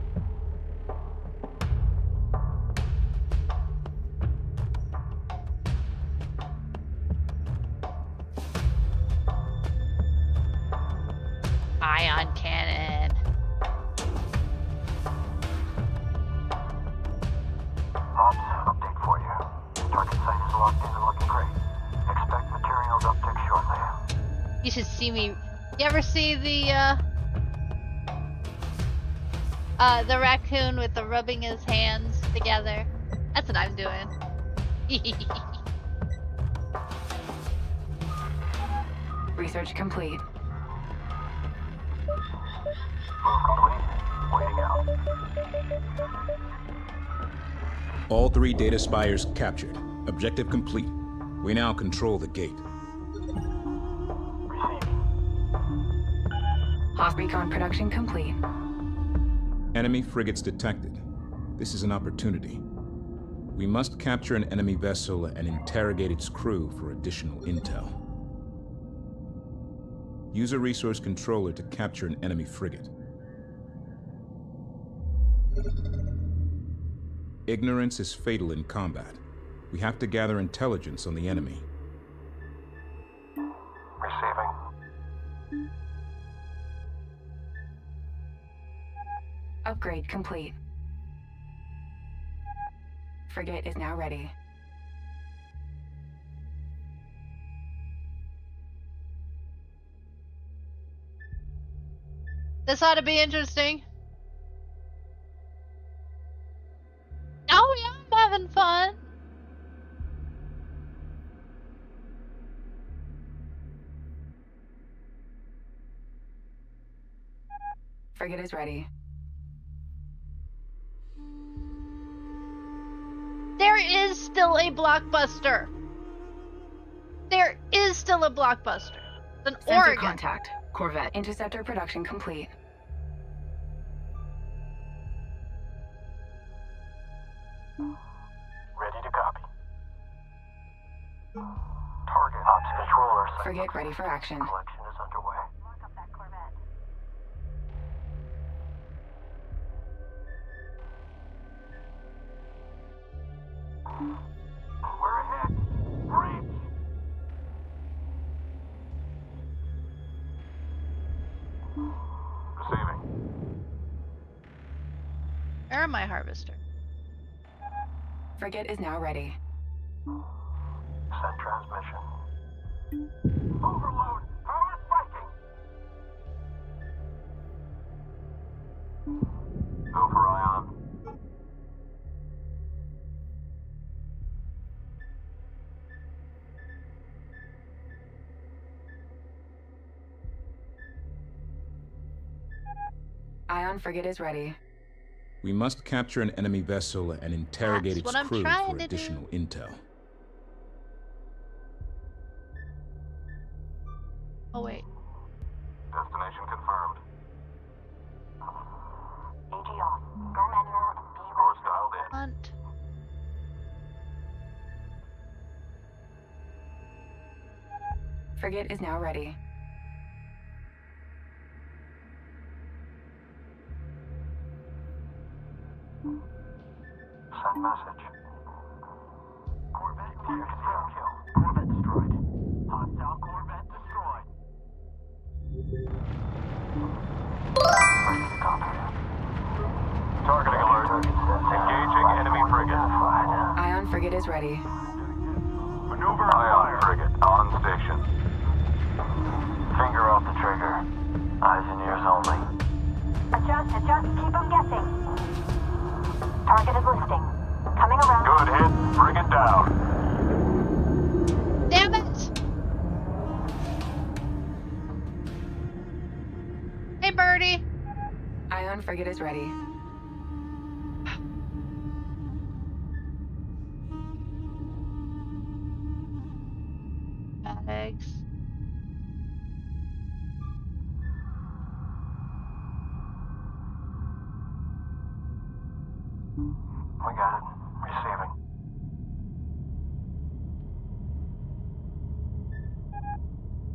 Ion cannon. Ops, update for you. Target site is locked in and looking great. Expect materials uptick shortly. You should see me. You ever see the The raccoon with the rubbing his hands together. That's what I'm doing. Research complete. Move complete. Waiting out. All 3 data spires captured. Objective complete. We now control the gate. Hoth recon production complete. Enemy frigates detected. This is an opportunity. We must capture an enemy vessel and interrogate its crew for additional intel. Use a resource controller to capture an enemy frigate. Ignorance is fatal in combat. We have to gather intelligence on the enemy. Receiving. Upgrade complete. Frigate is now ready. This ought to be interesting. Oh yeah, I'm having fun. Frigate is ready. There is still a blockbuster. There is still a blockbuster. It's an Sensor Oregon. contact. Corvette. Interceptor production complete. Ready to copy. Target. Ops controller. Frigate ready for action. Collection is underway. Mark up that Corvette. We're ahead. Breach. Receiving. Where am I, harvester? Frigate is now ready. Send transmission. Overload. Power spiking. Go for ion. Ion frigate is ready. We must capture an enemy vessel and interrogate That's its what I'm crew trying for to do. additional intel. Oh wait. Destination confirmed. AG off. Go manual and be Course dialed in. Hunt. Frigate is now ready. Send message. Corvette clear to zero kill. Corvette destroyed. Hostile Corvette destroyed. Ready to copy. Targeting alert. Engaging enemy frigate. Ion frigate is ready. Maneuver ion frigate on station. Finger off the trigger. Eyes and ears only. Adjust. Keep them guessing. Target is listing. Coming around. Good hit. Frigate down. Damn it! Hey, Birdie. Ion frigate is ready. Bad eggs. We got it. Receiving.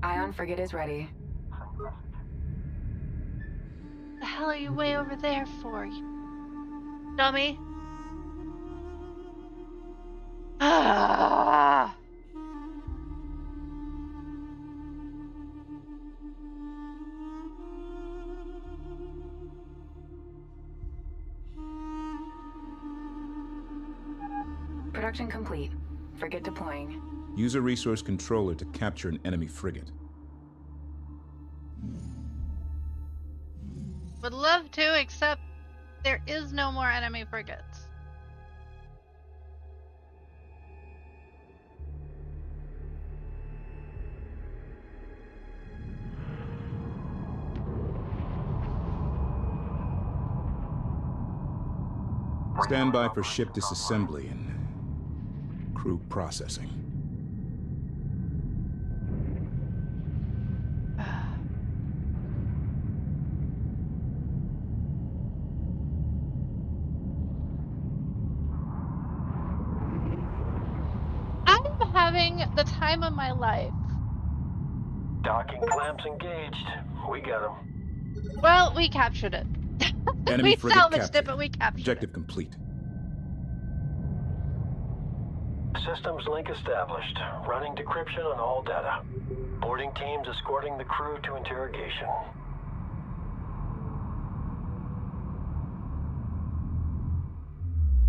Ion frigate is ready. Send your message. The hell are you way over there for, you dummy? Ah. Production complete. Frigate deploying. Use a resource controller to capture an enemy frigate. Would love to, except There is no more enemy frigates. Stand by for ship disassembly and crew processing. I'm having the time of my life. Docking clamps engaged. We got them. Well, we captured it. Enemy We frigate salvaged captured. it, but we captured Objective complete. Systems link established. Running decryption on all data. Boarding teams escorting the crew to interrogation.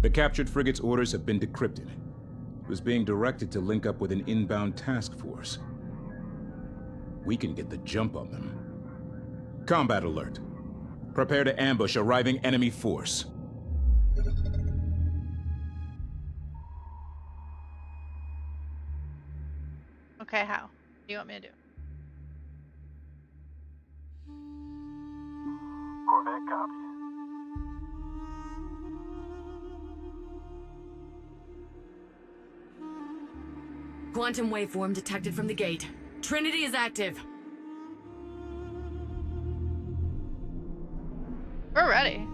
The captured frigate's orders have been decrypted. It was being directed to link up with an inbound task force. We can get the jump on them. Combat alert. Prepare to ambush arriving enemy force. Okay, how? What do you want me to do? Corvette copies. Quantum waveform detected from the gate. Trinity is active. We're ready.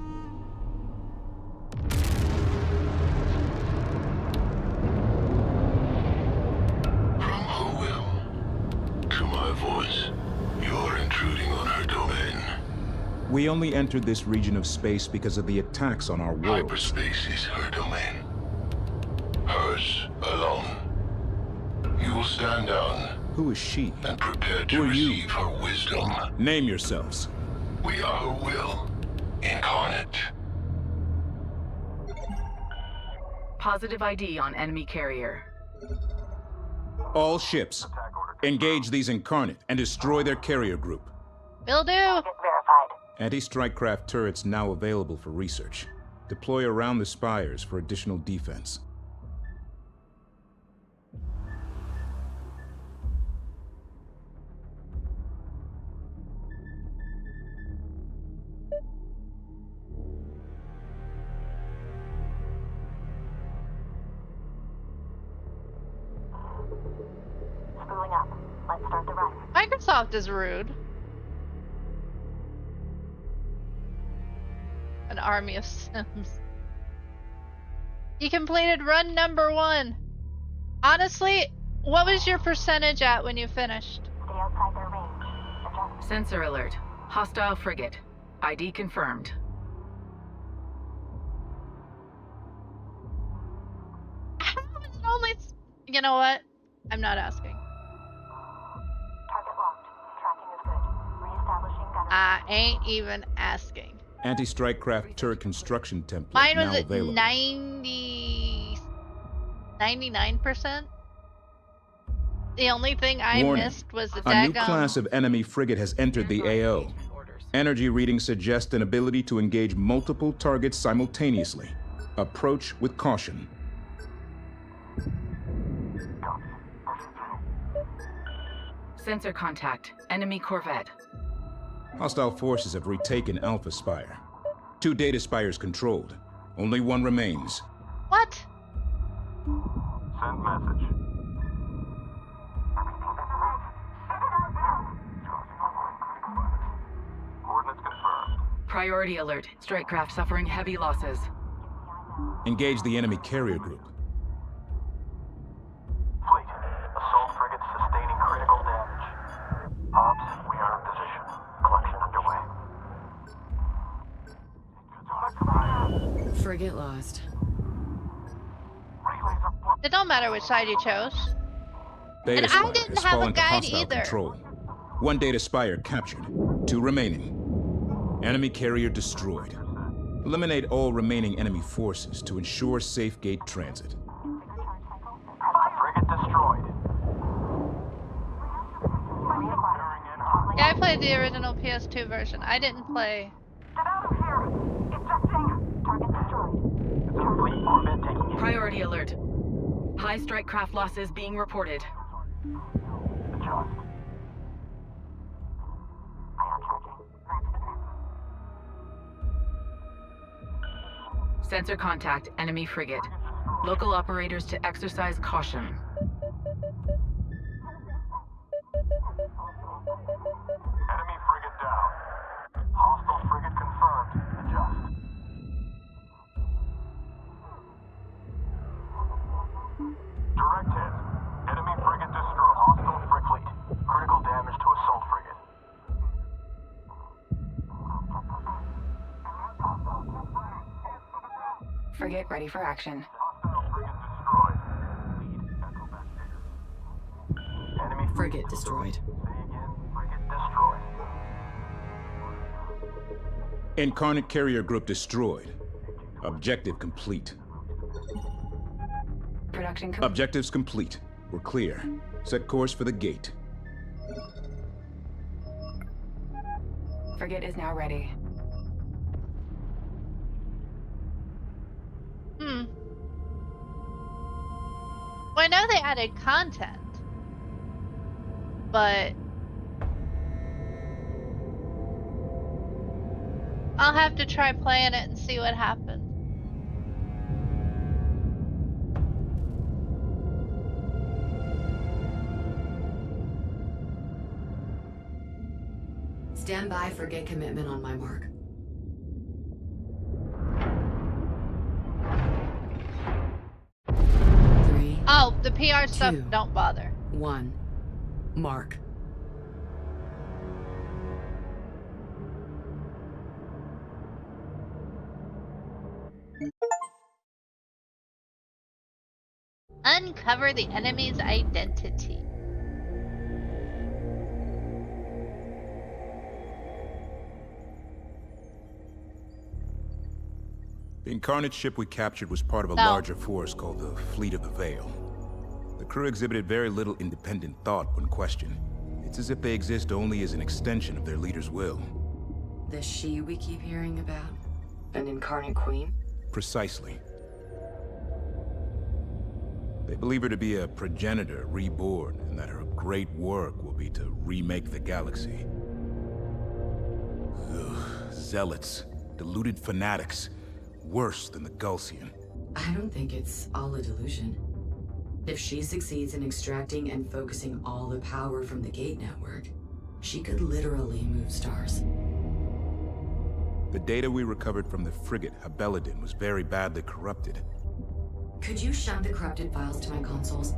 From her will to my voice, you're intruding on her domain. We only entered this region of space because of the attacks on our world. Hyperspace is her domain. Hers alone. You will stand down. Who is she? And prepare to receive her wisdom. Name yourselves. We are her will. Incarnate. Positive ID on enemy carrier. All ships, engage these incarnate and destroy their carrier group. Will do. Verified. Anti-strike craft turrets now available for research. Deploy around the spires for additional defense. Spooling up. Let's start the run. Microsoft is rude. An army of Sims. You completed run number 1. Honestly, what was your percentage at when you finished? Stay outside their range. Adjust. Sensor alert. Hostile frigate. ID confirmed. How is it only... You know what? I'm not asking. Target locked. Tracking is good. Reestablishing gunnery. I ain't even asking. Anti-strike craft turret construction template Mine was now at available. 99%. The only thing I Warning. missed was the A new daggum. class of enemy frigate has entered the AO. Energy readings suggest an ability to engage multiple targets simultaneously. Approach with caution. Sensor contact. Enemy corvette. Hostile forces have retaken Alpha Spire. 2 data spires controlled. Only 1 remains. What? Send message. Coordinates confirmed. Priority alert. Strike craft suffering heavy losses. Engage the enemy carrier group. Fleet. Assault frigates sustaining critical damage. Ops, we are in position. Collection underway. Frigate lost. It don't matter which side you chose. Data And I spire didn't has have a fallen to guide hostile either. control. 1 data spire captured. 2 remaining. Enemy carrier destroyed. Eliminate all remaining enemy forces to ensure safe gate transit. Frigate destroyed. Yeah, I played the original PS2 version. I didn't play. Get out of here! Ejecting! complete. Corvette taking it. Priority alert. High strike craft losses being reported. Adjust. Sensor contact, enemy frigate. Local operators to exercise caution. Enemy frigate down. Hostile frigate confirmed. Adjust. Direct hit. Enemy frigate destroyed. Hostile fleet. Critical damage to assault frigate. Frigate ready for action. Frigate destroyed. Incarnate carrier group destroyed. Objective complete. Production Objectives complete. We're clear. Set course for the gate. Frigate is now ready. Well, I know they added content, but I'll have to try playing it and see what happens. Stand by for gate commitment on my mark. Oh, the PR stuff, don't bother. 1. Mark. Uncover the enemy's identity. The Incarnate ship we captured was part of a larger force called the Fleet of the Veil. The crew exhibited very little independent thought when questioned. It's as if they exist only as an extension of their leader's will. The she we keep hearing about? An incarnate queen? Precisely. They believe her to be a progenitor reborn, and that her great work will be to remake the galaxy. Ugh, zealots, deluded fanatics, worse than the Gulsian. I don't think it's all a delusion. If she succeeds in extracting and focusing all the power from the Gate Network, she could literally move stars. The data we recovered from the frigate Habeladin was very badly corrupted. Could you shunt the corrupted files to my consoles?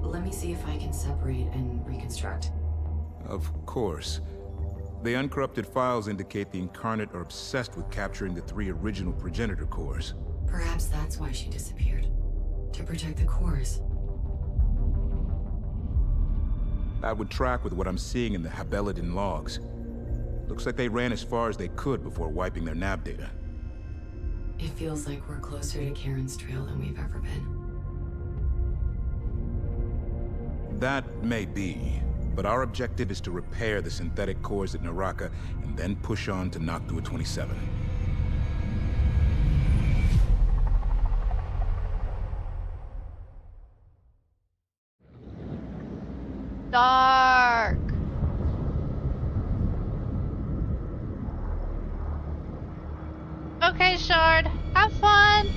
Let me see if I can separate and reconstruct. Of course. The uncorrupted files indicate the Incarnate are obsessed with capturing the 3 original progenitor cores. Perhaps that's why she disappeared. To protect the cores. That would track with what I'm seeing in the Habeladin logs. Looks like they ran as far as they could before wiping their nav data. It feels like we're closer to Karen's trail than we've ever been. That may be, but our objective is to repair the synthetic cores at Naraka and then push on to Noctua 27. Dark. Okay, Shard. Have fun.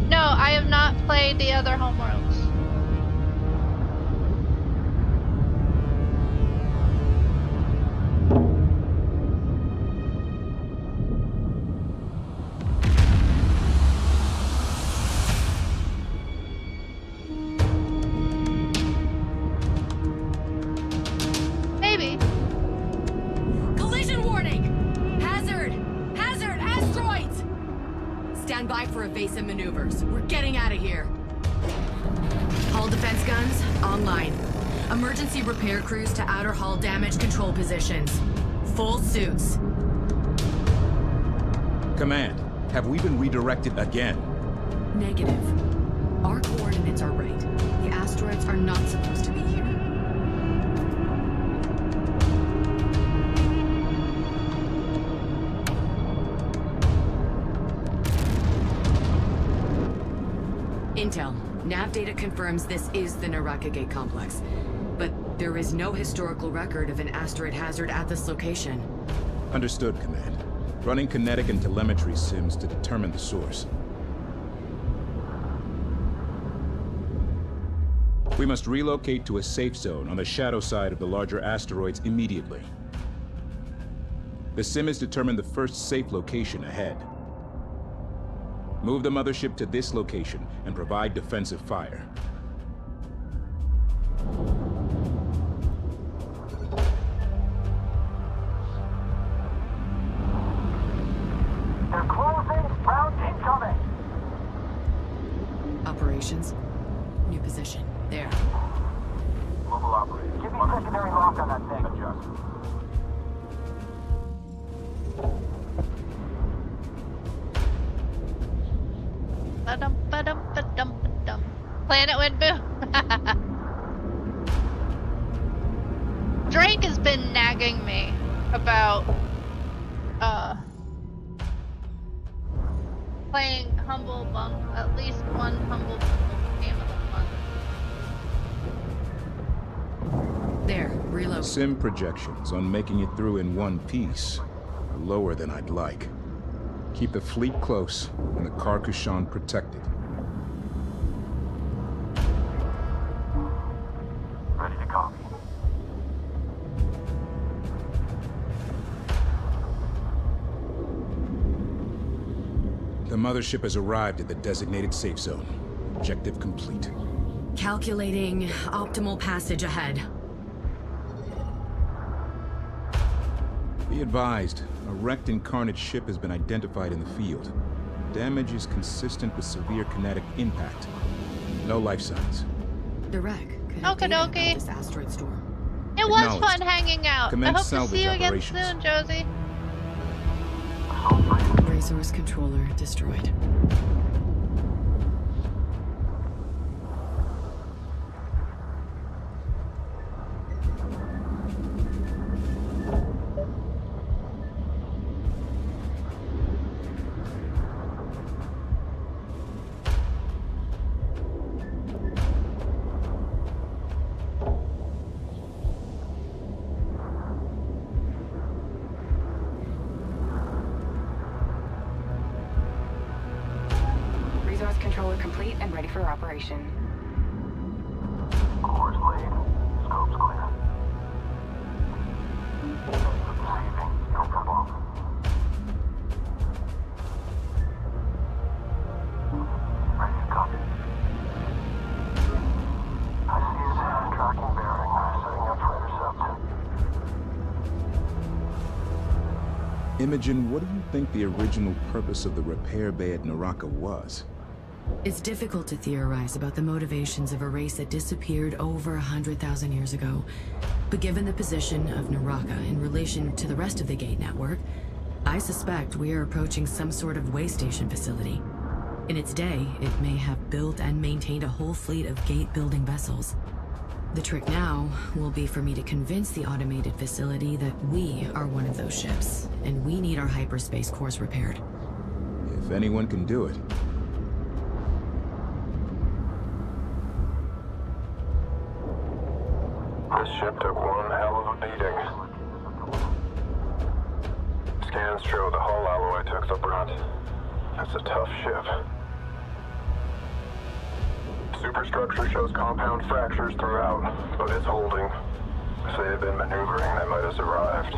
No, I have not played the other Homeworlds. Maybe. Collision warning! Hazard! Hazard! Asteroids! Stand by for evasive maneuvers. We're getting out of here. Hull defense guns online. Emergency repair crews to outer hull damage control positions. Full suits. Command, have we been redirected again? Negative. Our coordinates are right. The asteroids are not supposed to be here. Nav data confirms this is the Naraka Gate complex, but there is no historical record of an asteroid hazard at this location. Understood, Command. Running kinetic and telemetry sims to determine the source. We must relocate to a safe zone on the shadow side of the larger asteroids immediately. The sim has determined the first safe location ahead. Move the mothership to this location and provide defensive fire. They're closing. Round incoming. Operations. New position. There. Mobile operator. Give me secondary lock on that thing. Adjust. Ba-dum, ba-dum, ba-dum, ba-dum. Planet went boom. Drake has been nagging me about playing Humble Bundle, at least one Humble Bundle game of the month. There, reload. Sim projections on making it through in one piece are lower than I'd like. Keep the fleet close and the Carcasson protected. Ready to copy. The mothership has arrived at the designated safe zone. Objective complete. Calculating optimal passage ahead. Be advised, a wrecked Incarnate ship has been identified in the field. Damage is consistent with severe kinetic impact. No life signs. The wreck could Okie dokie. this asteroid storm. It was fun hanging out. Commence I hope to salvage see you again operations. soon, Josie. Resource controller destroyed. Resource controller complete and ready for operation. Course laid. Scope's clear. Receiving. No problem. Ready to copy. I see his tracking bearing. Setting up for intercept. Imogen, what do you think the original purpose of the repair bay at Naraka was? It's difficult to theorize about the motivations of a race that disappeared over 100,000 years ago. But given the position of Naraka in relation to the rest of the Gate network, I suspect we are approaching some sort of way station facility. In its day, it may have built and maintained a whole fleet of Gate-building vessels. The trick now will be for me to convince the automated facility that we are one of those ships, and we need our hyperspace cores repaired. If anyone can do it. This ship took one hell of a beating. Scans show the hull alloy took the brunt. That's a tough ship. Superstructure shows compound fractures throughout, but it's holding. If they had been maneuvering, they might have survived.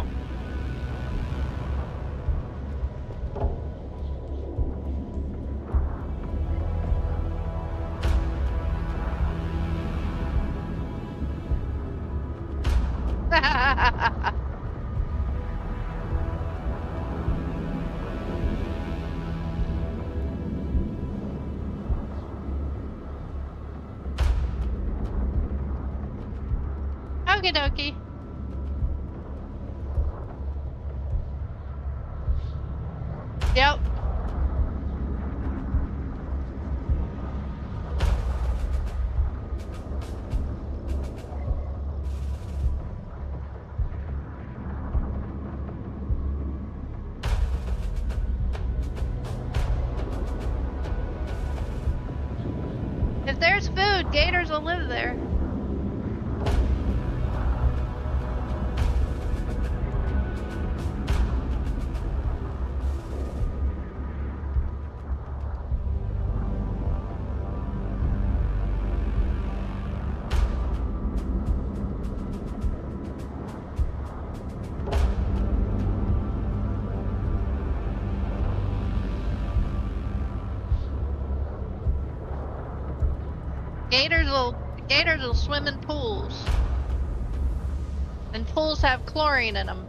Okie dokie. Yep. If there's gators will live there. Gators will swim in pools. And pools have chlorine in them.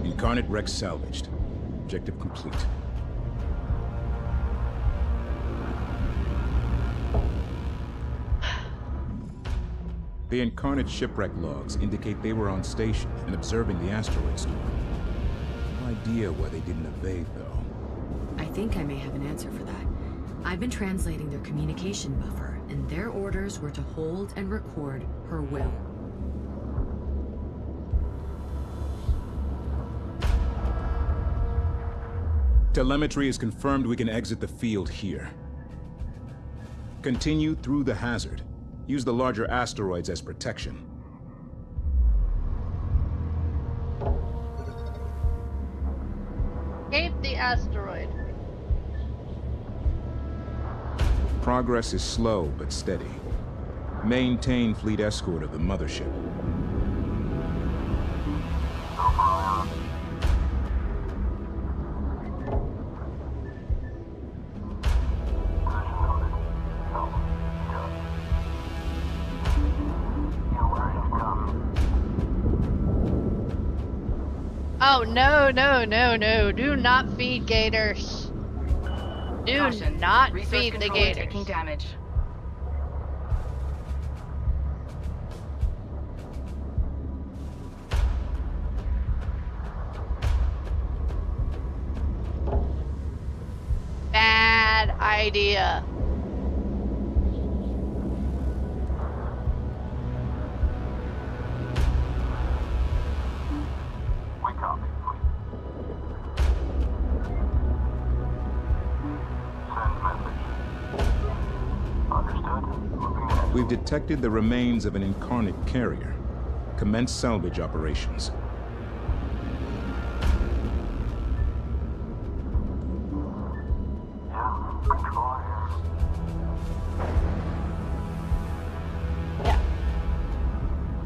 Incarnate wreck salvaged. Objective complete. The Incarnate shipwreck logs indicate they were on station and observing the asteroid storm. No idea why they didn't evade, though. I think I may have an answer for that. I've been translating their communication buffer, and their orders were to hold and record her will. Telemetry has confirmed we can exit the field here. Continue through the hazard. Use the larger asteroids as protection. Gate the asteroid. Progress is slow but steady. Maintain fleet escort of the mothership. Oh, no, no, no, no. Do not feed gators. Do Caution. not Resource feed the controller gators. taking damage. Bad idea. We've detected the remains of an Incarnate carrier. Commence salvage operations.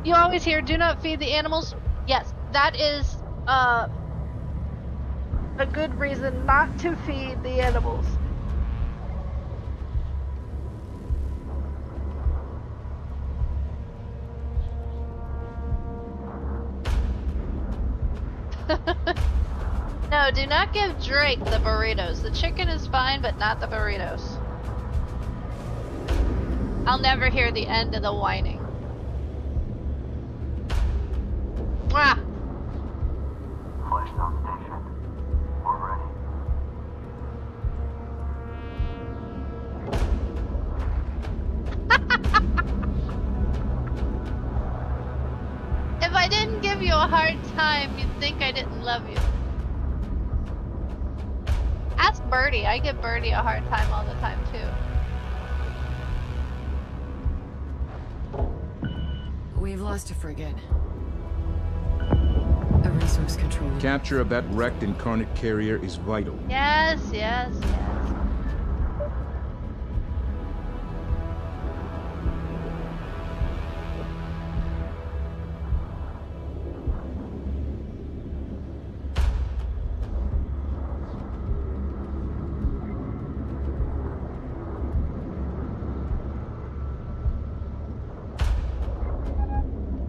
You always hear, do not feed the animals. Yes, that is a good reason not to feed the animals. No, do not give Drake the burritos. The chicken is fine, but not the burritos. I'll never hear the end of the whining. Mwah! Flight on station. We're ready. If I didn't give you a hard time, you'd think I didn't love you. Ask Birdie. I give Birdie a hard time all the time, too. We've lost a frigate. A resource control. Capture of that wrecked Incarnate carrier is vital. Yes, yes, yes.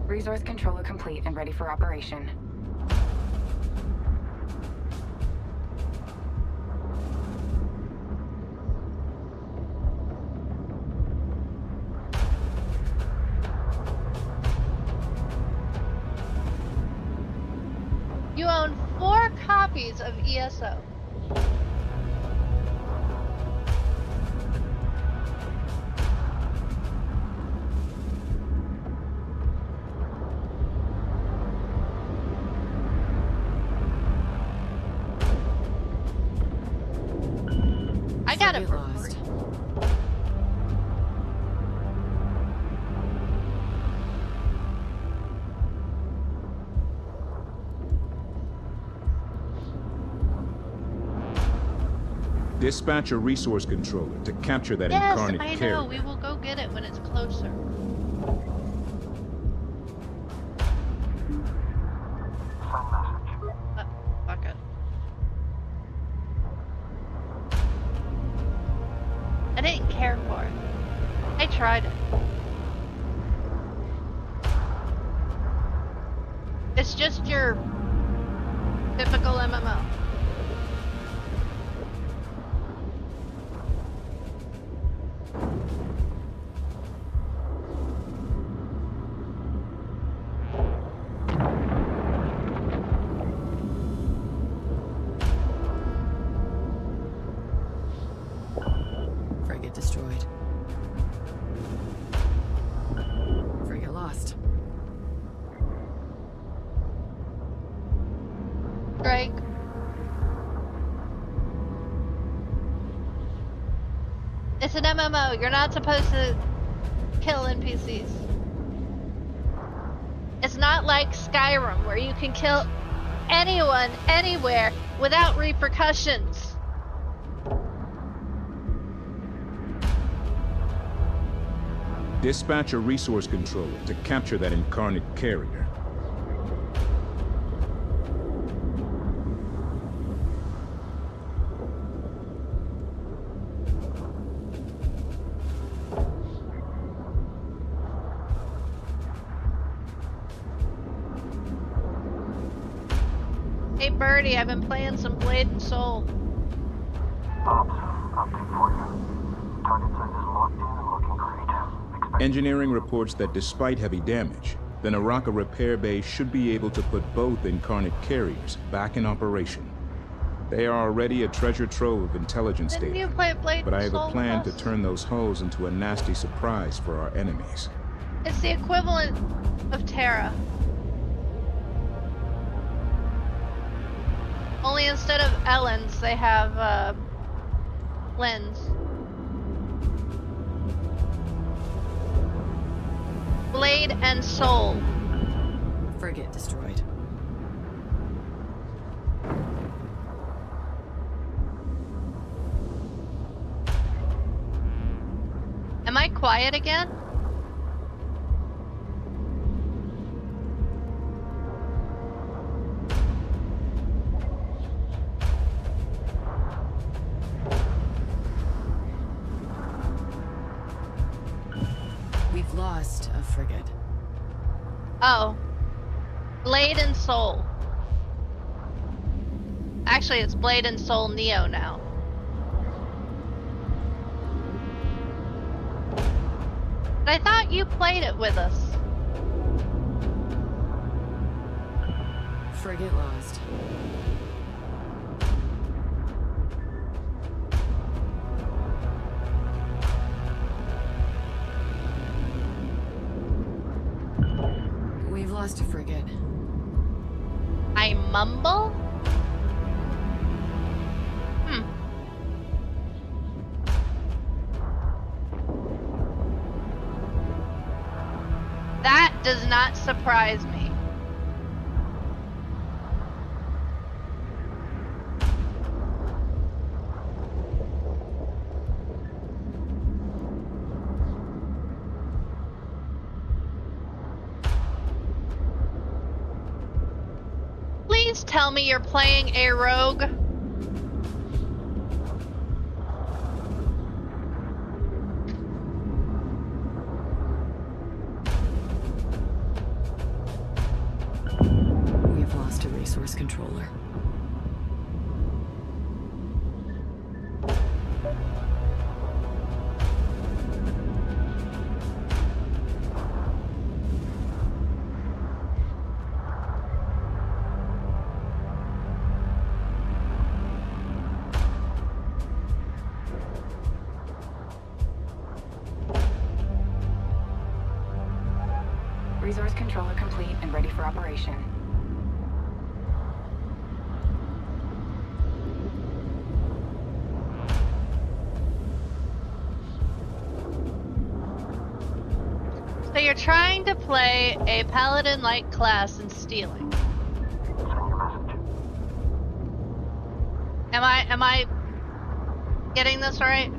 Resource controller complete and ready for operation. You own 4 copies of ESO. had it Frigate for lost. free. Dispatch a resource controller to capture that Yes, incarnate I carrier. know. We will go get it when it's closer. Send message. Fuck it. I didn't care for it. I tried it. It's just your typical MMO. Frigate destroyed. Frigate lost. Drake. It's an MMO. You're not supposed to kill NPCs. It's not like Skyrim where you can kill anyone, anywhere, without repercussions. Dispatch a resource controller to capture that incarnate carrier. Hey Birdie, I've been playing some Blade and Soul. Ops, update for you. Target site is locked in and looking great. Expect Engineering reports that despite heavy damage, the Naraka repair bay should be able to put both incarnate carriers back in operation. They are already a treasure trove of intelligence Didn't you data, play Blade but I and have Soul a plan to with us? turn those hulls into a nasty surprise for our enemies. It's the equivalent of Terra. Only instead of Ellens, they have Lens. Blade and Soul. Frigate destroyed. Am I quiet again? We've lost a frigate. Oh. Blade and Soul. Actually, it's Blade and Soul Neo now. But I thought you played it with us. Frigate lost. We've lost a frigate. I mumble? That does not surprise me. Please tell me you're playing a rogue. We have lost a resource controller. Resource controller complete and ready for operation. you're trying to play a paladin-like class in stealing. Send your message. Am I getting this right?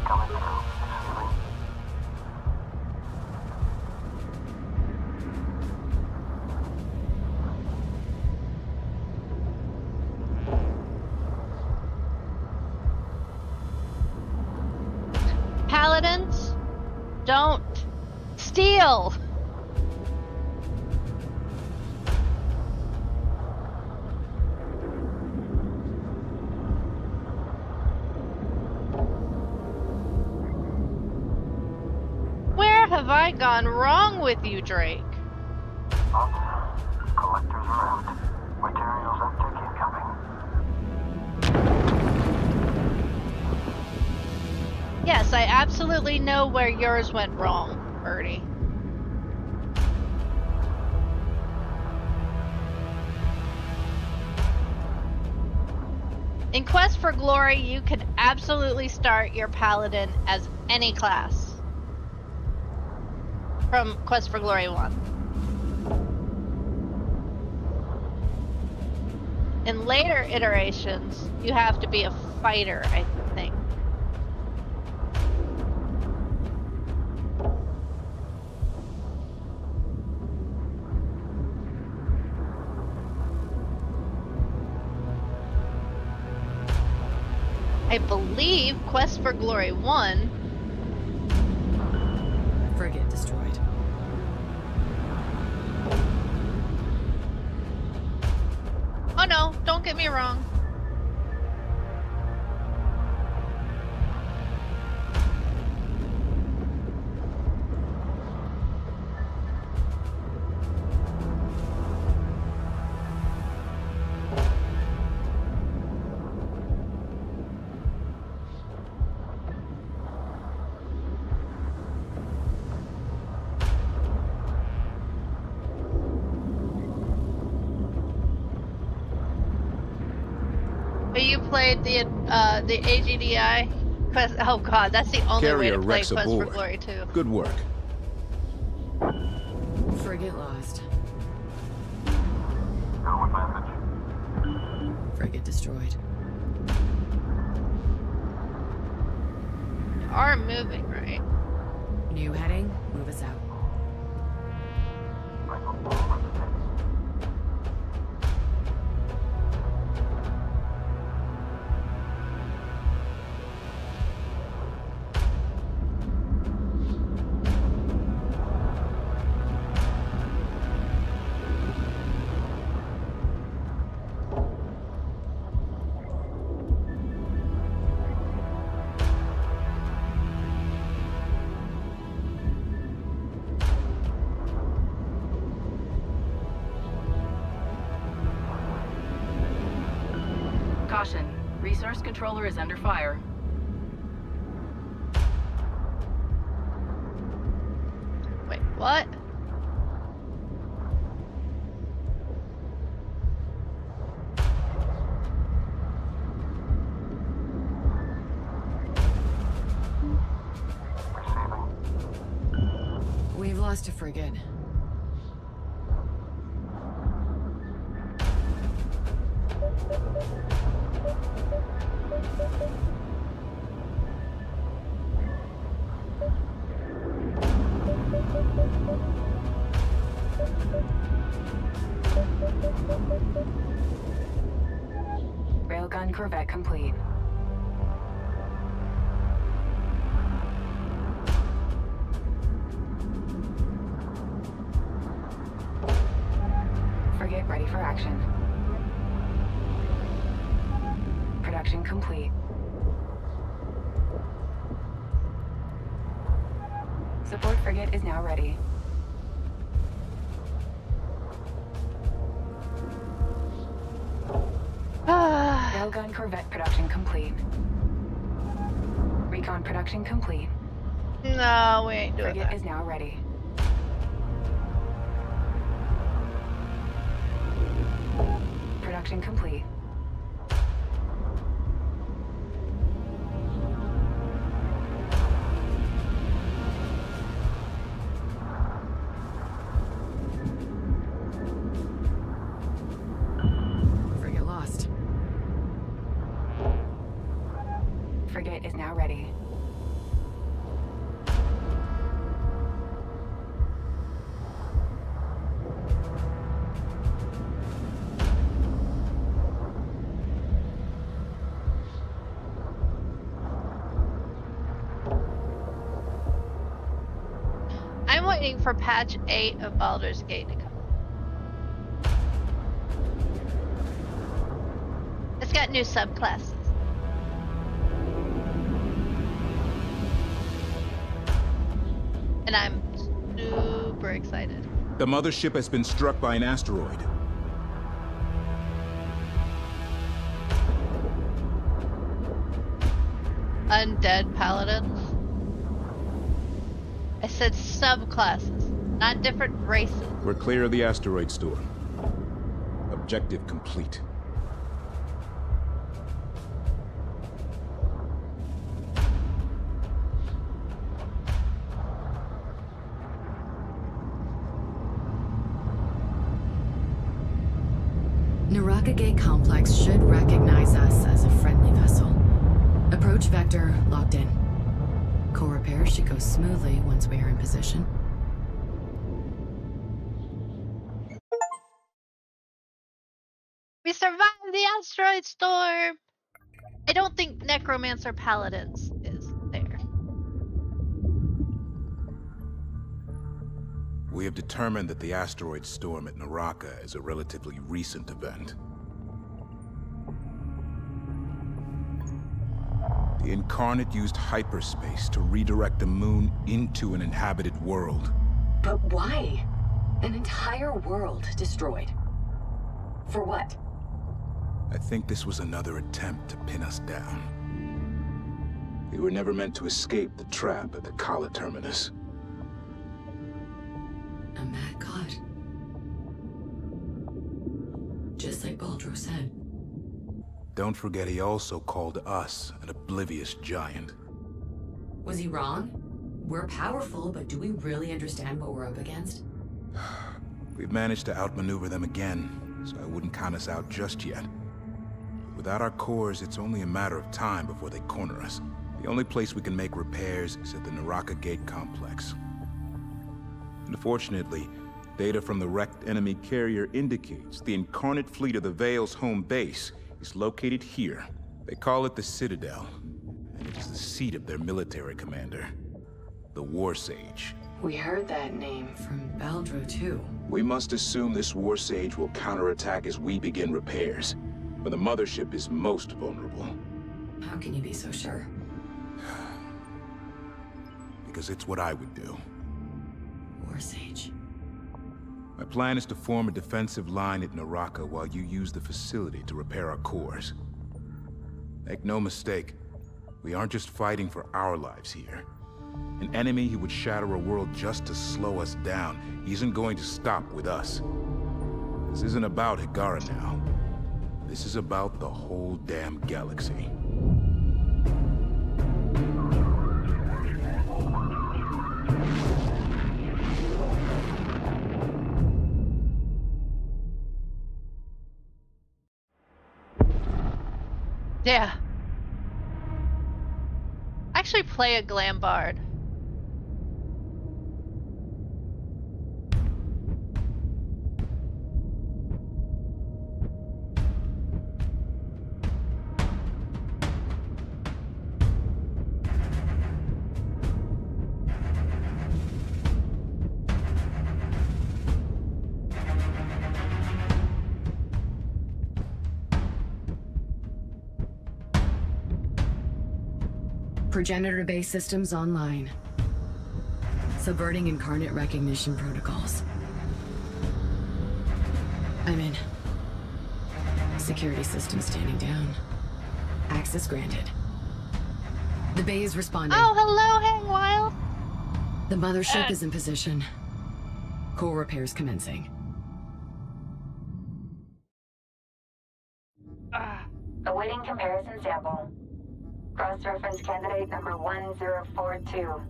Coming through. Receiving. Paladins don't steal. Where have I gone wrong with you, Drake? Collectors are out. Materials uptick incoming. Yes, I absolutely know where yours went wrong, Birdie. In Quest for Glory, you can absolutely start your paladin as any class from Quest for Glory 1. In later iterations, you have to be a fighter, I think. I believe Quest for Glory 1. Frigate destroyed. Oh no, don't get me wrong. But you played the AGDI Quest. Oh god, that's the only way to play Quest for Glory 2. Good work. Frigate lost. Going message. Frigate destroyed. You are moving, right? New heading, move us out. Caution. Resource controller is under fire. Wait, what? We've lost a frigate. Railgun corvette complete. Frigate ready for action. Production complete. Support frigate is now ready. Railgun corvette production complete. Recon production complete. No, we ain't doing Frigate that. is now ready. Production complete. Frigate lost. Frigate is now ready. I'm waiting for patch 8 of Baldur's Gate to come. It's got new subclasses. And I'm super excited. The mothership has been struck by an asteroid. Undead paladins. I said subclasses, not different races. We're clear of the asteroid storm. Objective complete. Naraka Gate Complex should recognize us as a friendly vessel. Approach vector locked in. Core repair should go smoothly once we are in position. We survived the asteroid storm! I don't think Necromancer Paladins is there. We have determined that the asteroid storm at Naraka is a relatively recent event. The Incarnate used hyperspace to redirect the moon into an inhabited world. But why? An entire world destroyed. For what? I think this was another attempt to pin us down. We were never meant to escape the trap at the Kala terminus. A mad god. Just like Baldro said. Don't forget he also called us an oblivious giant. Was he wrong? We're powerful, but do we really understand what we're up against? We've managed to outmaneuver them again, so I wouldn't count us out just yet. Without our cores, it's only a matter of time before they corner us. The only place we can make repairs is at the Naraka Gate Complex. Unfortunately, data from the wrecked enemy carrier indicates the Incarnate fleet of the Veil's home base is located here. They call it the Citadel, and it is the seat of their military commander, the War Sage. We heard that name from Baldro, too. We must assume this War Sage will counterattack as we begin repairs, but the mothership is most vulnerable. How can you be so sure? Because it's what I would do. War Sage. My plan is to form a defensive line at Naraka while you use the facility to repair our cores. Make no mistake, we aren't just fighting for our lives here. An enemy who would shatter a world just to slow us down isn't going to stop with us. This isn't about Higara now. This is about the whole damn galaxy. Yeah. Actually play a glam bard. Progenitor base systems online. Subverting Incarnate recognition protocols. I'm in. Security system standing down. Access granted. The bay is responding. Oh, hello, Hang Wild. The mothership is in position. Core repairs commencing. Awaiting comparison sample. Cross-reference candidate number 1042.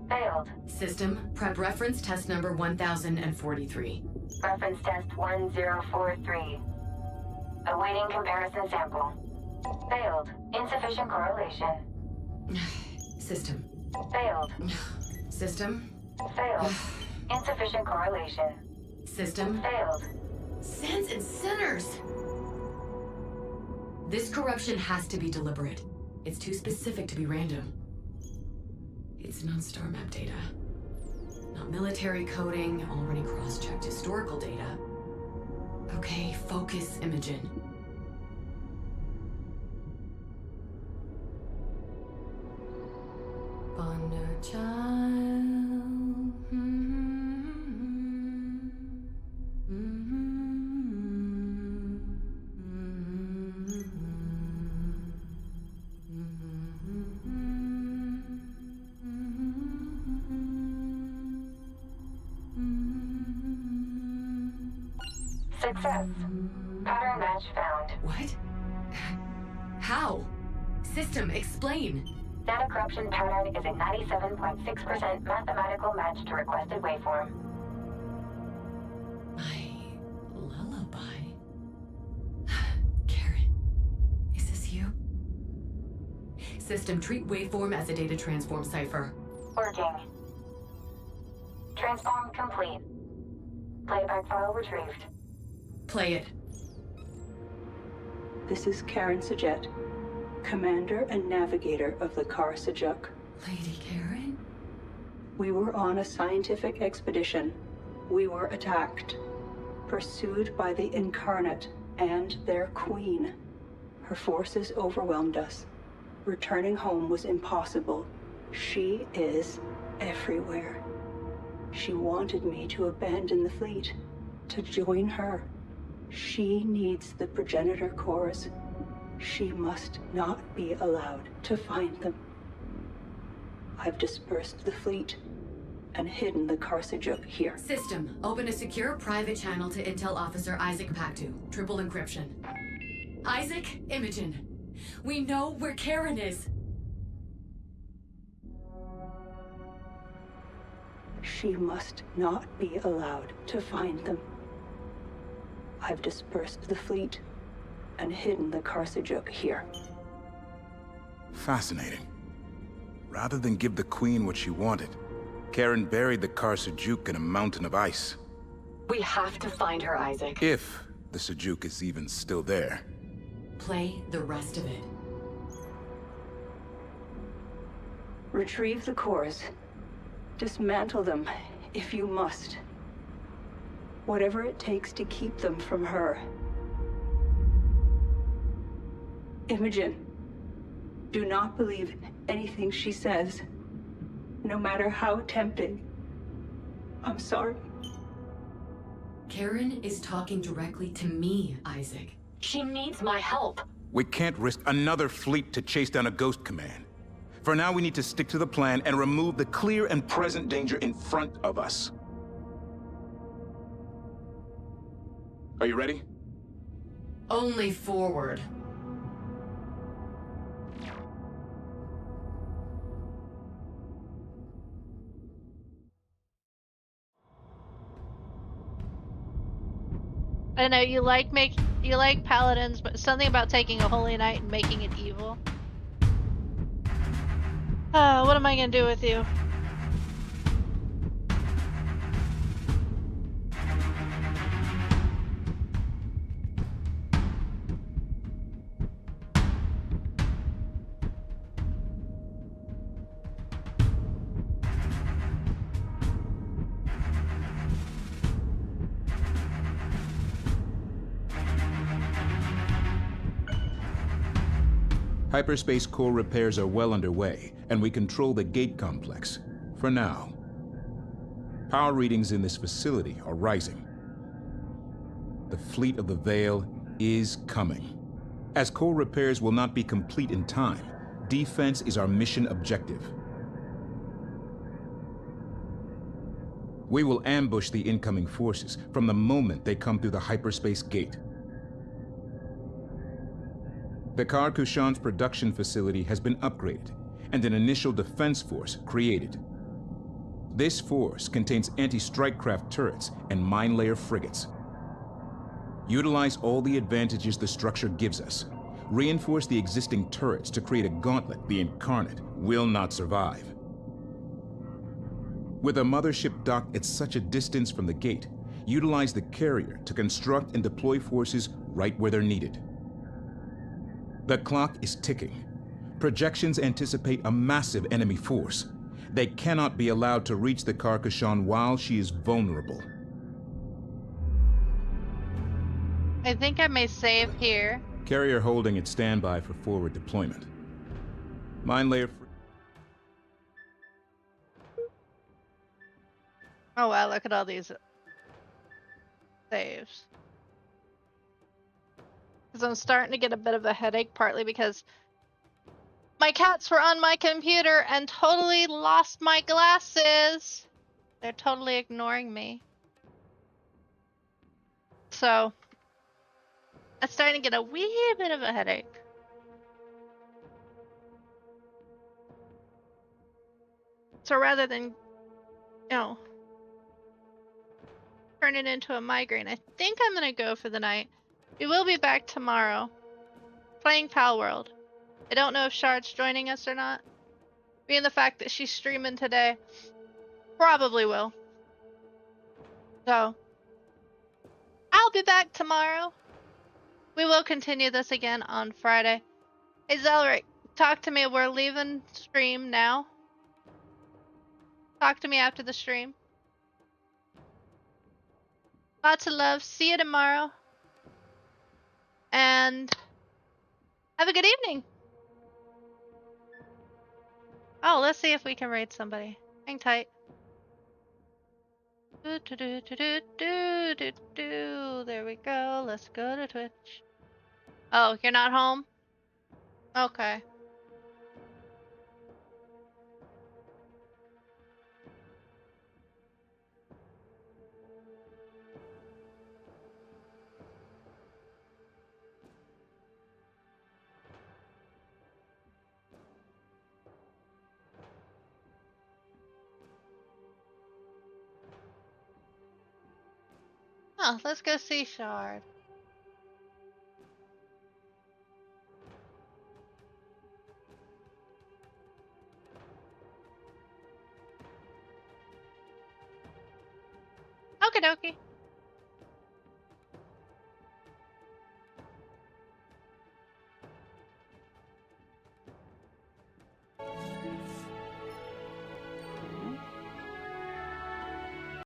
Failed. System, prep reference test number 1043. Reference test 1043. Awaiting comparison sample. Failed. Insufficient correlation. System. Failed. System. Failed. Insufficient correlation. System. Failed. Sands and sinners! This corruption has to be deliberate. It's too specific to be random. It's not star map data. Not military coding, already cross-checked historical data. Okay, focus, Imogen. Wonder child. Success. Pattern match found. What? How? System, explain. Data corruption pattern is a 97.6% mathematical match to requested waveform. My lullaby. Karen, is this you? System, treat waveform as a data transform cipher. Working. Transform complete. Playback file retrieved. Play it. This is Karen Sajet, Commander and Navigator of the Kar Sajuk. Lady Karen? We were on a scientific expedition. We were attacked, pursued by the Incarnate and their queen. Her forces overwhelmed us. Returning home was impossible. She is everywhere. She wanted me to abandon the fleet, to join her. She needs the progenitor cores. She must not be allowed to find them. I've dispersed the fleet and hidden the Kar Sajuk here. System, open a secure private channel to Intel Officer Isaac Pactu. Triple encryption. Isaac, Imogen. We know where Karen is. She must not be allowed to find them. I've dispersed the fleet and hidden the Kar Sajuk here. Fascinating. Rather than give the Queen what she wanted, Karen buried the Kar Sajuk in a mountain of ice. We have to find her, Isaac. If the Sajuk is even still there. Play the rest of it. Retrieve the cores. Dismantle them, if you must. Whatever it takes to keep them from her. Imogen, do not believe anything she says, no matter how tempting. I'm sorry. Karen is talking directly to me, Isaac. She needs my help. We can't risk another fleet to chase down a ghost command. For now, we need to stick to the plan and remove the clear and present danger in front of us. Are you ready? Only forward. I know you like paladins, but something about taking a holy knight and making it evil. What am I gonna do with you? Hyperspace core repairs are well underway, and we control the gate complex, for now. Power readings in this facility are rising. The fleet of the Veil is coming. As core repairs will not be complete in time, defense is our mission objective. We will ambush the incoming forces from the moment they come through the hyperspace gate. The Kar-Kushan's production facility has been upgraded and an initial defense force created. This force contains anti-strike craft turrets and mine layer frigates. Utilize all the advantages the structure gives us. Reinforce the existing turrets to create a gauntlet the Incarnate will not survive. With a mothership docked at such a distance from the gate, utilize the carrier to construct and deploy forces right where they're needed. The clock is ticking. Projections anticipate a massive enemy force. They cannot be allowed to reach the Kar-Kushan while she is vulnerable. I think I may save here. Carrier holding at standby for forward deployment. Mine layer... Oh wow, look at all these saves. Because I'm starting to get a bit of a headache, partly because my cats were on my computer and totally lost my glasses. They're totally ignoring me. So, I'm starting to get a wee bit of a headache. So rather than, you know, turn it into a migraine, I think I'm gonna go for the night. We will be back tomorrow, playing Palworld. I don't know if Shard's joining us or not. Being the fact that she's streaming today, probably will. So, I'll be back tomorrow. We will continue this again on Friday. Hey Zelric, talk to me. We're leaving stream now. Talk to me after the stream. Lots of love. See you tomorrow. And have a good evening. Oh, let's see if we can raid somebody. Hang tight. There we go. Let's go to Twitch. Oh, you're not home? Okay. Oh, let's go see Shard. Okie dokie.